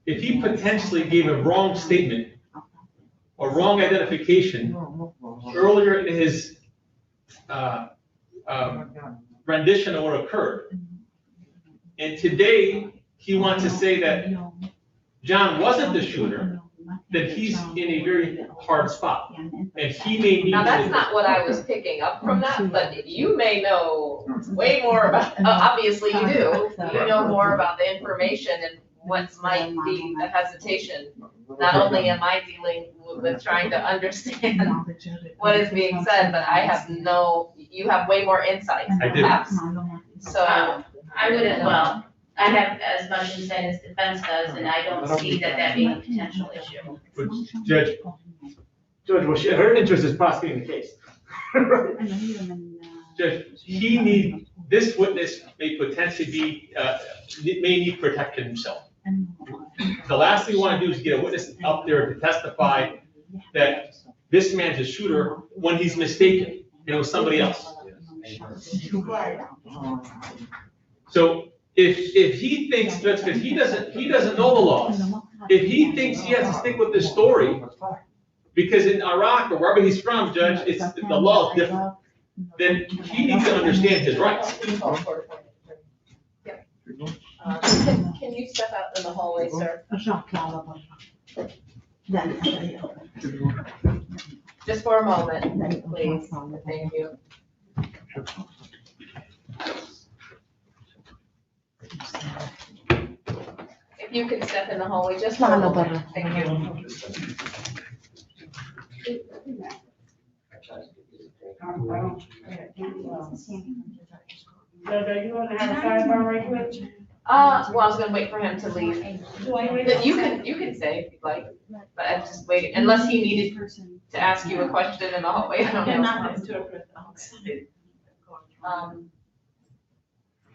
If he potentially gave a wrong statement or wrong identification earlier in his rendition of what occurred, and today he wants to say that John wasn't the shooter, then he's in a very hard spot, and he may need. Now, that's not what I was picking up from that, but you may know way more about, obviously you do. You know more about the information and what might be the hesitation. Not only am I dealing with trying to understand what is being said, but you have way more insight, perhaps. So I would as well. I have as much insight as defense does, and I don't see that being a potential issue. But Judge, well, her interest is prosecuting the case. Judge, this witness may potentially may need protection himself. The last thing we want to do is get a witness up there to testify that this man's a shooter when he's mistaken, and it was somebody else. So if he thinks, Judge, because he doesn't know the laws, if he thinks he has to stick with this story, because in Iraq or wherever he's from, Judge, the law is different, then he needs to understand his rights. Can you step out in the hallway, sir? Just for a moment, please. Thank you. If you could step in the hallway just for a moment. Thank you. Jojo, you wanna have a sidebar right quick? Well, I was gonna wait for him to leave. You can say if you'd like, but I'm just waiting, unless he needed to ask you a question in the hallway, I don't know. Cannot interpret outside.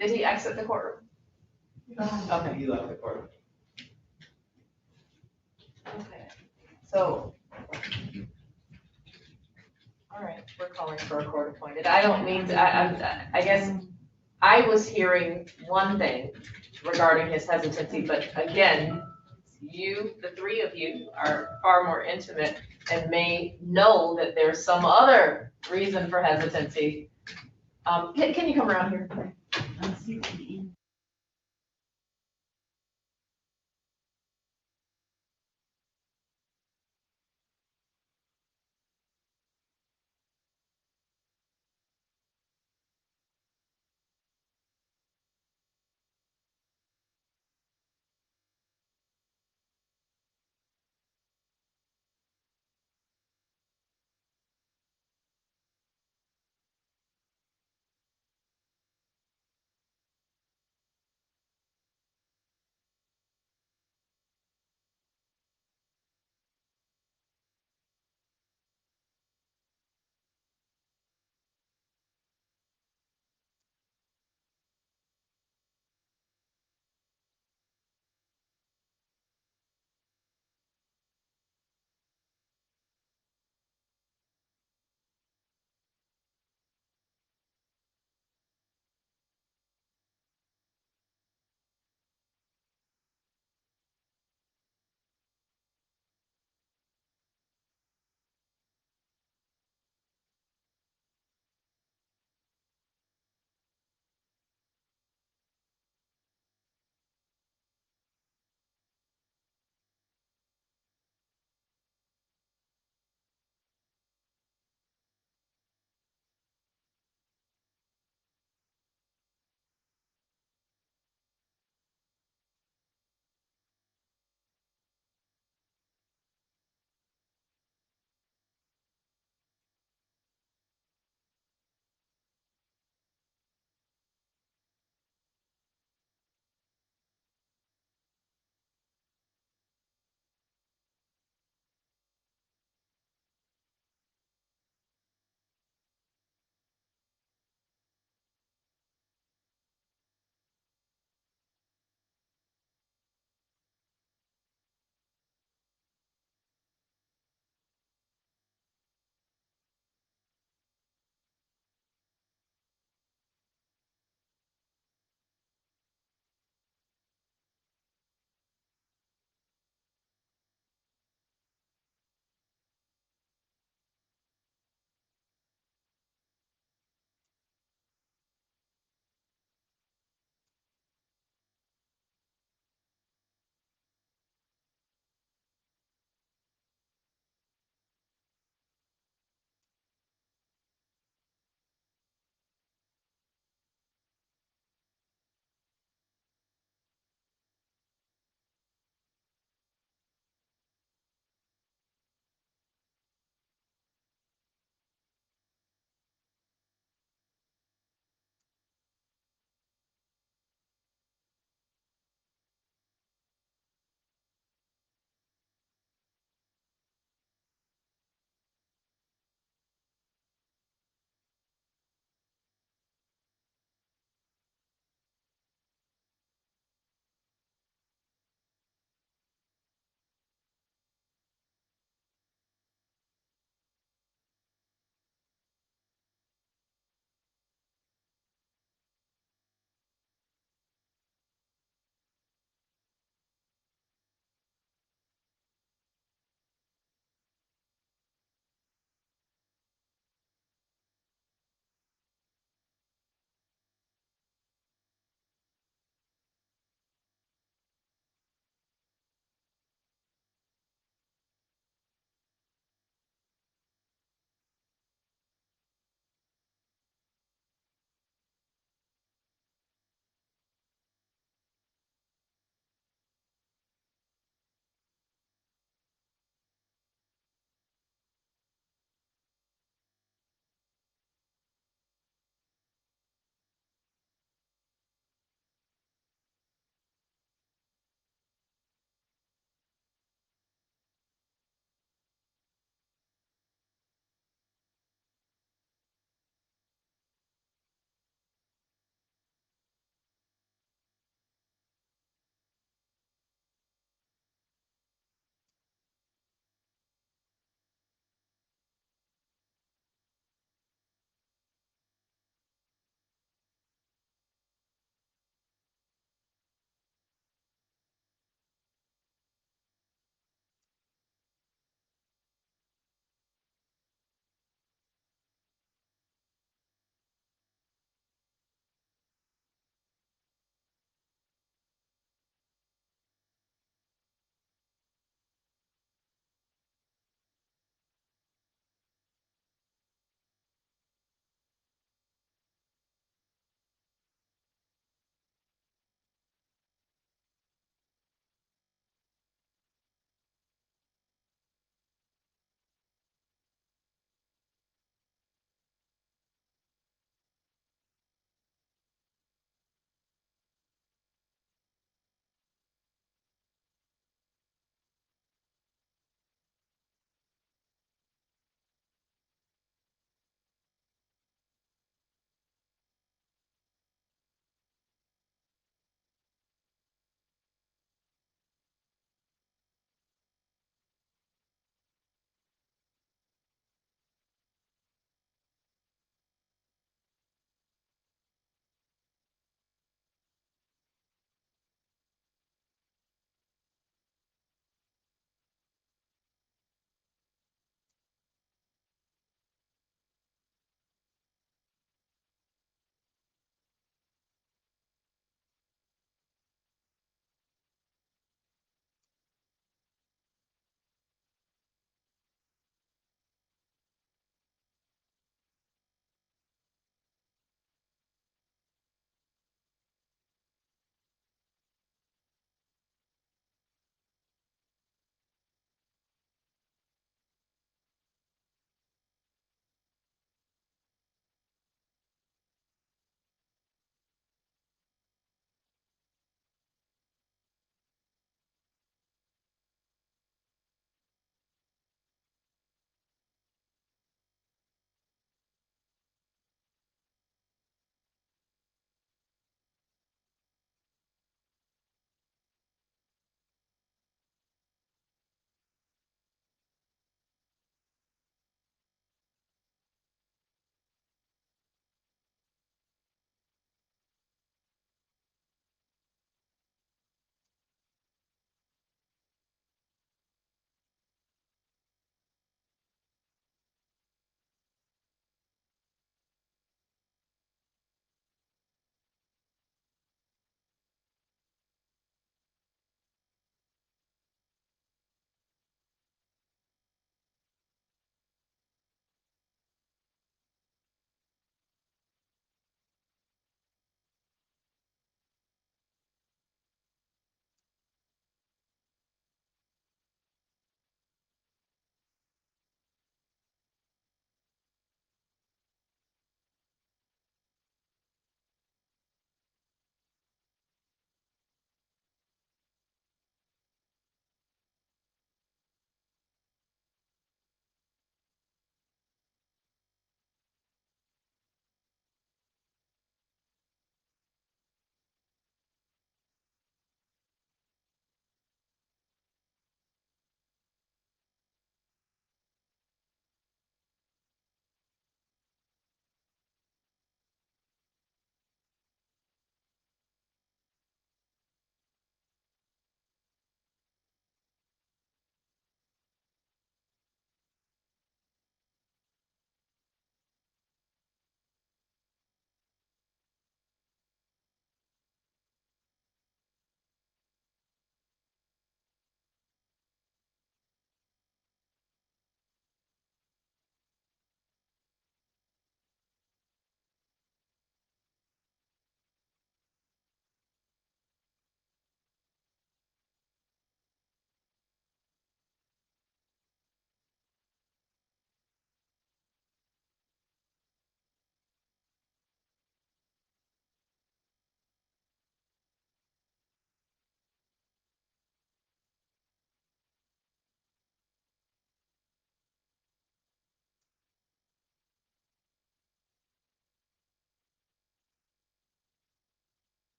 Did he exit the courtroom? Okay. He left the court. Okay, so. All right, we're calling for a court appointed. I don't mean to, I guess I was hearing one thing regarding his hesitancy, but again, you, the three of you are far more intimate and may know that there's some other reason for hesitancy. Can you come around here?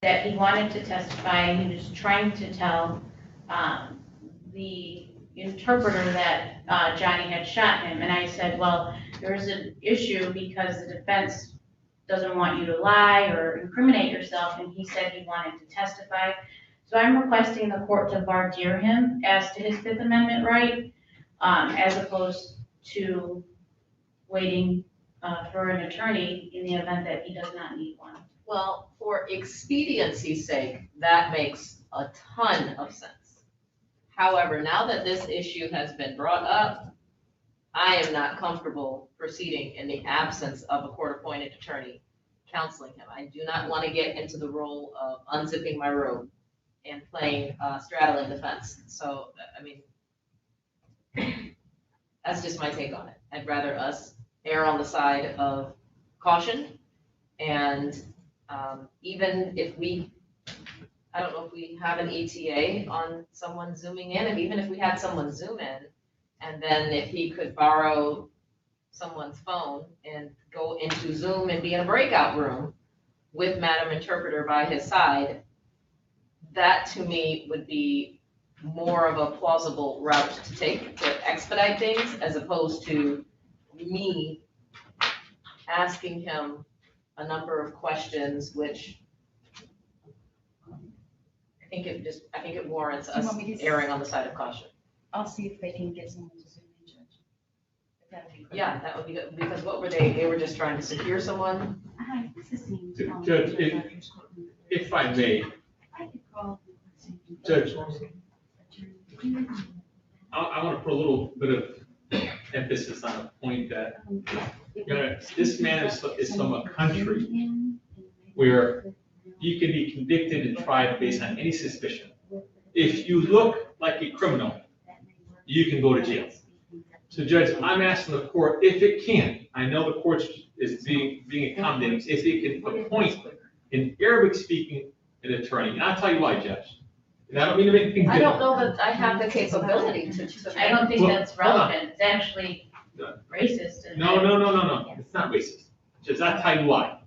that he wanted to testify. He was trying to tell the interpreter that Johnny had shot him. And I said, well, there's an issue because the defense doesn't want you to lie or incriminate yourself. And he said he wanted to testify. So I'm requesting the court to voir dire him as to his Fifth Amendment right, as opposed to waiting for an attorney in the event that he does not need one. Well, for expediency's sake, that makes a ton of sense. However, now that this issue has been brought up, I am not comfortable proceeding in the absence of a court-appointed attorney counseling him. I do not want to get into the role of unzipping my robe and playing straddling the fence. So, I mean, that's just my take on it. I'd rather us err on the side of caution, and even if we, I don't know if we have an ETA on someone zooming in, and even if we had someone zoom in, and then if he could borrow someone's phone and go into Zoom and be in a breakout room with Madam Interpreter by his side, that to me would be more of a plausible route to take to expedite things, as opposed to me asking him a number of questions, which I think it warrants us erring on the side of caution. I'll see if they can get someone to zoom in, Judge. If that would be great. Yeah, that would be good, because what were they were just trying to secure someone? Hi, this is Dean. Judge, if I may, I could call. Judge, I want to put a little bit of emphasis on a point that, you know, this man is from a country where you can be convicted and tried based on any suspicion. If you look like a criminal, you can go to jail. So Judge, I'm asking the court, if it can, I know the court is being accommodating, if they can appoint an Arabic-speaking attorney. And I'll tell you why, Judge. And I don't mean to make things I don't difficult. know that I have the capability to. I don't think Well, that's relevant. It's actually racist. No, it's not racist. Just I'll tell you why.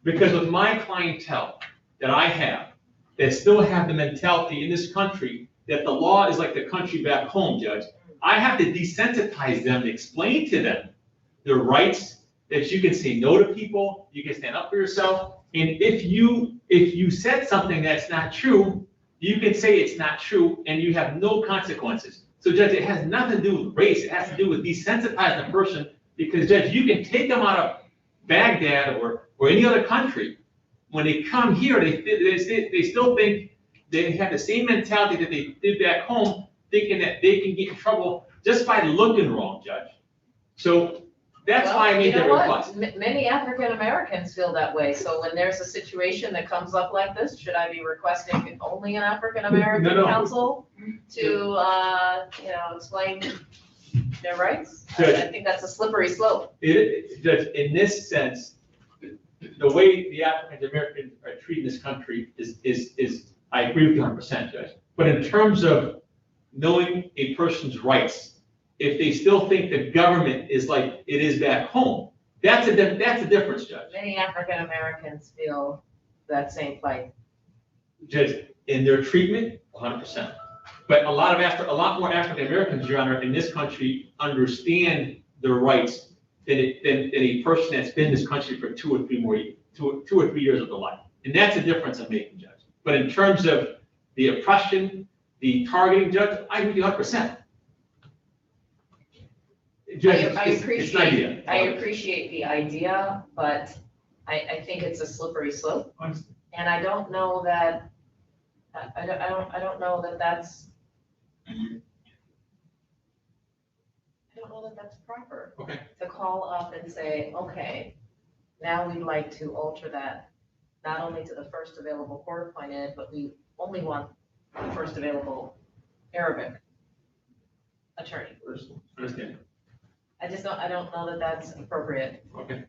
Because with my clientele that I have, that still have the mentality in this country that the law is like the country back home, Judge, I have to desensitize them, to explain to them their rights, that you can say no to people, you can stand up for yourself, and if you said something that's not true, you can say it's not true, and you have no consequences. So Judge, it has nothing to do with race, it has to do with desensitizing the person, because Judge, you can take them out of Baghdad or any other country. When they come here, they still think they have the same mentality that they did back home, thinking that they can get in trouble just by looking wrong, Judge. So that's why I made that request. Many African Americans feel that way. So when there's a situation that comes up like this, should I be requesting only an African American counsel to, explain their rights? Judge, I think that's a slippery slope. Judge, in this sense, the way the African Americans are treated in this country is I agree with you 100%, Judge. But in terms of knowing a person's rights, if they still think the government is like it is back home, that's a difference, Judge. Many African Americans feel that same plight. Judge, in their treatment, 100%. But a lot more African Americans, Your Honor, in this country understand their rights than a person that's been in this country for 2 or 3 years of their life. And that's the difference I'm making, Judge. But in terms of the oppression, the targeting, Judge, I agree with you 100%. Judge, I appreciate the idea, but I think it's a slippery slope. And I don't know that, I don't know that that's proper. Okay. To call up and say, okay, now we'd like to alter that, not only to the first available court appointed, but we only want the first available Arabic attorney. Understand. I don't know that that's appropriate. Okay.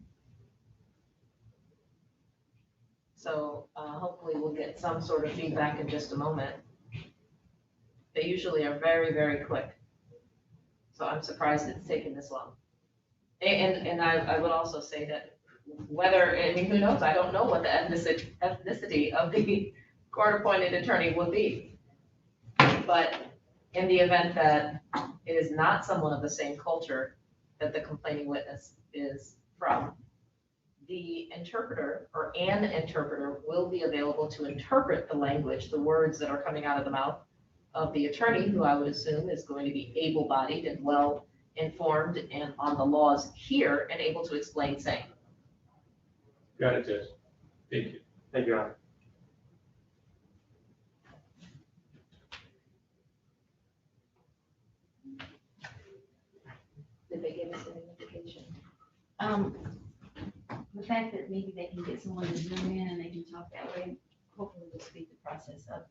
So hopefully we'll get some sort of feedback in just a moment. They usually are very, very quick. So I'm surprised it's taken this long. And I would also say that whether, I mean, who knows? I don't know what the ethnicity of the court-appointed attorney would be. But in the event that it is not someone of the same culture that the complaining witness is from, the interpreter or an interpreter will be available to interpret the language, the words that are coming out of the mouth of the attorney, who I would assume is going to be able-bodied and well-informed and on the laws here and able to explain same. Got it, Judge. Thank you. Thank you, Your Honor. Did they give us any indication? The fact that maybe they can get someone to zoom in and they can talk that way, hopefully will speed the process up.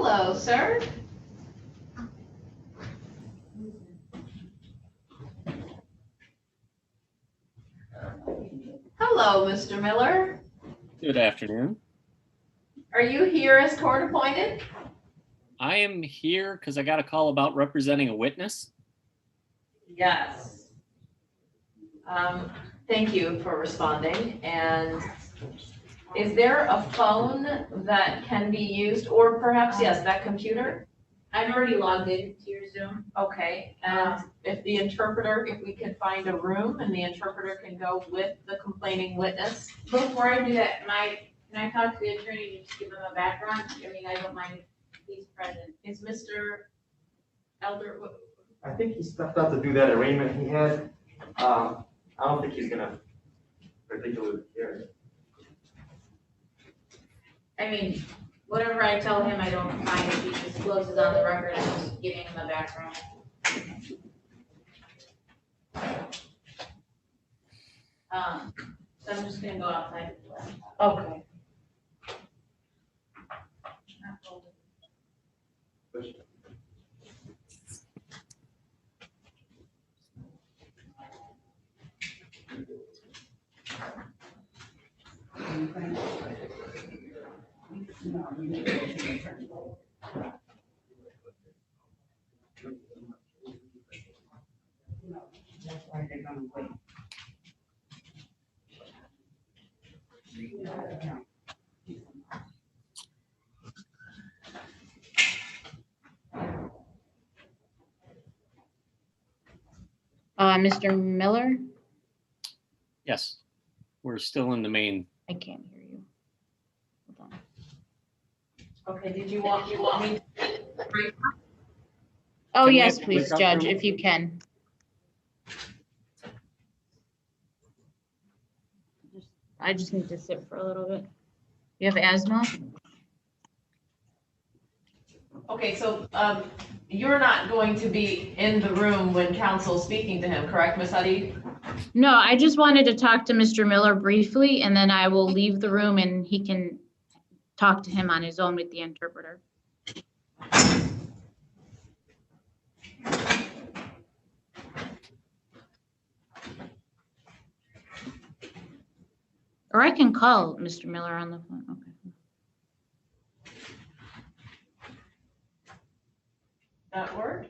Hello, sir. Hello, Mr. Miller. Good afternoon. Are you here as court appointed? I am here because I got a call about representing a witness. Yes. Thank you for responding. And is there a phone that can be used, or perhaps, yes, that computer? I've already logged into your Zoom. Okay, and if the interpreter, if we can find a room and the interpreter can go with the complaining witness? Before I do that, can I talk to the attorney to just give him a background? I mean, I don't mind if he's present. Is Mr. Elder, I think he stepped out to do that arraignment he had. I don't think he's gonna particularly care. I mean, whatever I tell him, I don't mind if he discloses on the record, I'm just giving him a background. So I'm just gonna go outside. Okay. Mr. Miller? Yes, we're still in the main. I can't hear you. Hold on. Okay, did you want me to? Oh, Can we yes, have the please, breakout Judge, room? if you can. I just need to sit for a little bit. You have asthma? Okay, so, you're not going to be in the room when counsel's speaking to him, correct, Ms. Hadid? No, I just wanted to talk to Mr. Miller briefly, and then I will leave the room and he can talk to him on his own with the interpreter. Or I can call Mr. Miller on the phone, okay. That work?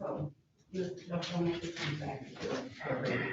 So, the phone has to come back to it.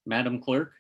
Madam Clerk?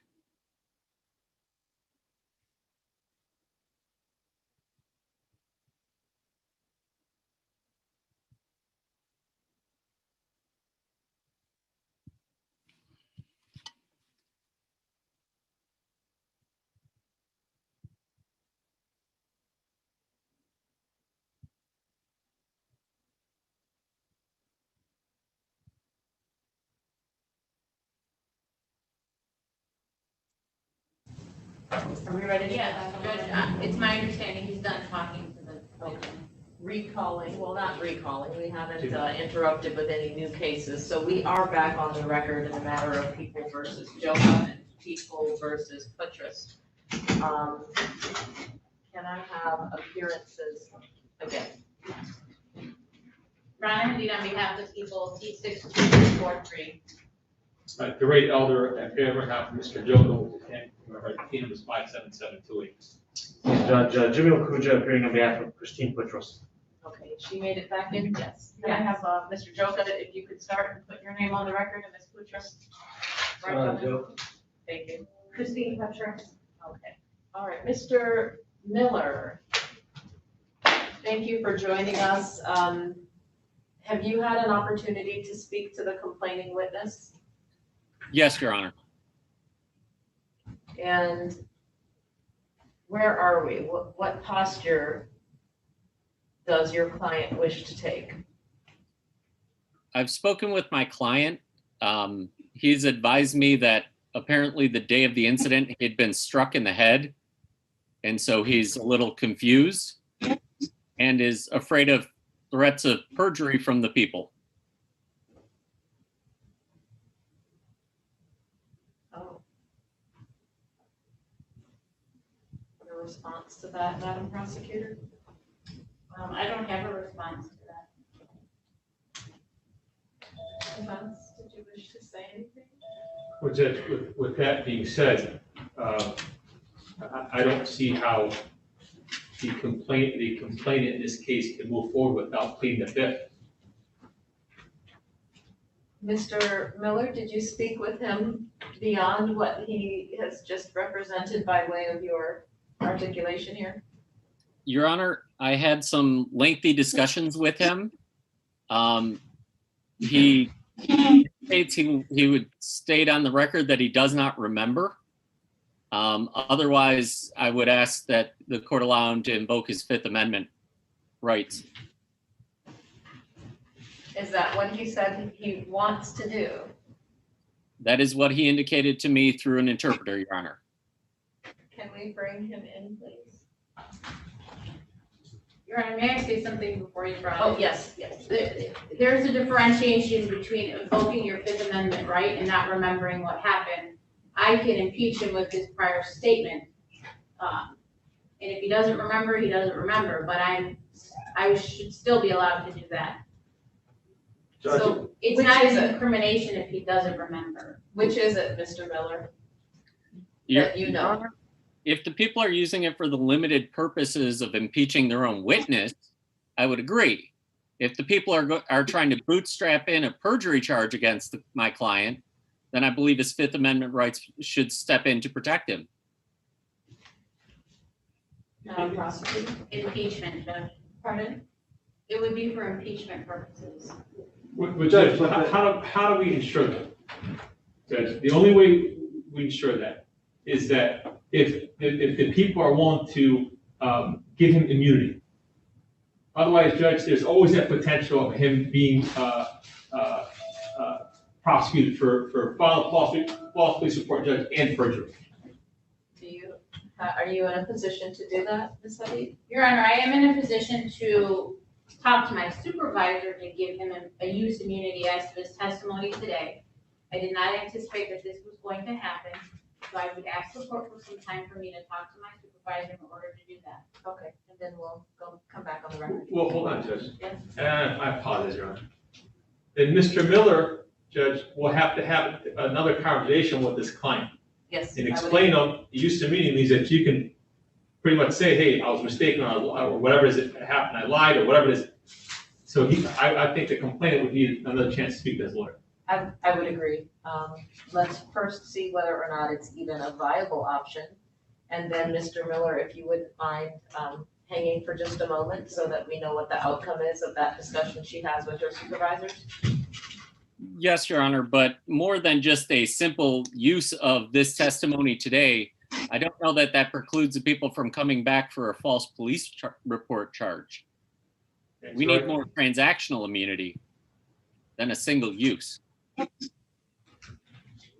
Are we ready? Yeah, Judge, it's my understanding he's done talking to the victim. Recalling, well, not recalling, we haven't interrupted with any new cases, so we are back on the record in the matter of People versus Joka and People versus Putras. Can I have appearances again? Ron Hadid on behalf of the People, C6243. The rate elder at behalf of Mr. Joka, P number is 57728. Judge Jimmy Okuja appearing on behalf of Christine Putros. Okay, she made it back in, yes. Can I have Mr. Joka, if you could start and put your name on the record, and Ms. Putros? Thank you. Christine Putras. Okay, all right, Mr. Miller, thank you for joining us. Have you had an opportunity to speak to the complaining witness? Yes, Your Honor. And where are we? What posture does your client wish to take? I've spoken with my client. He's advised me that apparently the day of the incident, he had been struck in the head. And so he's a little confused and is afraid of threats of perjury from the people. Oh. A response to that, Madam Prosecutor? I don't have a response to that. Defense, did you wish to say anything? Well, Judge, with that being said, I don't see how the complainant in this case can move forward without pleading the fifth. Mr. Miller, did you speak with him beyond what he has just represented by way of your articulation here? Your Honor, I had some lengthy discussions with him. He states he would state on the record that he does not remember. Otherwise, I would ask that the court allow him to invoke his Fifth Amendment rights. Is that what he said he wants to do? That is what he indicated to me through an interpreter, Your Honor. Can we bring him in, please? Your Honor, may I say something before you brought? Oh, yes, yes. There's a differentiation between invoking your Fifth Amendment right and not remembering what happened. I can impeach him with his prior statement. And if he doesn't remember, he doesn't remember, but I should still be allowed to do that. Judge, So it's not an incrimination if he doesn't remember. Which is it, Mr. Miller? That you know. If the people are using it for the limited purposes of impeaching their own witness, I would agree. If the people are trying to bootstrap in a perjury charge against my client, then I believe his Fifth Amendment rights should step in to protect him. Impeachment, Judge. Pardon? It would be for impeachment purposes. Well, Judge, how do we ensure that? Judge, the only way we ensure that is that if the people are willing to give him immunity. Otherwise, Judge, there's always that potential of him being prosecuted for false police report, Judge, and perjury. Are you in a position to do that, Ms. Hadid? Your Honor, I am in a position to talk to my supervisor to give him a use immunity as to his testimony today. I did not anticipate that this was going to happen, so I would ask the court for some time for me to talk to my supervisor in order to do that. Okay, and then we'll come back on the record. Well, hold on, Judge. Yes. I apologize, Your Honor. Then Mr. Miller, Judge, will have to have another conversation with his client. Yes. And explain on the use of immunity means that you can pretty much say, hey, I was mistaken, or whatever it is that happened, I lied, or whatever it is. So I think the complainant would need another chance to speak to his lawyer. I would agree. Let's first see whether or not it's even a viable option. And then, Mr. Miller, if you wouldn't mind, hanging for just a moment so that we know what the outcome is of that discussion she has with her supervisors. Yes, Your Honor, but more than just a simple use of this testimony today, I don't know that that precludes the people from coming back for a false police report charge. We need more transactional immunity than a single use.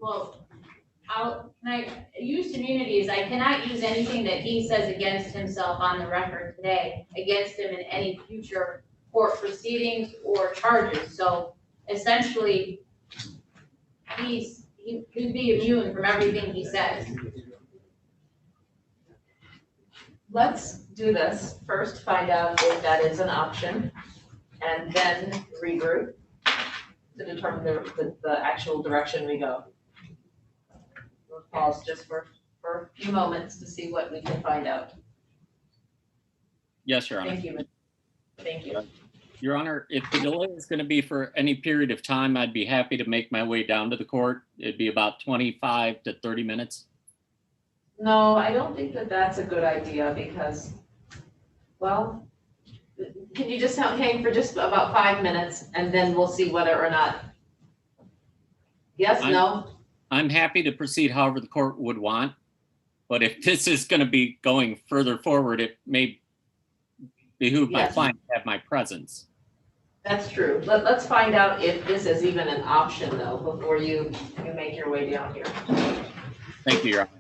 Well, use immunity is I cannot use anything that he says against himself on the record today against him in any future court proceedings or charges. So essentially, he'd be immune from everything he says. Let's do this. First, find out if that is an option, and then regroup to determine the actual direction we go. We'll pause just for a few moments to see what we can find out. Yes, Your Honor. Thank you. Thank you. Your Honor, if the delay is going to be for any period of time, I'd be happy to make my way down to the court. It'd be about 25 to 30 minutes. No, I don't think that that's a good idea because, well, can you just hang for just about 5 minutes and then we'll see whether or not, yes, no? I'm happy to proceed however the court would want, but if this is going to be going further forward, it may behoove my client to have my presence. That's true. Let's find out if this is even an option though, before you make your way down here. Thank you, Your Honor.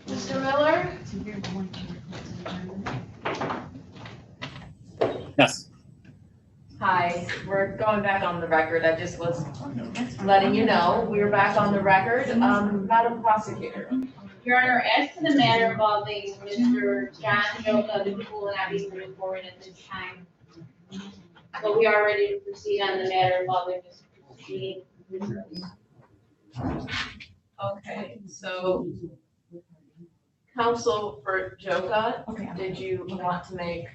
Mr. Miller? Yes. Hi, we're going back on the record. I just was letting you know, we're back on the record. Madam Prosecutor. Your Honor, as to the matter involving Mr. John Joka, the people will not be moving forward at this time. But we are ready to proceed on the matter involving Mr. Proceeding. Okay, so counsel for Joka, did you want to make,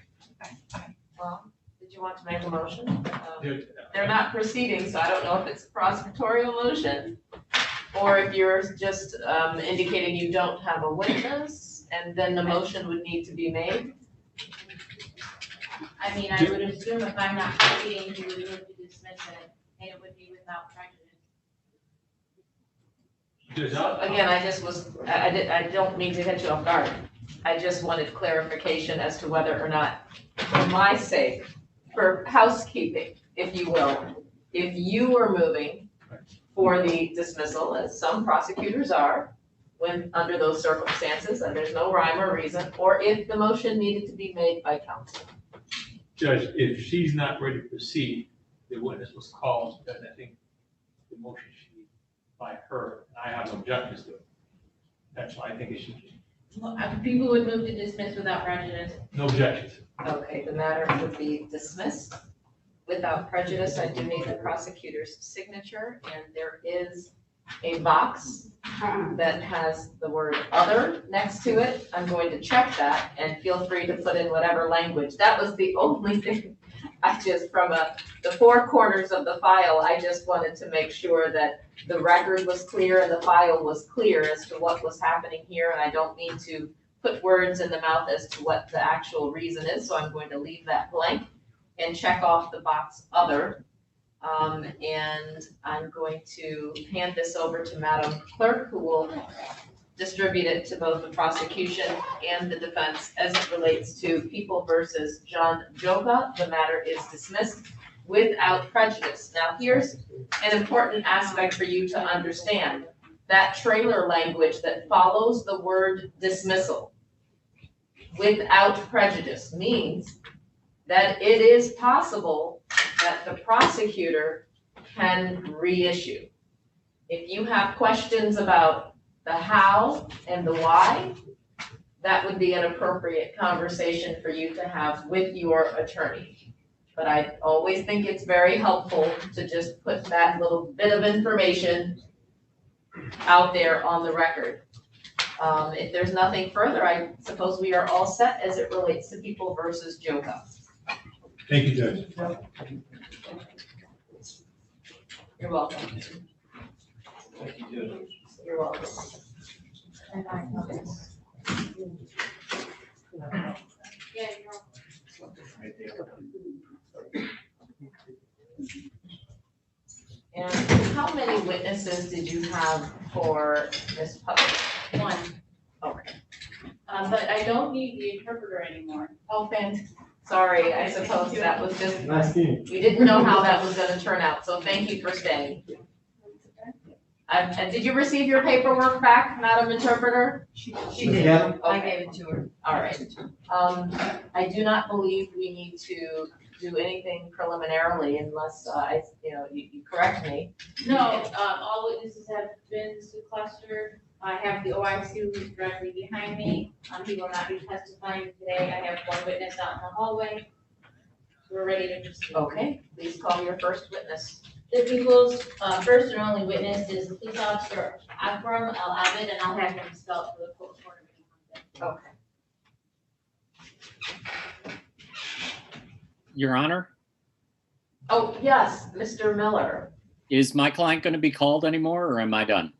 did you want to make a motion? They're not proceeding, so I don't know if it's a prosecutorial motion or if you're just indicating you don't have a witness and then the motion would need to be made. I mean, I would assume if I'm not proceeding, he would move to dismiss it, and it would be without prejudice. Again, I don't mean to catch you off guard. I just wanted clarification as to whether or not, for my sake, for housekeeping, if you will, if you were moving for the dismissal, as some prosecutors are, when under those circumstances, and there's no rhyme or reason, or if the motion needed to be made by counsel. Judge, if she's not ready to proceed, the witness was called, then I think the motion should be by her. I have no objections to it. That's why I think it should be. Well, people would move to dismiss without prejudice. No objections. Okay, the matter would be dismissed without prejudice. I do need the prosecutor's signature, and there is a box that has the word other next to it. I'm going to check that and feel free to put in whatever language. That was the only thing I just, from the four corners of the file, I just wanted to make sure that the record was clear and the file was clear as to what was happening here. And I don't mean to put words in the mouth as to what the actual reason is. So I'm going to leave that blank and check off the box other. And I'm going to hand this over to Madam Clerk, who will distribute it to both the prosecution and the defense as it relates to People versus John Joka. The matter is dismissed without prejudice. Now, here's an important aspect for you to understand. That trailer language that follows the word dismissal, without prejudice, means that it is possible that the prosecutor can reissue. If you have questions about the how and the why, that would be an appropriate conversation for you to have with your attorney. But I always think it's very helpful to just put that little bit of information out there on the record. If there's nothing further, I suppose we are all set as it relates to People versus Joka. Thank you, Judge. You're welcome. Thank you, Judge. You're welcome. And how many witnesses did you have for this public? One. Okay. But I don't need the interpreter anymore. Oh, sorry, I suppose that was just, Nice team. we didn't know how that was gonna turn out, so thank you for staying. And did you receive your paperwork back, Madam Interpreter? She did. Yeah. I gave it to her. All right. I do not believe we need to do anything preliminarily unless, you correct me. No, all witnesses have been sequestered. I have the OIC who's directly behind me. He will not be testifying today. I have one witness out in the hallway. We're ready to proceed. Okay, please call your first witness. The people's first and only witness is Police Officer Akram Al Abed, and I'll have him spelled for the court order. Okay. Your Honor, Oh, yes, Mr. Miller. is my client going to be called anymore, or am I done?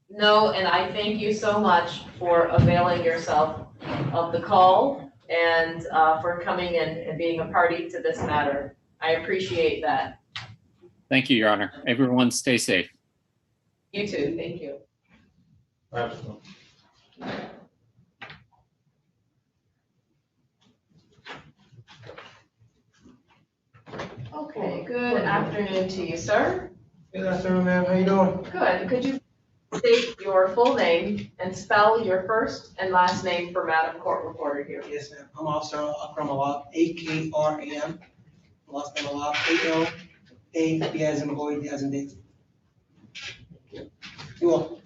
No, and I thank you so much for availing yourself of the call and for coming in and being a party to this matter. I appreciate that. Thank you, Your Honor. Everyone stay safe. You too, thank you. Absolutely. Okay, good afternoon to you, sir. Good afternoon, ma'am. How you doing? Good. Could you state your full name and spell your first and last name for Madam Court Reporter here. Yes, ma'am. I'm Officer Akram Alab, AKRAM. Last name Alab, ALA, D as in boy, D as in Dick. You're welcome.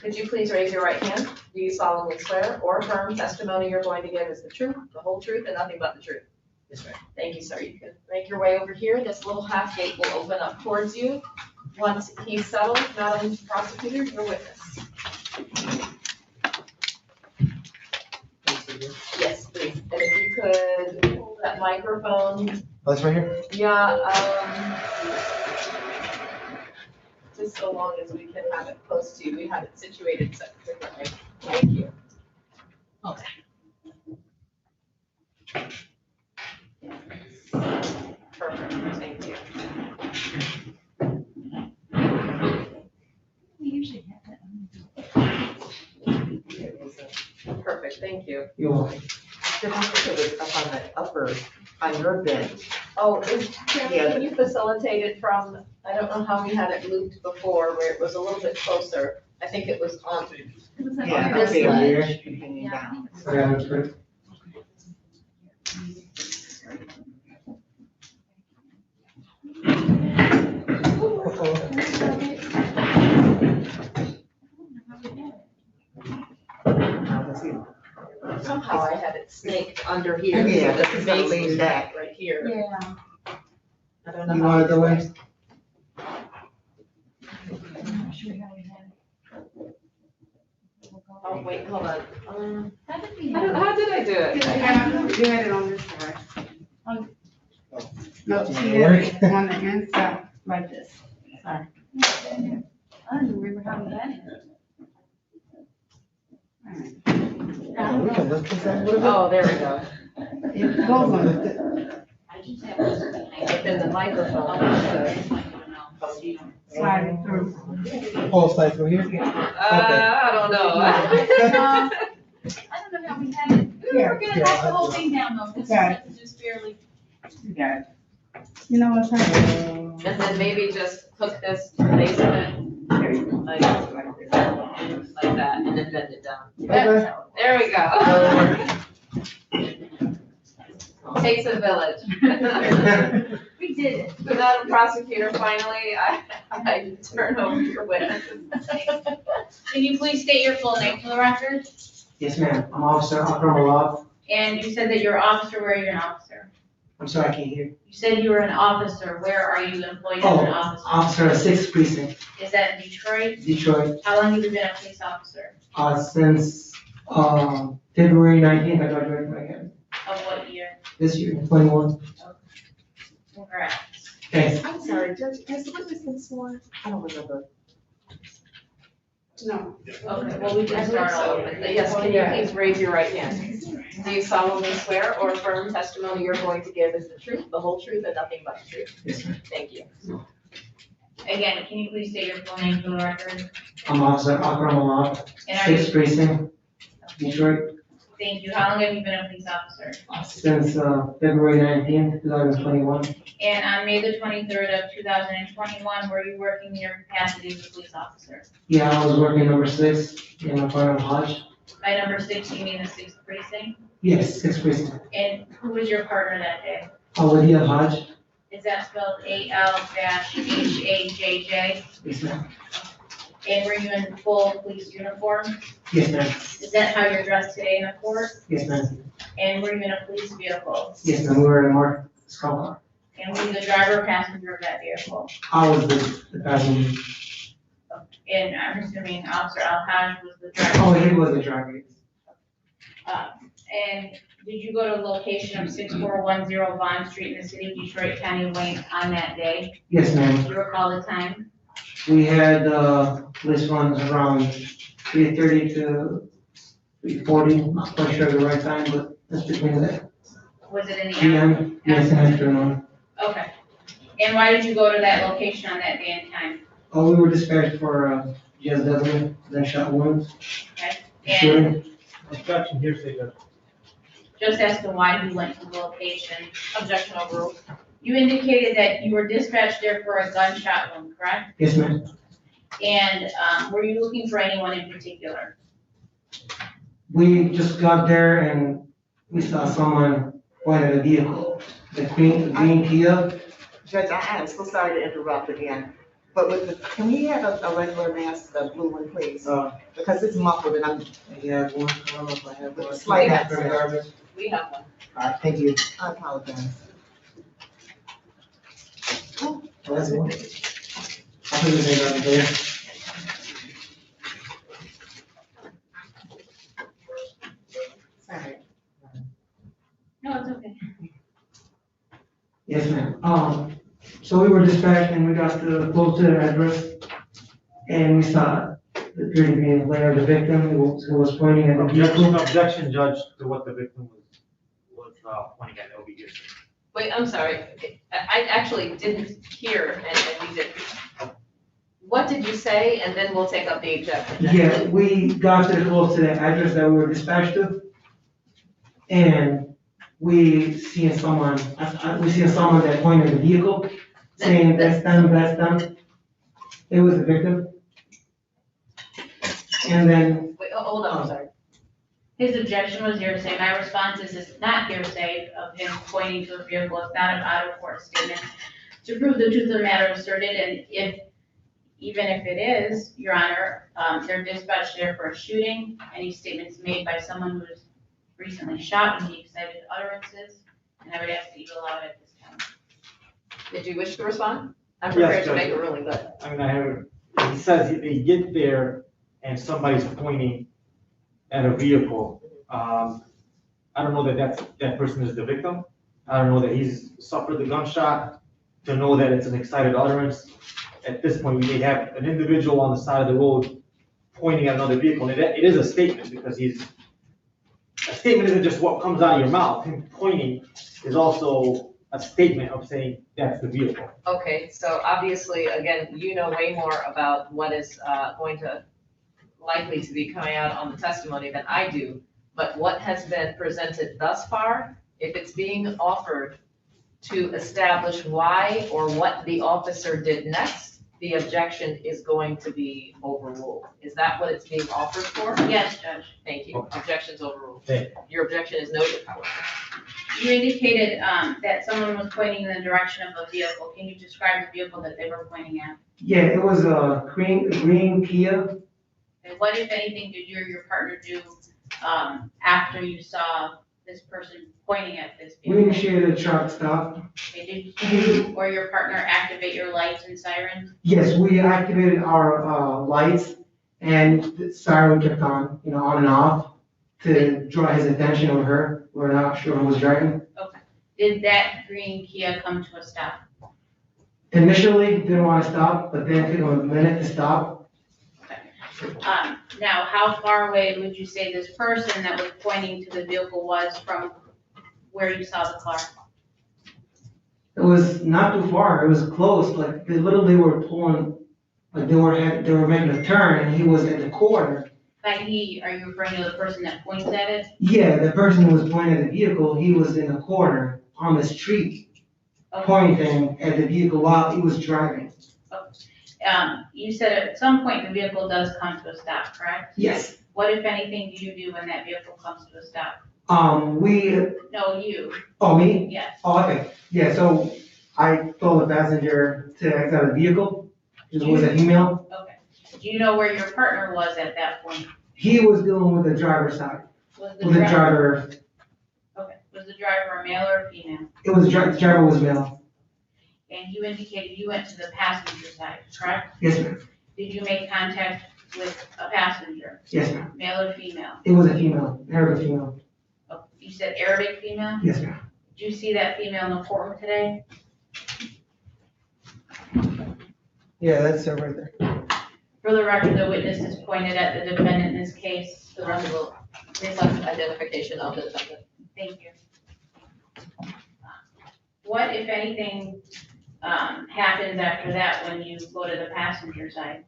Could you please raise your right hand? Do you solemnly swear or affirm testimony you're going to give is the truth, the whole truth, and nothing but the truth? Yes, ma'am. Thank you, sir. You can make your way over here. This little half gate will open up towards you. Once he's settled, Madam Prosecutor, your witness. Yes, please. And if you could hold that microphone. Oh, that's right here? Yeah, just so long as we can have it close to you. We have it situated differently. Thank you. Okay. Perfect, thank you. We usually have that. Perfect, thank you. You're welcome. The it was up on the upper, on your bench. Oh, can you facilitate it from, I don't know how we had it looped before, where it was a little bit closer. I think it was on Yeah, this okay, ledge. here, hanging down. Yeah, that's good. Somehow I had it snaked under here. Yeah, so this the is gonna base lean was back. Right here. Yeah. I don't know You how. want it that way? I'm not sure how we had it. Oh, wait, hold on. How did we How have how did I do it? You had it on this side. On- No, she Work. had it on the inside, like this. Sorry. I don't remember how we had it. We can lift this up a little bit. Oh, there we go. It goes on the, I just have this behind. But then the microphone. slide it through. Oh, slide through here? I don't know. I don't know how we had it. We were gonna Yeah, knock the whole thing down though, this Got is just barely. You got it. You know what's happening? And then maybe just hook this to the base of it, like that, and then bend it down. Okay. There we go. Takes a village. We did it. Madam Prosecutor, finally, I turn over your witnesses. Can you please state your full name for the record? Yes, ma'am. I'm Officer Akram Alab. And you said that you're an officer, where are you an officer? I'm sorry, I can't hear. You said you were an officer, where are you employed as Oh, an officer? Officer of 6th Precinct, Is that in Detroit? Detroit. How long have you been a police officer? Since February 19th, I graduated from academy. Of what year? This year, 21. Congrats. Thanks. I'm sorry, Judge, has the witness been sworn? I don't remember. No. Okay, well, we can start all over. Yes, can you please raise your right hand? Do you solemnly swear or affirm testimony you're going to give is the truth, the whole truth, and nothing but the truth? Yes, ma'am. Thank you. Again, can you please state your full name for the record? I'm Officer Akram Alab, And are you, 6th Precinct, Detroit. thank you, how long have you been a police officer? Since February 19th, 2021. And on May the 23rd of 2021, were you working in your capacity as a police officer? Yeah, I was working number 6 in my partner Hodge. By number 6, you mean the 6th precinct? Yes, 6th Precinct. And who was your partner that day? Lydia Hodge. Is that spelled AL-HAJJ? Yes, ma'am. And were you in full police uniform? Yes, ma'am. Is that how you're dressed today in the court? Yes, ma'am. And were you in a police vehicle? Yes, ma'am. We were in a marked squad car. And were you the driver or passenger of that vehicle? I was the passenger. And I'm assuming Officer Al-Haj was the driver. Oh, he was the driver. And did you go to the location of 6410 Bond Street in the city of Detroit, County of Wayne on that day? Yes, ma'am. Do you recall the time? We had police runs around 3:30 to 3:40. I'm not quite sure the right time, but that's between that. Was it in the afternoon? PM, yes, in the afternoon. Okay. And why did you go to that location on that day and time? Oh, we were dispatched for GSW, gunshot wounds. Okay. Shooting. And Objection, hearsay, Judge. just as to why you went to the location, objection overruled. You indicated that you were dispatched there for a gunshot wound, correct? Yes, ma'am. And were you looking for anyone in particular? We just got there and we saw someone point at a vehicle, the green Kia. Judge, I am so sorry to interrupt again, but with the, can we have a regular mask, the blue one, please? Because it's muffled and I'm. Yeah, one, I don't know if I have one. Slight Garbage. accent. We have one. All right, thank you. I apologize. Oh, that's one. I'll put it in over there. Sorry. No, it's okay. Yes, ma'am. So we were dispatched and we got close to the address and we saw the appeared to be in layer of the victim who was pointing at the vehicle. Objection, Judge, to what the victim was pointing at over here. Wait, I'm sorry. I actually didn't hear and we did. What did you say? And then we'll take up the objection. Yeah, we got close to the address that we were dispatched to. And we see someone that pointed at the vehicle saying, that's them. It was the victim. And then. Wait, hold on, I'm sorry. His objection was hearsay. My response is it's not hearsay of him pointing to a vehicle. It's not an out-of-court statement. To prove the truth of the matter asserted, and even if it is, Your Honor, they're dispatched there for a shooting. Any statements made by someone who was recently shot would be excited utterances, and I would ask that you allow it at this time. Did you wish to respond? I'm prepared to make a ruling, but. I mean, I have, he says they get there and somebody's pointing at a vehicle. I don't know that person is the victim. I don't know that he's suffered the gunshot to know that it's an excited utterance. At this point, we may have an individual on the side of the road pointing at another vehicle. And it is a statement because a statement isn't just what comes out of your mouth. Him pointing is also a statement of saying that's the vehicle. Okay, so obviously, again, you know way more about what is going to likely to be coming out on the testimony than I do. But what has been presented thus far, if it's being offered to establish why or what the officer did next, the objection is going to be overruled. Is that what it's being offered for? Yes, Judge. Thank you. Objection's overruled. Okay. Your objection is noted, however. You indicated that someone was pointing in the direction of a vehicle. Can you describe the vehicle that they were pointing at? Yeah, it was a green Kia. And what, if anything, did you or your partner do after you saw this person pointing at this We vehicle? initiated a truck stop. Okay, did you or your partner activate your lights and sirens? Yes, we activated our lights and the siren kept on, on and off to draw his attention on her. We're not sure who was driving. Okay. Did that green Kia come to a stop? Initially, didn't want to stop, but then it took him a minute to stop. Now, how far away would you say this person that was pointing to the vehicle was from where you saw the car? It was not too far. It was close. Like they were pulling, like they were making a turn, and he was at the corner. By he, are you referring to the person that points at it? Yeah, the person who was pointing at the vehicle, he was in the corner on the street, pointing at the vehicle while he was driving. You said at some point the vehicle does come to a stop, correct? Yes. What, if anything, do you do when that vehicle comes to a stop? No, you. Oh, me? Yes. Oh, okay. Yeah, so I told the passenger to exit out of the vehicle. It was a female. Okay. Do you know where your partner was at that point? He was dealing with the driver's side. Was the With the driver? driver, Okay. Was the driver a male or a female? it was, the driver was male. And you indicated you went to the passenger side, correct? Yes, ma'am. Did you make contact with a passenger? Yes, ma'am. Male or female? It was a female, Arabic female. Oh, you said Arabic female? Yes, ma'am. Did you see that female in the courtroom today? Yeah, that's her right there. For the record, the witness is pointed at the defendant in this case. The rest will reflect identification of the defendant. Thank you. What, if anything, happens after that when you go to the passenger side?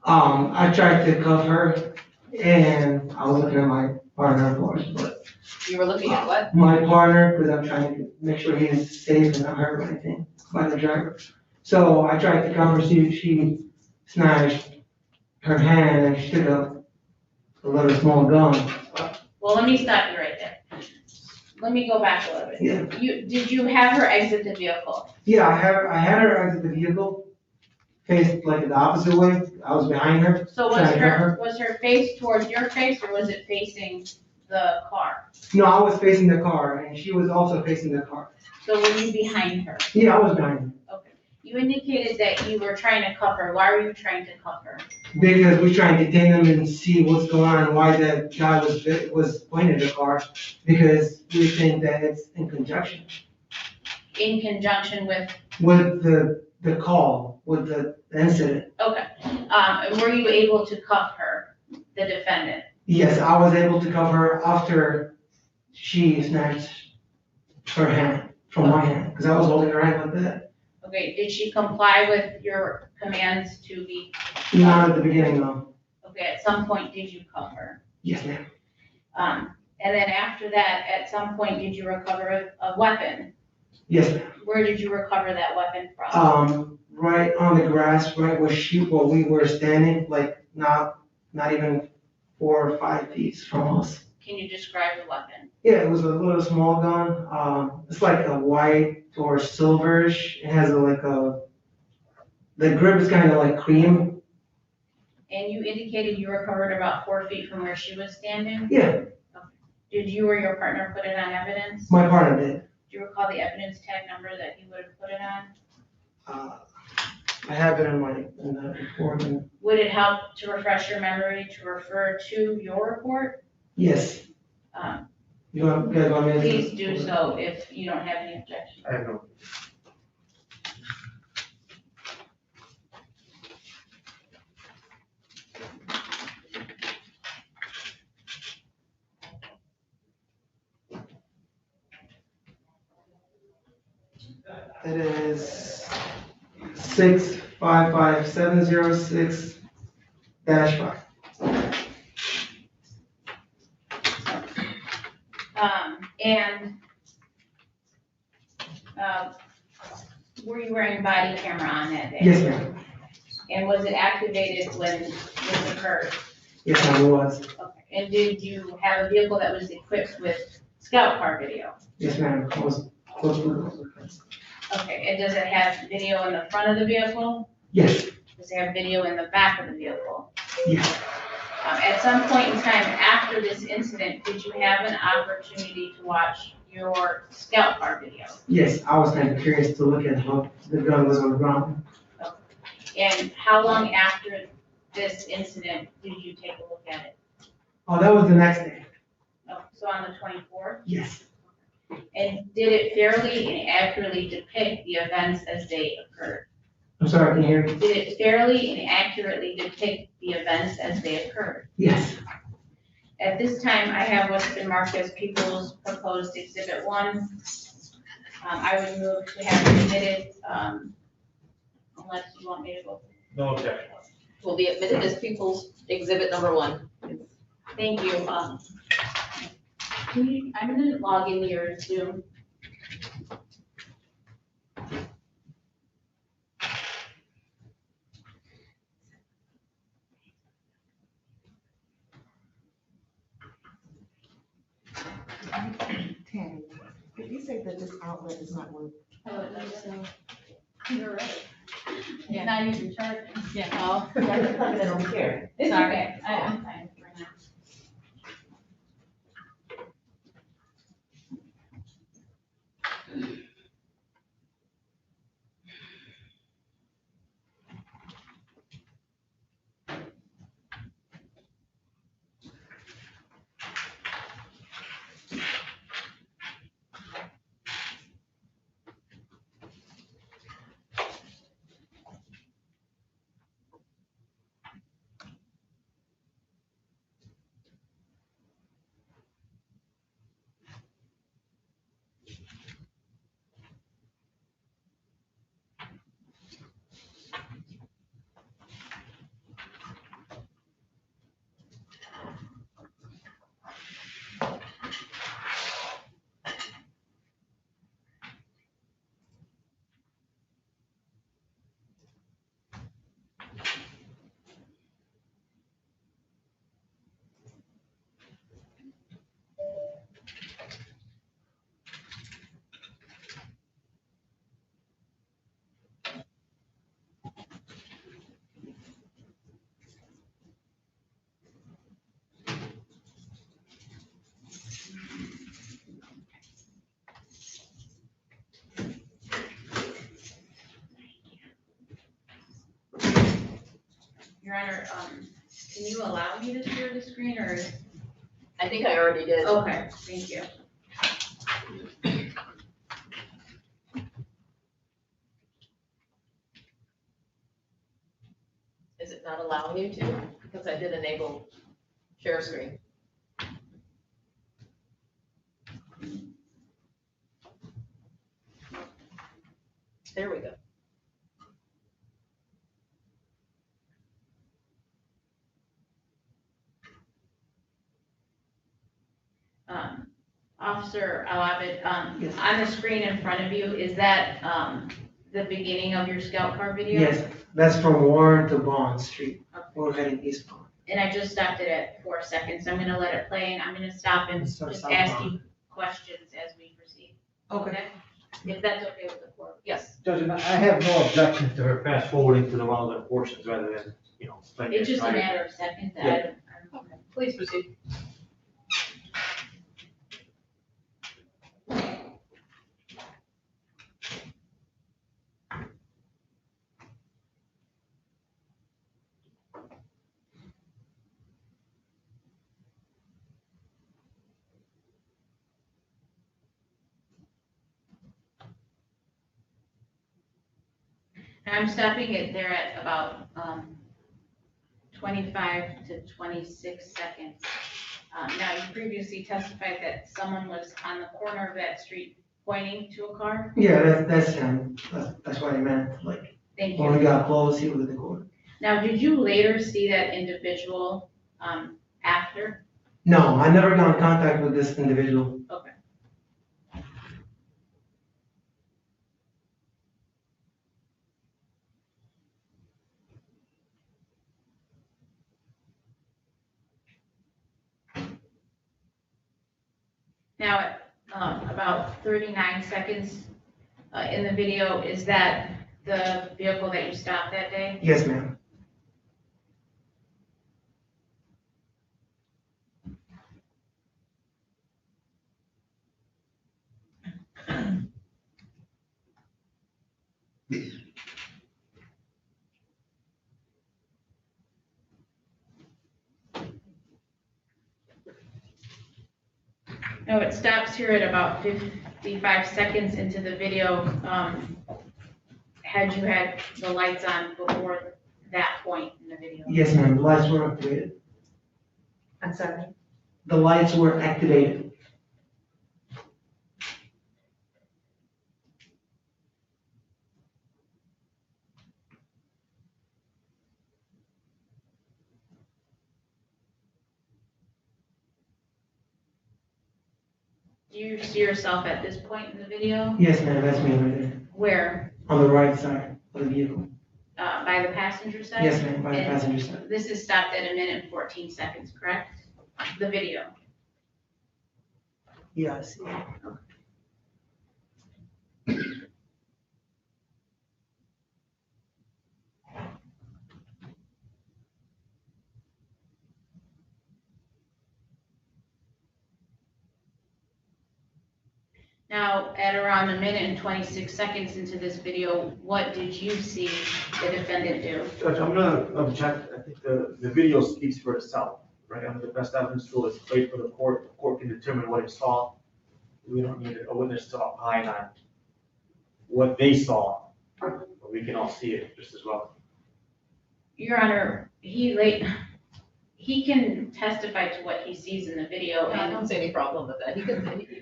I tried to cuff her and I was looking at my partner, of course, but You were looking at what? my partner, because I'm trying to make sure he's safe and not hurt or anything by the driver. So I tried to cuff her, she snatched her hand and she took a little small gun. Well, let me stop you right there. Let me go back a little bit. Yeah. Did you have her exit the vehicle? Yeah, I had her exit the vehicle, faced like the opposite way. I was behind her. So was trying to grab was her face towards your face or was it facing the car? No, I was facing the car and she was also facing the car. So were you behind her? Yeah, I was behind her. Okay. You indicated that you were trying to cuff her. Why were you trying to cuff her? Because we're trying to detain them and see what's going on and why that guy was pointing the car, because we think that it's in conjunction In conjunction with, with the call, with the incident. okay. And were you able to cuff her, the defendant? Yes, I was able to cover her after she snatched her hand from my hand, because I was holding her hand like that. Okay, did she comply with your commands to be? Not at the beginning, though. Okay, at some point, did you cuff her? Yes, ma'am. And then after that, at some point, did you recover a weapon? Yes, ma'am. Where did you recover that weapon from? Right on the grass, right where we were standing, like not even 4 or 5 feet from us. Can you describe the weapon? Yeah, it was a little small gun. It's like a white or silverish. It has the grip is kind of like cream. And you indicated you recovered about 4 feet from where she was standing? Yeah. Okay. Did you or your partner put it on evidence? My partner did. Do you recall the evidence tag number that he would have put it on? I have it in the report. Would it help to refresh your memory to refer to your report? Yes. You guys want me to? Please do so if you don't have any objections. I have no. It is 655706-5. Were you wearing a body camera on that day? Yes, ma'am. And was it activated when this occurred? Yes, ma'am, it was. Okay. And did you have a vehicle that was equipped with scout car video? Yes, ma'am. I was close to it. Okay, and does it have video in the front of the vehicle? Yes. Does it have video in the back of the vehicle? Yes. At some point in time after this incident, did you have an opportunity to watch your scout car video? Yes, I was kind of curious to look at how the gun was on the ground. And how long after this incident did you take a look at it? Oh, that was the next day. Oh, so on the 24th? Yes. And did it fairly and accurately depict the events as they occurred? I'm sorry, can you hear me? Did it fairly and accurately depict the events as they occurred? Yes. At this time, I have what's been marked as People's Proposed Exhibit 1. I would move to have it admitted, unless you want me to go. No objection. Will be admitted as People's Exhibit number 1. Thank you. I'm gonna log into your Zoom. Tammy, did you say that this outlet is not working? Oh, You're right. Yeah. Not even charging. Yeah. Oh. I don't care. It's Sorry. okay. I'm fine for now. Can you allow me to share the screen or? I think I already did. Okay, thank you. Is it not allowing you to? Because I did enable share screen. There we go. Officer Alabit, Yes. on the screen in front of you, is that, the beginning of your scout car video? Yes, that's from Warren to Bond Street. We're heading eastbound. And I just stopped it at 4 seconds. I'm gonna let it play and I'm gonna stop and Start just southbound. ask you questions as we proceed. Okay. If that's okay with the court. Yes. Judge, and I have no objection to her fast forwarding to the relevant portions rather than, explaining. It's just a right. matter of seconds. Yeah. Please proceed. I'm stopping it there at about 25 to 26 seconds. Now, you previously testified that someone was on the corner of that street pointing to a car? Yeah, that's him. That's what I meant, like, Thank when we you. got close, he was at the corner. Now, did you later see that individual after? No, I never got in contact with this individual. Okay. Now, at about 39 seconds in the video, is that the vehicle that you stopped that day? Yes, ma'am. No, it stops here at about 55 seconds into the video. Had you had the lights on before that point in the video? Yes, ma'am, the lights were activated. I'm sorry. The lights were activated. Do you see yourself at this point in the video? Yes, ma'am, that's me right there, Where? on the right side of the vehicle. By the passenger side? Yes, ma'am, by the And passenger side. This is stopped at 1 minute and 14 seconds, correct? The video. Yeah, I see. Now, at around 1 minute and 26 seconds into this video, what did you see the defendant do? Judge, I'm gonna object. I think the video speaks for itself, right? Under the best evidence rule, it's played for the court. The court can determine what it saw. We don't need a witness to opine on what they saw, but we can all see it just as well. Your Honor, he can testify to what he sees in the video. I don't see any problem with that.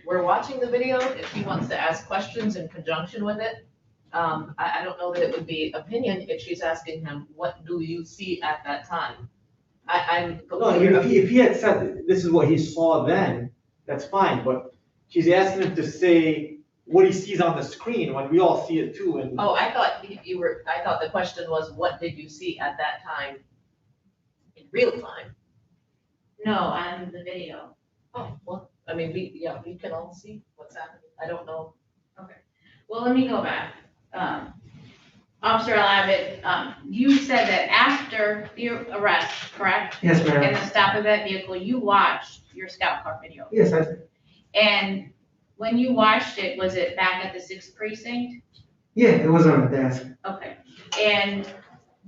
We're watching the video. If he wants to ask questions in conjunction with it, I don't know that it would be opinion if she's asking him, what do you see at that time? No, if he had said that this is what he saw then, that's fine, but she's asking him to say what he sees on the screen when we all see it too, and. Oh, I thought I thought the question was, what did you see at that time in real time? No, on the video. Oh, well, I mean, we can all see what's happening. I don't know. Okay. Well, let me go back. Officer Alavid, you said that after the arrest, correct? Yes, ma'am. And the stop of that vehicle, you watched your scout car video. Yes, I did. And when you watched it, was it back at the 6th precinct? Yeah, it was on the desk. Okay. And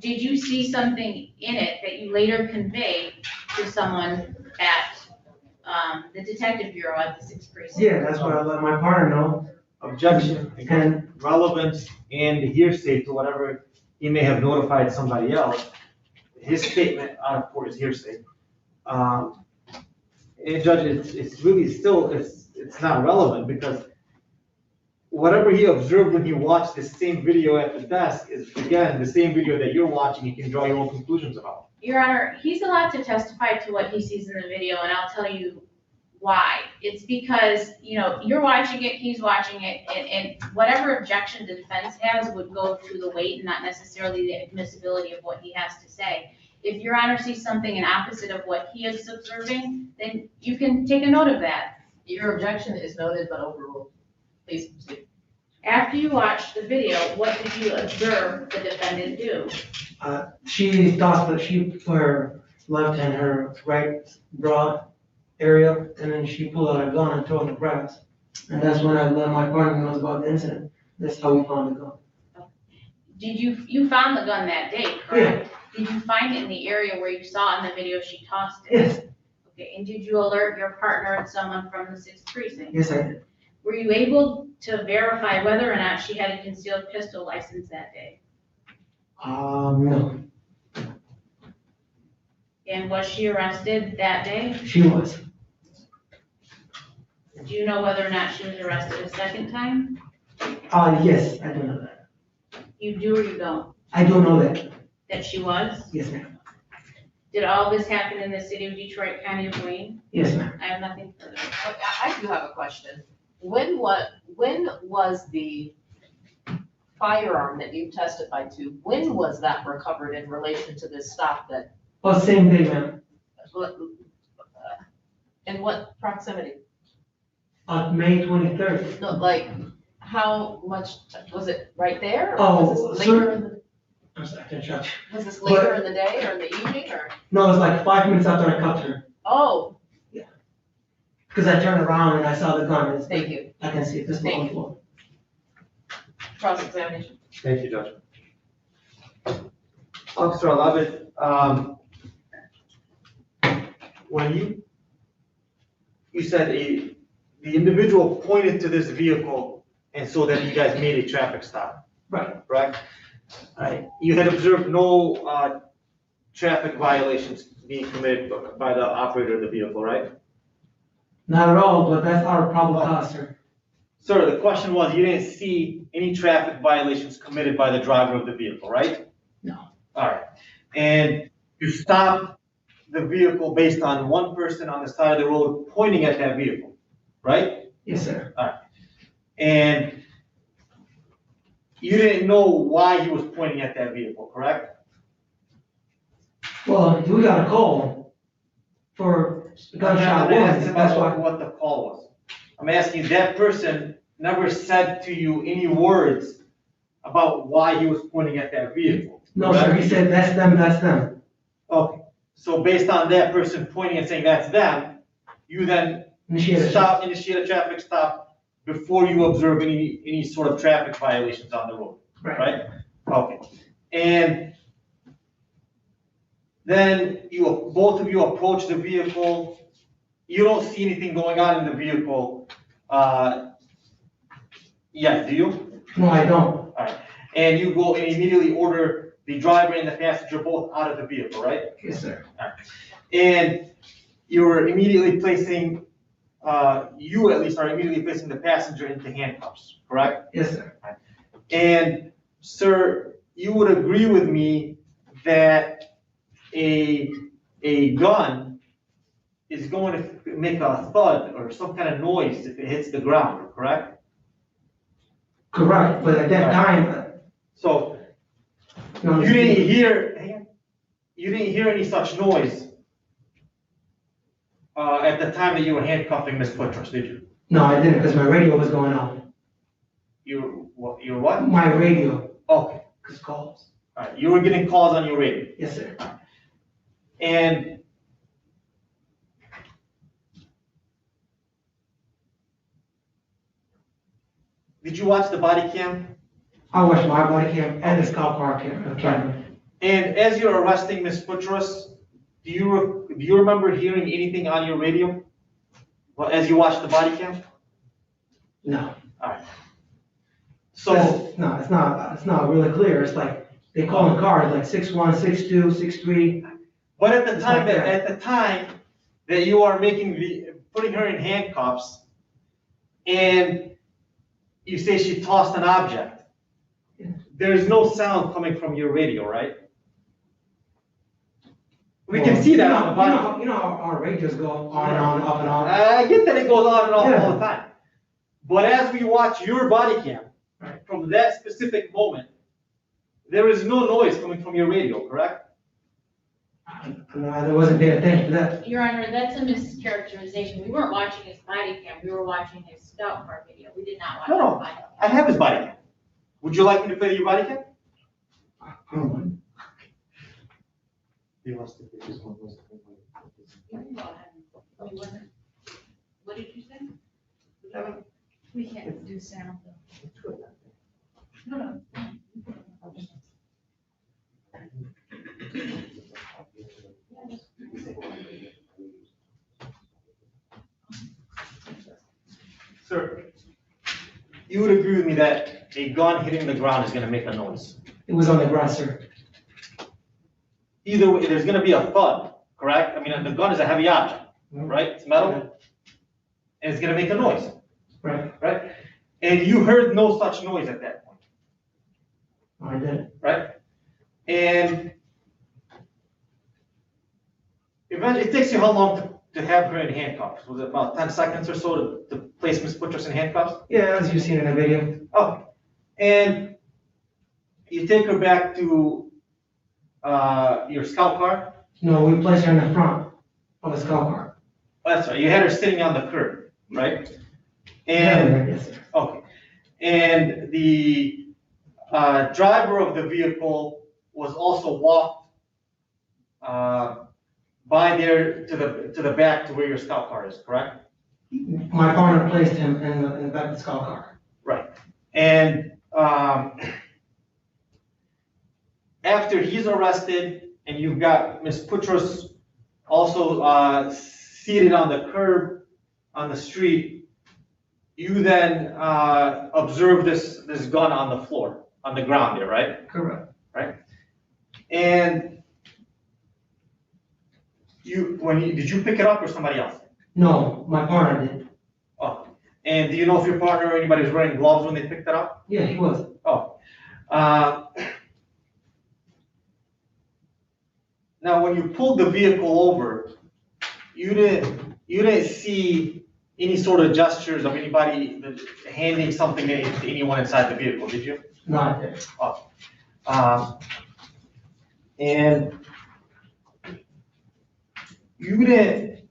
did you see something in it that you later conveyed to someone at, the detective bureau at the 6th precinct? Yeah, that's what I let my partner know. Objection, again, relevance and hearsay to whatever he may have notified somebody else. His statement out of court is hearsay. And Judge, it's really still, it's not relevant because whatever he observed when he watched the same video at the desk is, again, the same video that you're watching, you can draw your own conclusions about. Your Honor, he's allowed to testify to what he sees in the video, and I'll tell you why. It's because, you know, you're watching it, he's watching it, and whatever objection the defense has would go through the weight and not necessarily the admissibility of what he has to say. If Your Honor sees something in opposite of what he is observing, then you can take a note of that. Your objection is noted but overruled. Please proceed. After you watched the video, what did you observe the defendant do? She thought that she put her left hand, her right broad area, and then she pulled out a gun and threw it on the grass. And that's when I let my partner know about the incident. That's how we found the gun. Did you found the gun that day, correct? Yeah. Did you find it in the area where you saw in the video she tossed it? Yes. Okay, and did you alert your partner and someone from the 6th precinct? Yes, I did. Were you able to verify whether or not she had a concealed pistol license that day? No. And was she arrested that day? She was. Do you know whether or not she was arrested a second time? Yes, I do know that. You do or you don't? I do know that. That she was? Yes, ma'am. Did all this happen in the city of Detroit, County of Wayne? Yes, ma'am. I have nothing further. I do have a question. When was the firearm that you testified to, when was that recovered in relation to this stop that? Oh, same day, ma'am. In what proximity? May 23rd. No, like, how much, was it right there? Or Oh, was this later in the, I'm sorry, I can't shut you. was this later in the day or in the evening or? No, it was like 5 minutes after I cuffed her. Oh. Yeah. Because I turned around and I saw the gun. Thank you. I can see it, this on the floor. Cross-examination. Thank you, Judge. Officer Lovett, when you said the individual pointed to this vehicle and so that you guys made a traffic stop. Right. Correct? Right. You had observed no traffic violations being committed by the operator of the vehicle, right? Not at all, but that's our probable cause, sir. Sir, the question was, you didn't see any traffic violations committed by the driver of the vehicle, right? No. All right. And you stopped the vehicle based on one person on the side of the road pointing at that vehicle, right? Yes, sir. All right. And you didn't know why he was pointing at that vehicle, correct? Well, we got a call for gunshot wounds, that's why. What the call was. I'm asking, that person never said to you any words about why he was pointing at that vehicle? No, sir, he said, that's them, that's them. Okay, so based on that person pointing and saying that's them, you then initiate a traffic stop before you observe any sort of traffic violations on the road, right? Okay, and then both of you approach the vehicle. You don't see anything going on in the vehicle. Yeah, do you? No, I don't. All right, and you go and immediately order the driver and the passenger both out of the vehicle, right? Yes, sir. All right. And you're immediately placing, you at least are immediately placing the passenger into handcuffs, correct? Yes, sir. Right. And sir, you would agree with me that a gun is going to make a thud or some kind of noise if it hits the ground, correct? Correct, but at that time. So no, you didn't hear any such noise at the time that you were handcuffing Ms. Putras, did you? No, I didn't, because my radio was going off. Your what? My radio. Okay. Because calls. All right, you were getting calls on your radio? Yes, sir. And did you watch the body cam? I watched my body cam and the scout car camera. And as you're arresting Ms. Boutros, do you remember hearing anything on your radio? Well, as you watched the body cam? No. All right. So. No, it's not really clear. It's like, they call in cars, like 6'1", 6'2", 6'3". But at the time that you are putting her in handcuffs, and you say she tossed an object, there's no sound coming from your radio, right? We can see that on the body. You know how our radios go on and on, up and on. I get that it goes on and off all the time. But as we watch your body cam, from that specific moment, there is no noise coming from your radio, correct? No, I wasn't paying attention to that. Your Honor, that's a mischaracterization. We weren't watching his body cam. We were watching his scout car video. We did not watch his No, body cam. I have his body cam. Would you like me to play your body cam? He wants to pick his one. What did you say? We can't do sound though. No. Sir, you would agree with me that a gun hitting the ground is gonna make a noise? It was on the ground, sir. Either way, there's gonna be a thud, correct? I mean, the gun is a heavy object, right? It's metal, and it's gonna make a noise. Right. Right? And you heard no such noise at that point. I did. Right? And eventually, it takes you how long to have her in handcuffs? Was it about 10 seconds or so to place Ms. Boutros in handcuffs? Yeah, as you've seen in the video. Oh, and you take her back to your scout car? No, we placed her in the front of a scout car. Oh, that's right, you had her sitting on the curb, right? Yeah, yes, sir. Okay, and the driver of the vehicle was also walked by there to the back to where your scout car is, correct? My partner placed him in the back of the scout car. Right, and after he's arrested and you've got Ms. Boutros also seated on the curb on the street, you then observe this gun on the floor, on the ground there, right? Correct. Right? And did you pick it up or somebody else? No, my partner did. Oh, and do you know if your partner or anybody was wearing gloves when they picked it up? Yeah, he was. Oh. Now, when you pulled the vehicle over, you didn't see any sort of gestures of anybody handing something to anyone inside the vehicle, did you? No, I didn't. Oh. And you didn't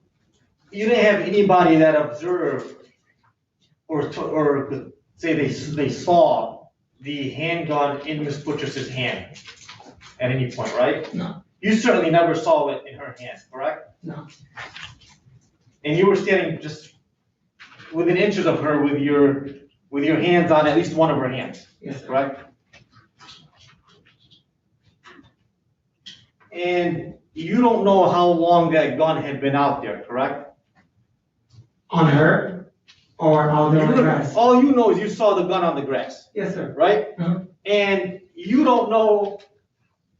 have anybody that observed or could say they saw the handgun in Ms. Boutros' hand at any point, right? No. You certainly never saw it in her hand, correct? No. And you were standing just within inches of her with your hands on at least one of her hands. Yes, sir. Correct? And you don't know how long that gun had been out there, correct? On her or on the grass? All you know is you saw the gun on the grass. Yes, sir. Right? And you don't know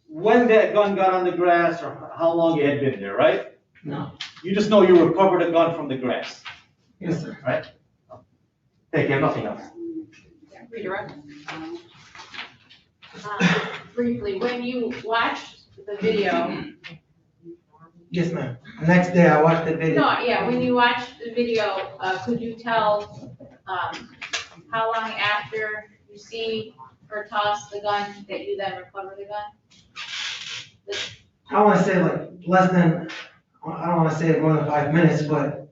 when that gun got on the grass or how long it had been there, right? No. You just know you recovered a gun from the grass. Yes, sir. Right? Thank you, nothing else. Redirect. Briefly, when you watched the video. Yes, ma'am. Next day I watched the video. No, yeah, when you watched the video, could you tell how long after you see her toss the gun that you then recover the gun? I want to say like less than, I don't want to say more than 5 minutes, but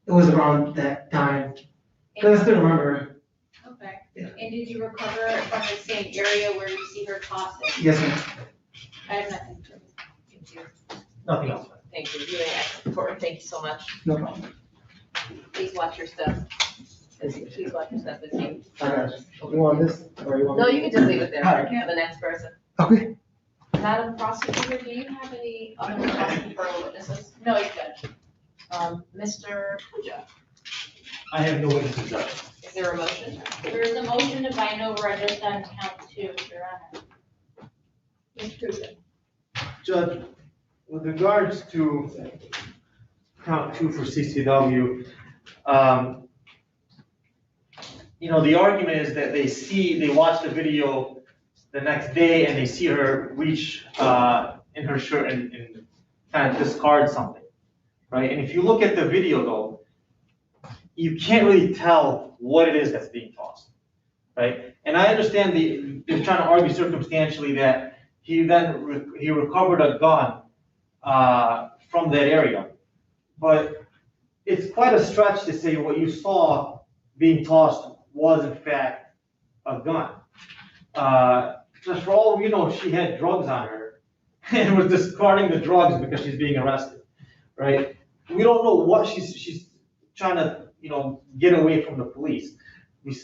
it was around that time. Because I still remember. Okay. Yeah. And did you recover it from the same area where you see her toss it? Yes, ma'am. I have nothing. Thank you. Nothing else. Thank you. You may report. Thank you so much. No problem. Please watch your stuff. Please watch your stuff. I got you. You want this or you want? No, you can just leave it there All right. for the next person. Okay. Madam Prosecutor, do you have any other referral witnesses? No, you judge. Mr. Puja, I have no witnesses, Judge. is there a motion? There is a motion to bind over just on count 2, Your Honor. Mr. Puja. Judge, with regards to count 2 for CCW, the argument is that they watch the video the next day and they see her reach in her shirt and kind of discard something, right? And if you look at the video though, you can't really tell what it is that's being tossed, right? And I understand they're trying to argue circumstantially that he recovered a gun from that area. But it's quite a stretch to say what you saw being tossed was in fact a gun. Just for all we know, she had drugs on her and was discarding the drugs because she's being arrested, right? We don't know what she's trying to, get away from the police. It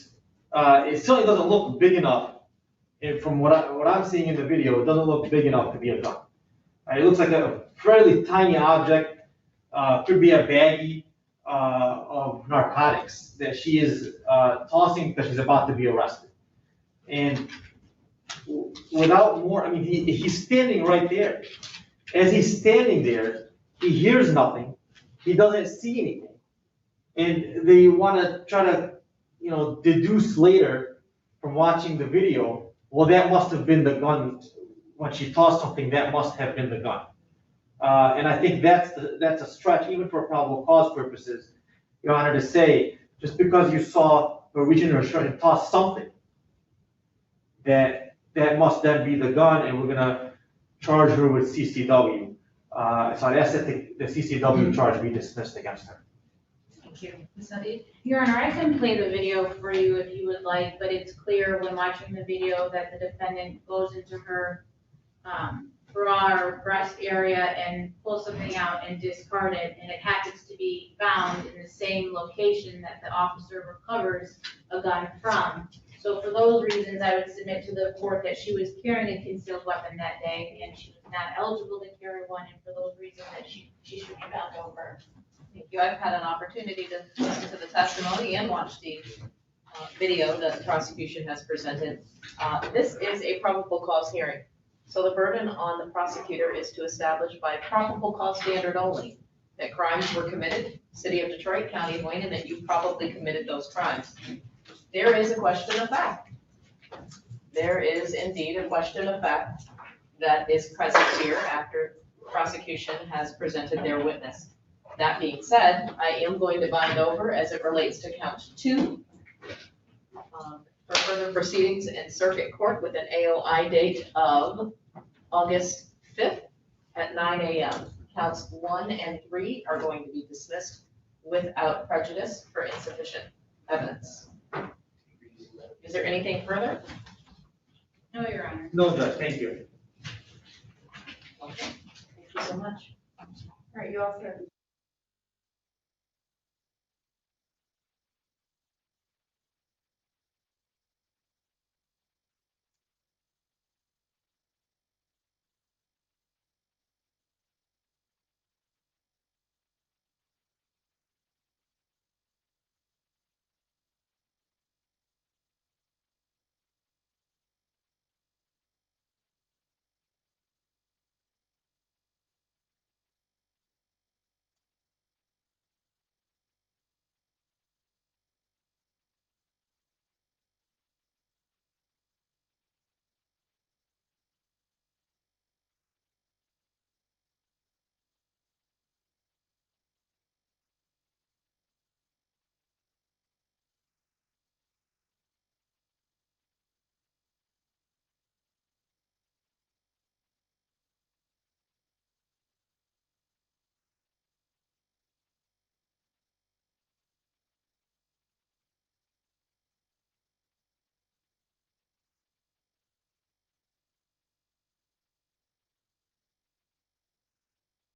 certainly doesn't look big enough. And from what I'm seeing in the video, it doesn't look big enough to be a gun. It looks like a fairly tiny object. Could be a baggie of narcotics that she is tossing because she's about to be arrested. And without more, he's standing right there. As he's standing there, he hears nothing. He doesn't see anything. And they want to try to, deduce later from watching the video, well, that must have been the gun. When she tossed something, that must have been the gun. And I think that's a stretch, even for probable cause purposes, Your Honor, to say, just because you saw her reach in her shirt and toss something, that must then be the gun, and we're gonna charge her with CCW. So I'd ask that the CCW charge be dismissed against her. Thank you. Ms. Hadid? Your Honor, I can play the video for you if you would like, but it's clear when watching the video that the defendant goes into her bra or breast area and pulls something out and discard it, and it happens to be found in the same location that the officer recovers a gun from. So for those reasons, I would submit to the court that she was carrying a concealed weapon that day, and she was not eligible to carry one, and for those reasons that she should be bound over. Thank you. I've had an opportunity to listen to the testimony and watch the video that the prosecution has presented. This is a probable cause hearing. So the burden on the prosecutor is to establish by probable cause standard only that crimes were committed, City of Detroit, County of Wayne, and that you probably committed those crimes. There is a question of fact. There is indeed a question of fact that is present here after prosecution has presented their witness. That being said, I am going to bind over as it relates to count 2 for further proceedings in circuit court with an AOI date of August 5th at 9 a.m. Counts 1 and 3 are going to be dismissed without prejudice for insufficient evidence. Is there anything further? No, Your Honor. No, Judge, thank you. Okay, thank you so much. All right, you all set.